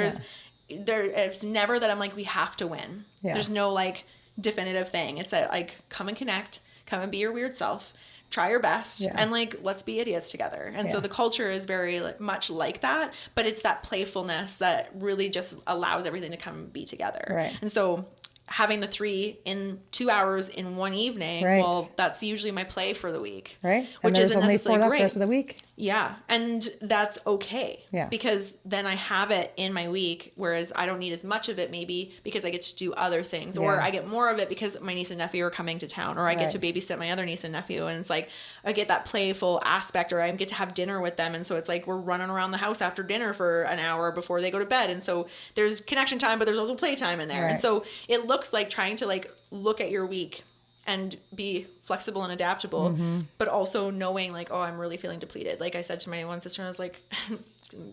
it's never that I'm like, we have to win. There's no like definitive thing. It's that like, come and connect, come and be your weird self. Try your best and like let's be idiots together. And so the culture is very much like that, but it's that playfulness that really just allows everything to come and be together. And so having the 3 in 2 hours in one evening, well, that's usually my play for the week. And which there's isn't only necessarily 4 left great. the rest of the week. Yeah. And that's okay. Yeah. Because then I have it in my week, whereas I don't need as much of it maybe because I get to do other things, or I get more of it because my niece and nephew are coming to town, or I get to babysit my other niece and nephew. And it's like, I get that playful aspect, or I get to have dinner with them. And so it's like, we're running around the house after dinner for an hour before they go to bed. And so there's connection time, but there's also playtime in there. Right. And so it looks like trying to like look at your week and be flexible and adaptable, but also knowing like, oh, I'm really feeling depleted. Like I said to my one sister, I was like,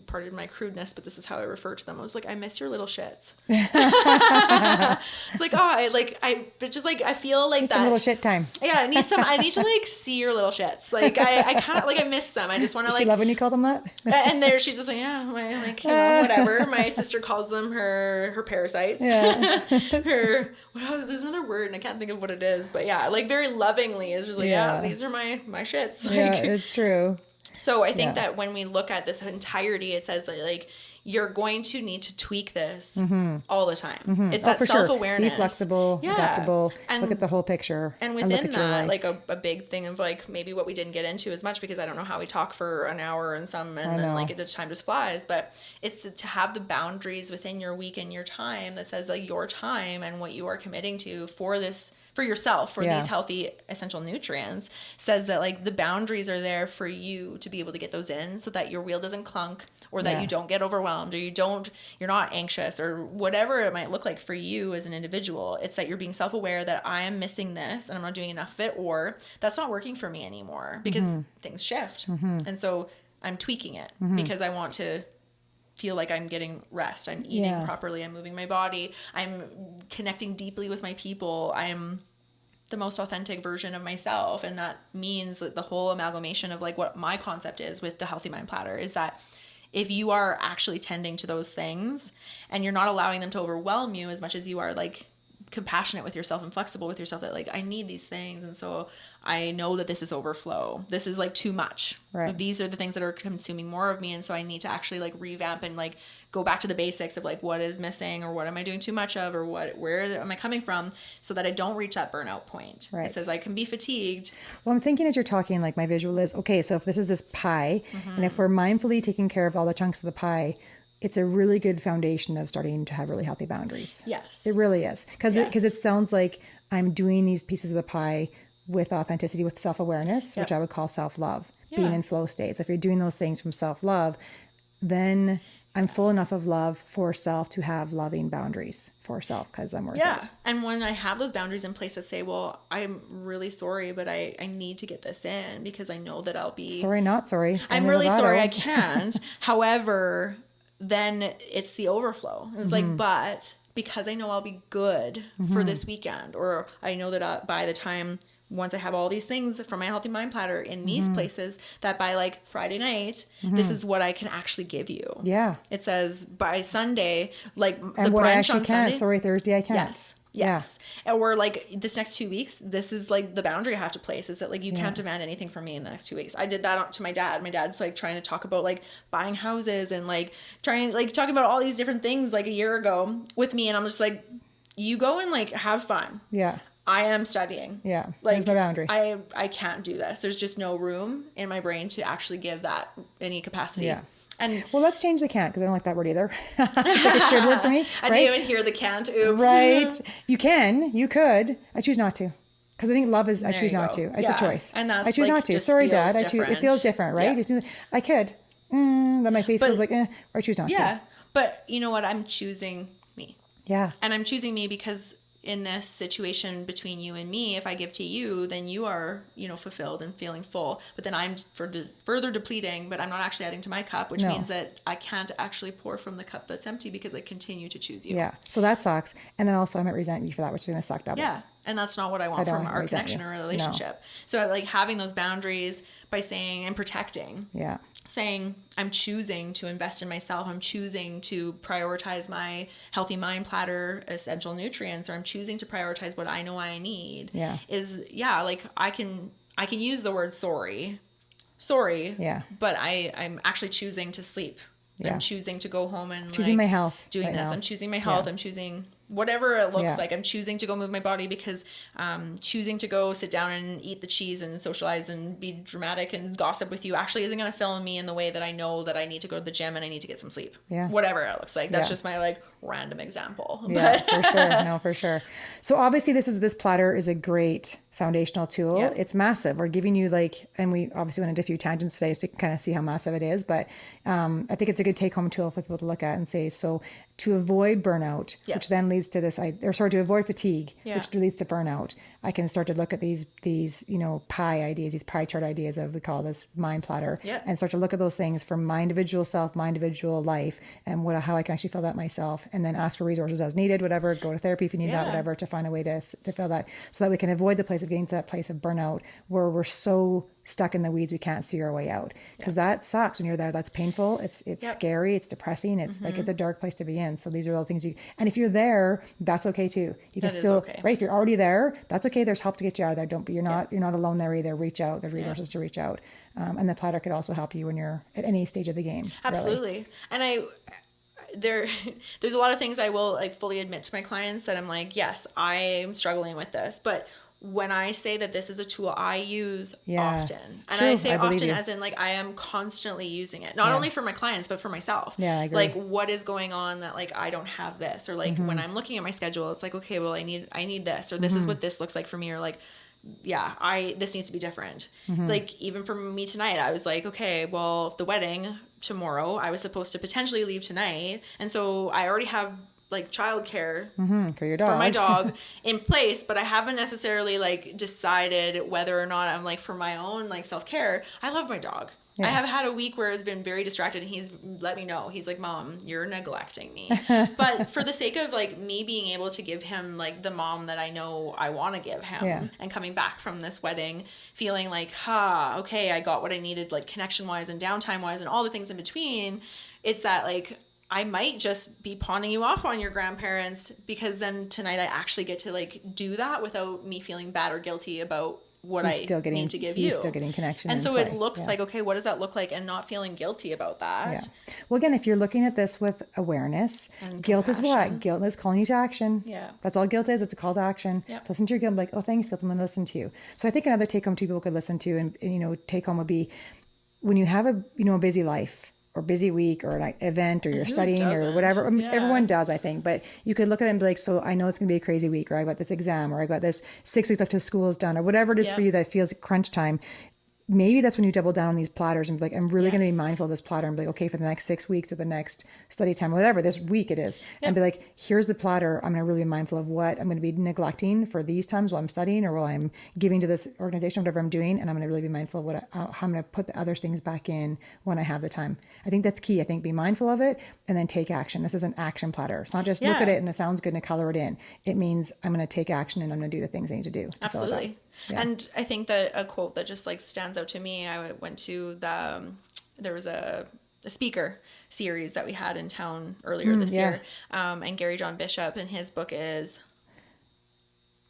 pardon my crudeness, but this is how I refer to them. I was like, I miss your little shits. It's like, oh, I feel like it's that. Some little shit time. Yeah, I need to like see your little shits. Like I kind of like, I miss them. I just want to like. She love when you call them that? And there she's just like, yeah, like, you know, whatever. My sister calls them her parasites. Yeah. There's another word and I can't think of what it is, but yeah, like very lovingly is just like, yeah, these are my shits. Like, yeah, it's true. So I think that when we look at this entirety, it says that like, you're going to need to tweak this all the time. It's that self-awareness. Be flexible, adaptable, and look at the whole picture. And within that, like a big thing of like, maybe what we didn't get into as much because I don't know how we talk for an hour and then like the time just flies, but it's to have the boundaries within your week and your time that says like your time and what you are committing to for this, for yourself, for these healthy essential nutrients, says that like the boundaries are there for you to be able to get those in so that your wheel doesn't clunk, or that you don't get overwhelmed, or you're not anxious, or whatever it might look like for you as an individual. It's that you're being self-aware that I am missing this and I'm not doing enough of it, or that's not working for me anymore because things shift. And so I'm tweaking it because I want to feel like I'm getting rest. I'm eating properly. I'm moving my body. I'm connecting deeply with my people. I'm the most authentic version of myself. And that means that the whole amalgamation of like what my concept is with the Healthy Mind Platter is that if you are actually tending to those things and you're not allowing them to overwhelm you as much as you are like compassionate with yourself and flexible with yourself, that like, I need these things. And so I know that this is overflow. This is like too much. Right. These are the things that are consuming more of me. And so I need to actually like revamp and like go back to the basics of like, what is missing, or what am I doing too much of, or where am I coming from, so that I don't reach that burnout point. Right. It says I can be fatigued. Well, I'm thinking as you're talking, like my visual is, okay, so if this is this pie, and if we're mindfully taking care of all the chunks of the pie, it's a really good foundation of starting to have really healthy boundaries. Yes. It really is. Because it sounds like I'm doing these pieces of the pie with authenticity, with self-awareness, which I would call self-love, being in flow states. If you're doing those things from self-love, then I'm full enough of love for self to have loving boundaries for self because I'm worth it. And when I have those boundaries in place to say, well, I'm really sorry, but I need to get this in because I know that I'll be... Sorry, not sorry. I'm really sorry I can't. However, then it's the overflow. It's like, but because I know I'll be good for this weekend, or I know that by the time, once I have all these things from my Healthy Mind Platter in these places, that by like Friday night, this is what I can actually give you. Yeah. It says by Sunday, like and the what brunch I actually on can't. Sunday. Sorry, Thursday I can't. Yes. And we're like, this next 2 weeks, this is like the boundary I have to place, is that like, you can't demand anything from me in the next 2 weeks. I did that to my dad. My dad's like trying to talk about like buying houses and like talking about all these different things like a year ago with me. And I'm just like, you go and like have fun. Yeah. I am studying. Yeah. Like, here's my boundary. I can't do this. There's just no room in my brain to actually give that any capacity. Yeah. And well, let's change the can't, because I don't like that word either. It's like a should word for me. I didn't even hear the can't. Oops. Right. You could. I choose not to. Because I think love is, I choose not to. It's a choice. And that's I choose like, not to. Sorry, Dad. It feels different, right? Yeah. I could. Then my face feels like, or I choose not to. Yeah. But you know what? I'm choosing me. Yeah. And I'm choosing me because in this situation between you and me, if I give to you, then you are, fulfilled and feeling full. But then I'm further depleting, but I'm not actually adding to my cup, which means that I can't actually pour from the cup that's empty because I continue to choose you. Yeah. So that sucks. And then also I might resent you for that, which is going to suck double. Yeah. And that's not what I want from our connection or relationship. No. So like having those boundaries by saying and protecting. Yeah. Saying I'm choosing to invest in myself. I'm choosing to prioritize my Healthy Mind Platter essential nutrients, or I'm choosing to prioritize what I know I need. Yeah. Like I can use the word sorry. Yeah. But I'm actually choosing to sleep. Yeah. I'm choosing to go home and choosing my health doing right this. Now. I'm choosing my health. I'm choosing whatever it looks like. I'm choosing to go move my body because choosing to go sit down and eat the cheese and socialize and be dramatic and gossip with you actually isn't going to fill me in the way that I know that I need to go to the gym and I need to get some sleep. Yeah. Whatever it looks like. That's just my like random example. Yeah, for sure. No, for sure. So obviously this platter is a great foundational tool. Yeah. It's massive. We're giving you like, and we obviously went into a few tangents today so you can kind of see how massive it is, but I think it's a good take home tool for people to look at and say, so to avoid burnout, which then leads to this, to avoid fatigue, which leads to burnout, I can start to look at these, pie ideas, these pie chart ideas of, we call this mind platter, and start to look at those things from my individual self, my individual life, and how I can actually fill that myself, and then ask for resources as needed, whatever, go to therapy if you need that, whatever, to find a way to fill that, so that we can avoid the place of getting to that place of burnout where we're so stuck in the weeds we can't see our way out, because that sucks when you're there. That's painful. It's scary. It's depressing. It's like, it's a dark place to be in. So these are all the things and if you're there, that's okay too. You can still, right? If you're already there, that's okay. There's help to get you out of there. You're not alone there either. Reach out. There's resources to reach out. And the platter could also help you when you're at any stage of the game. Absolutely. Really. And there's a lot of things I will like fully admit to my clients that I'm like, yes, I'm struggling with this, but when I say that this is a tool I use often, and I say often as in like I am constantly using it, not only for my clients, but for myself. Yeah, I agree. Like what is going on that like I don't have this, or like when I'm looking at my schedule, it's like, okay, well I need this, or this is what this looks like for me, or like, this needs to be different. Like even for me tonight, I was like, okay, well the wedding tomorrow, I was supposed to potentially leave tonight, and so I already have like childcare for your dog, for my dog in place, but I haven't necessarily like decided whether or not I'm like for my own like self-care. I love my dog. I have had a week where it's been very distracted, and he's let me know. He's like, Mom, you're neglecting me. But for the sake of like me being able to give him like the mom that I know I want to give him, and coming back from this wedding feeling like, okay, I got what I needed, like connection wise and downtime wise and all the things in between. It's that like, I might just be pawning you off on your grandparents, because then tonight I actually get to like do that without me feeling bad or guilty about what I need to give you. Still getting connection. And so it looks like, okay, what does that look like? And not feeling guilty about that. Yeah. Well, again, if you're looking at this with awareness, and guilt is what? Guilt is calling you to action. Yeah. That's all guilt is. It's a call to action. Yep. So listen to your guilt, like, oh, thanks, guilt, I'm going to listen to you. So I think another take home people could listen to and take home would be when you have a busy life, or busy week, or an event, or you're studying or whatever. Everyone does, I think, but you could look at it and be like, so I know it's going to be a crazy week, or I got this exam, or I got this 6 weeks left till school is done, or whatever it is for you that feels crunch time. Maybe that's when you double down on these platters and be like, I'm really going to be mindful of this platter, and be like, okay, for the next 6 weeks, or the next study time, whatever this week it is, and be like, here's the platter. I'm going to really be mindful of what I'm going to be neglecting for these times while I'm studying, or while I'm giving to this organization, whatever I'm doing. And I'm going to really be mindful of how I'm going to put the other things back in when I have the time. I think that's key. I think be mindful of it and then take action. This is an action platter. It's not just look at it and it sounds good and color it in. It means I'm going to take action, and I'm going to do the things I need to do. Absolutely. Yeah. And I think that a quote that just like stands out to me, I went to there was a speaker series that we had in town earlier this year. And Gary John Bishop, and his book is,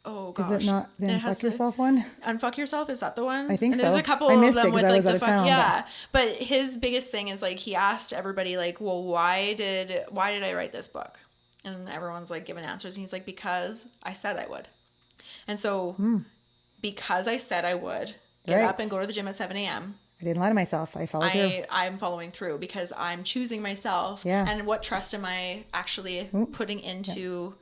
oh gosh. Is it not the Unfuck Yourself one? Unfuck Yourself, is that the one? I think and so. There's a couple of them with like the fuck. But his biggest thing is like, he asked everybody like, well, why did I write this book? And everyone's like giving answers. And he's like, because I said I would. And so because I said I would get up and go to the gym at 7 a.m. I didn't lie to myself. I followed through. I'm following through because I'm choosing myself. Yeah. And what trust am I actually putting into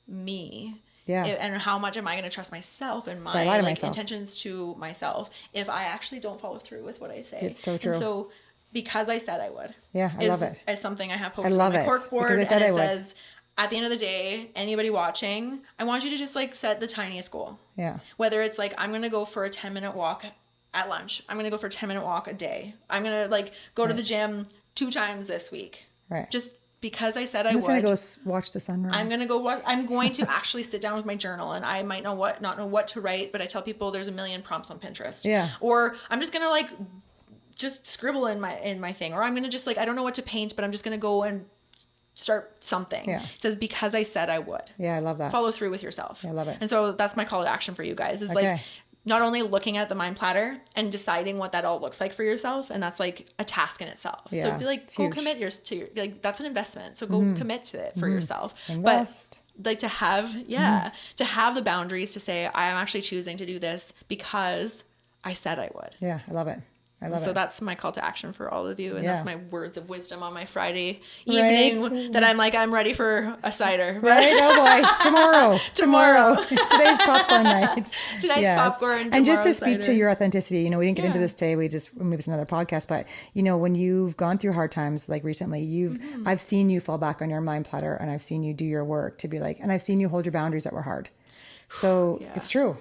me? Yeah. And how much am I going to trust myself and my intentions to myself if I actually don't follow through with what I say? It's so true. And so because I said I would. Yeah, I love it. As something I have posted on my cork board, and it says, at the end of the day, anybody watching, I want you to just like set the tiniest goal. Yeah. Whether it's like, I'm going to go for a 10-minute walk at lunch. I'm going to go for a 10-minute walk a day. I'm going to like go to the gym 2 times this week. Right. Just because I said I would. I'm just going to go watch the sunrise. I'm going to actually sit down with my journal, and I might not know what to write, but I tell people there's a million prompts on Pinterest. Yeah. Or I'm just going to like just scribble in my thing, or I'm going to just like, I don't know what to paint, but I'm just going to go and start something. Yeah. It says, because I said I would. Yeah, I love that. Follow through with yourself. Yeah, I love it. And so that's my call to action for you guys, is like not only looking at the mind platter and deciding what that all looks like for yourself, and that's like a task in itself. Yeah, so be like, go commit to your, like, that's an investment. So go commit to it for yourself. Invest. like to have, to have the boundaries to say, I am actually choosing to do this because I said I would. Yeah. I love it. So that's my call to action for all of you. And that's my words of wisdom on my Friday evening that I'm like, I'm ready for a cider. Right? Oh boy. Tomorrow. Today's popcorn night. Tonight's popcorn. And just to speak to your authenticity, you know, we didn't get into this today. Maybe it's another podcast, but you know, when you've gone through hard times, like recently, I've seen you fall back on your mind platter, and I've seen you do your work to be like, and I've seen you hold your boundaries that were hard. So it's true.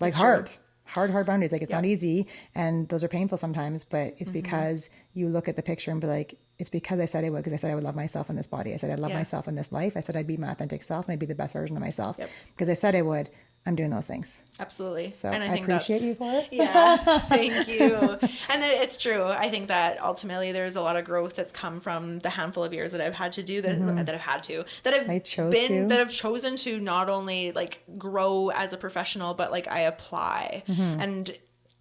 Like it's hard. True. Hard boundaries. Like it's not easy, and those are painful sometimes, but it's because you look at the picture and be like, it's because I said I would, because I said I would love myself in this body. I said I'd love myself in this life. I said I'd be my authentic self and I'd be the best version of myself because I said I would. I'm doing those things. Absolutely. So and I appreciate you for it. Yeah. Thank you. And it's true. I think that ultimately there's a lot of growth that's come from the handful of years that I've had to do that, that have chosen to not only like grow as a professional, but like I apply. And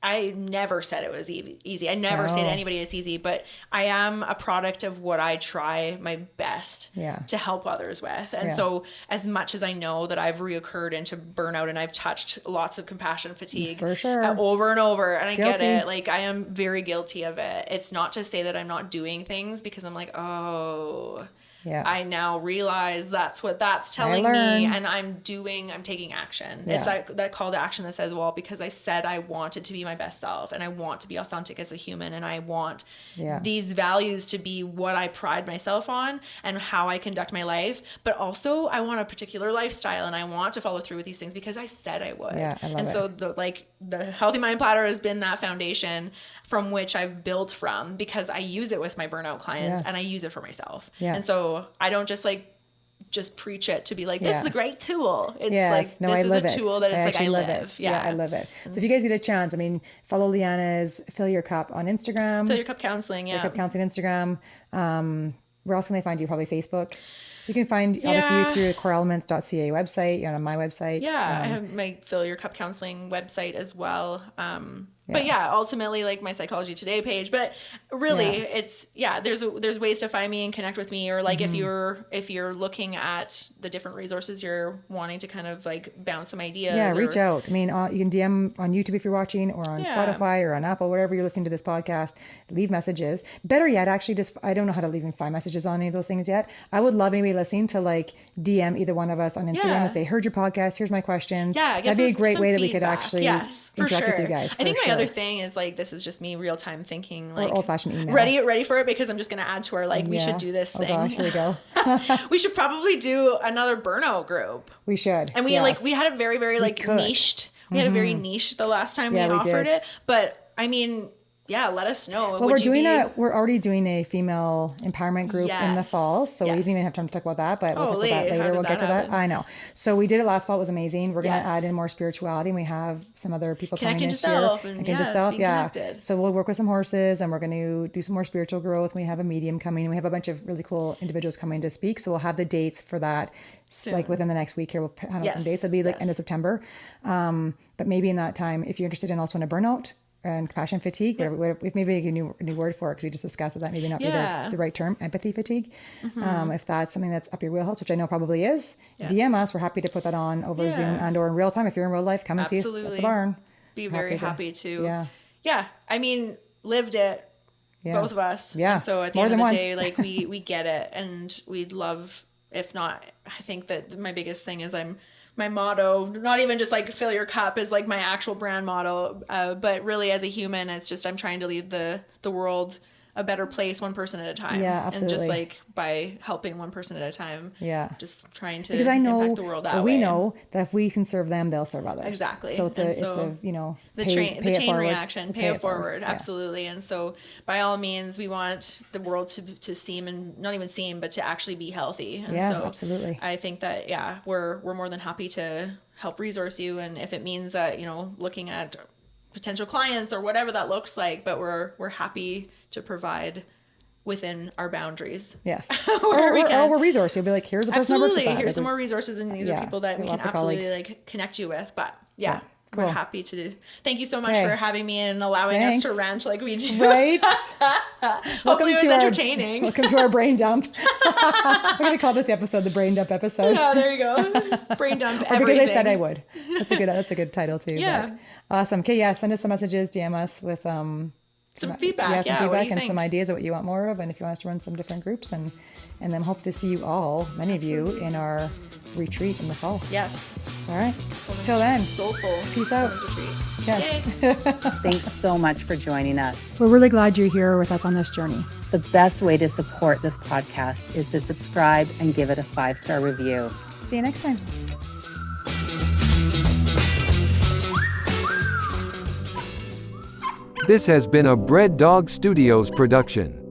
I never said it was easy. I never say to anybody it's easy, but I am a product of what I try my best to help others with. And so as much as I know that I've reoccurred into burnout and I've touched lots of compassion fatigue for sure over and over, and I get it, like I am very guilty of it. It's not to say that I'm not doing things because I'm like, I now realize that's what that's telling me, and I'm taking action. It's that call to action that says, well, because I said I wanted to be my best self and I want to be authentic as a human and I want these values to be what I pride myself on and how I conduct my life. But also I want a particular lifestyle and I want to follow through with these things because I said I would. Yeah, I love it. So the Healthy Mind Platter has been that foundation from which I've built from, because I use it with my burnout clients and I use it for myself. Yeah. And so I don't just preach it to be like, this is a great tool. It's this is a tool that it's like, I live. Yeah, I love it. So if you guys get a chance, I mean, follow Leanna's Fill Your Cup on Instagram. Fill Your Cup Counseling. Fill Your Cup Counseling Instagram. Where else can they find you? Probably Facebook. You can find obviously you through the coreelements.ca website. You're on my website. Yeah, I have my Fill Your Cup Counseling website as well. But ultimately like my Psychology Today page, but really it's, there's ways to find me and connect with me, or like if you're looking at the different resources you're wanting to kind of like bounce some ideas. Yeah, reach out. I mean, you can DM on YouTube if you're watching, or on Spotify or on Apple, wherever you're listening to this podcast, leave messages. Better yet, actually I don't know how to even find messages on any of those things yet. I would love anybody listening to like DM either one of us on Instagram and say, heard your podcast, here's my questions. Yeah, that'd be a great way that we could actually interact with you guys. I think my other thing is like, this is just me real time thinking, like old fashioned email. Ready for it, because I'm just going to add to our like we should do this thing. Oh gosh, here we go. We should probably do another burnout group. We should. And we we had a very very niched. We had a very niche the last time we offered it, but I mean, let us know. Well, we're already doing a female empowerment group in the fall. So we didn't even have time to talk about that, but we'll talk about that later. We'll get to that. I know. So we did it last fall. It was amazing. We're going to add in more spirituality, and we have some other people coming this year. Connecting to self. Yeah. So we'll work with some horses, and we're going to do some more spiritual growth. We have a medium coming, and we have a bunch of really cool individuals coming to speak. So we'll have the dates for that. Soon. Like within the next week here, we'll have some dates. It'll be like end of September. But maybe in that time, if you're interested in also in a burnout and compassion fatigue, if maybe a new word for it, because we just discussed that maybe not be the right term, empathy fatigue. If that's something that's up your wheelhouse, which I know probably is, DM us. We're happy to put that on over Zoom and or in real time. If you're in real life, come and see us at the barn. Be very happy to. Yeah. I mean, lived it, both of us. Yeah. And so at the end of the day, like we get it, and we'd love, if not, I think that my biggest thing is my motto, not even just like fill your cup is like my actual brand motto, but really as a human, it's just I'm trying to leave the world a better place, one person at a time. Yeah, absolutely. And just like by helping one person at a time. Yeah. Just trying to impact the world that way. We know that if we can serve them, they'll serve others. Exactly. So it's a the chain reaction, pay it forward. Absolutely. And so by all means, we want the world to seem, and not even seem, but to actually be healthy. And so absolutely. I think that, we're more than happy to help resource you. And if it means that, looking at potential clients or whatever that looks like, but we're happy to provide within our boundaries. Yes. We're resource. You'll be like, here's a person that works with that. Here's some more resources, and these are people that we can absolutely like connect you with. But Cool. we're happy to. Thank you so much Okay. for having me and allowing us to rant like we do. Right? Hopefully it was entertaining. Welcome to our brain dump. I'm going to call this episode the brain dump episode. Yeah, there you go. Brain dump Or everything. because I said I would. That's a good title too. Yeah. But awesome. Okay, yeah, send us some messages, DM us with some feedback. some What do feedback you and think? some ideas of what you want more of, and if you want us to run some different groups, and then hope to see you all, many of you, in our retreat in the fall. Yes. All right. Till then, Soulful. peace out. Women's retreat. Yes. Yay. Thanks so much for joining us. We're really glad you're here with us on this journey. The best way to support this podcast is to subscribe and give it a 5-star review. See you next time. This has been a Bread Dog Studios production.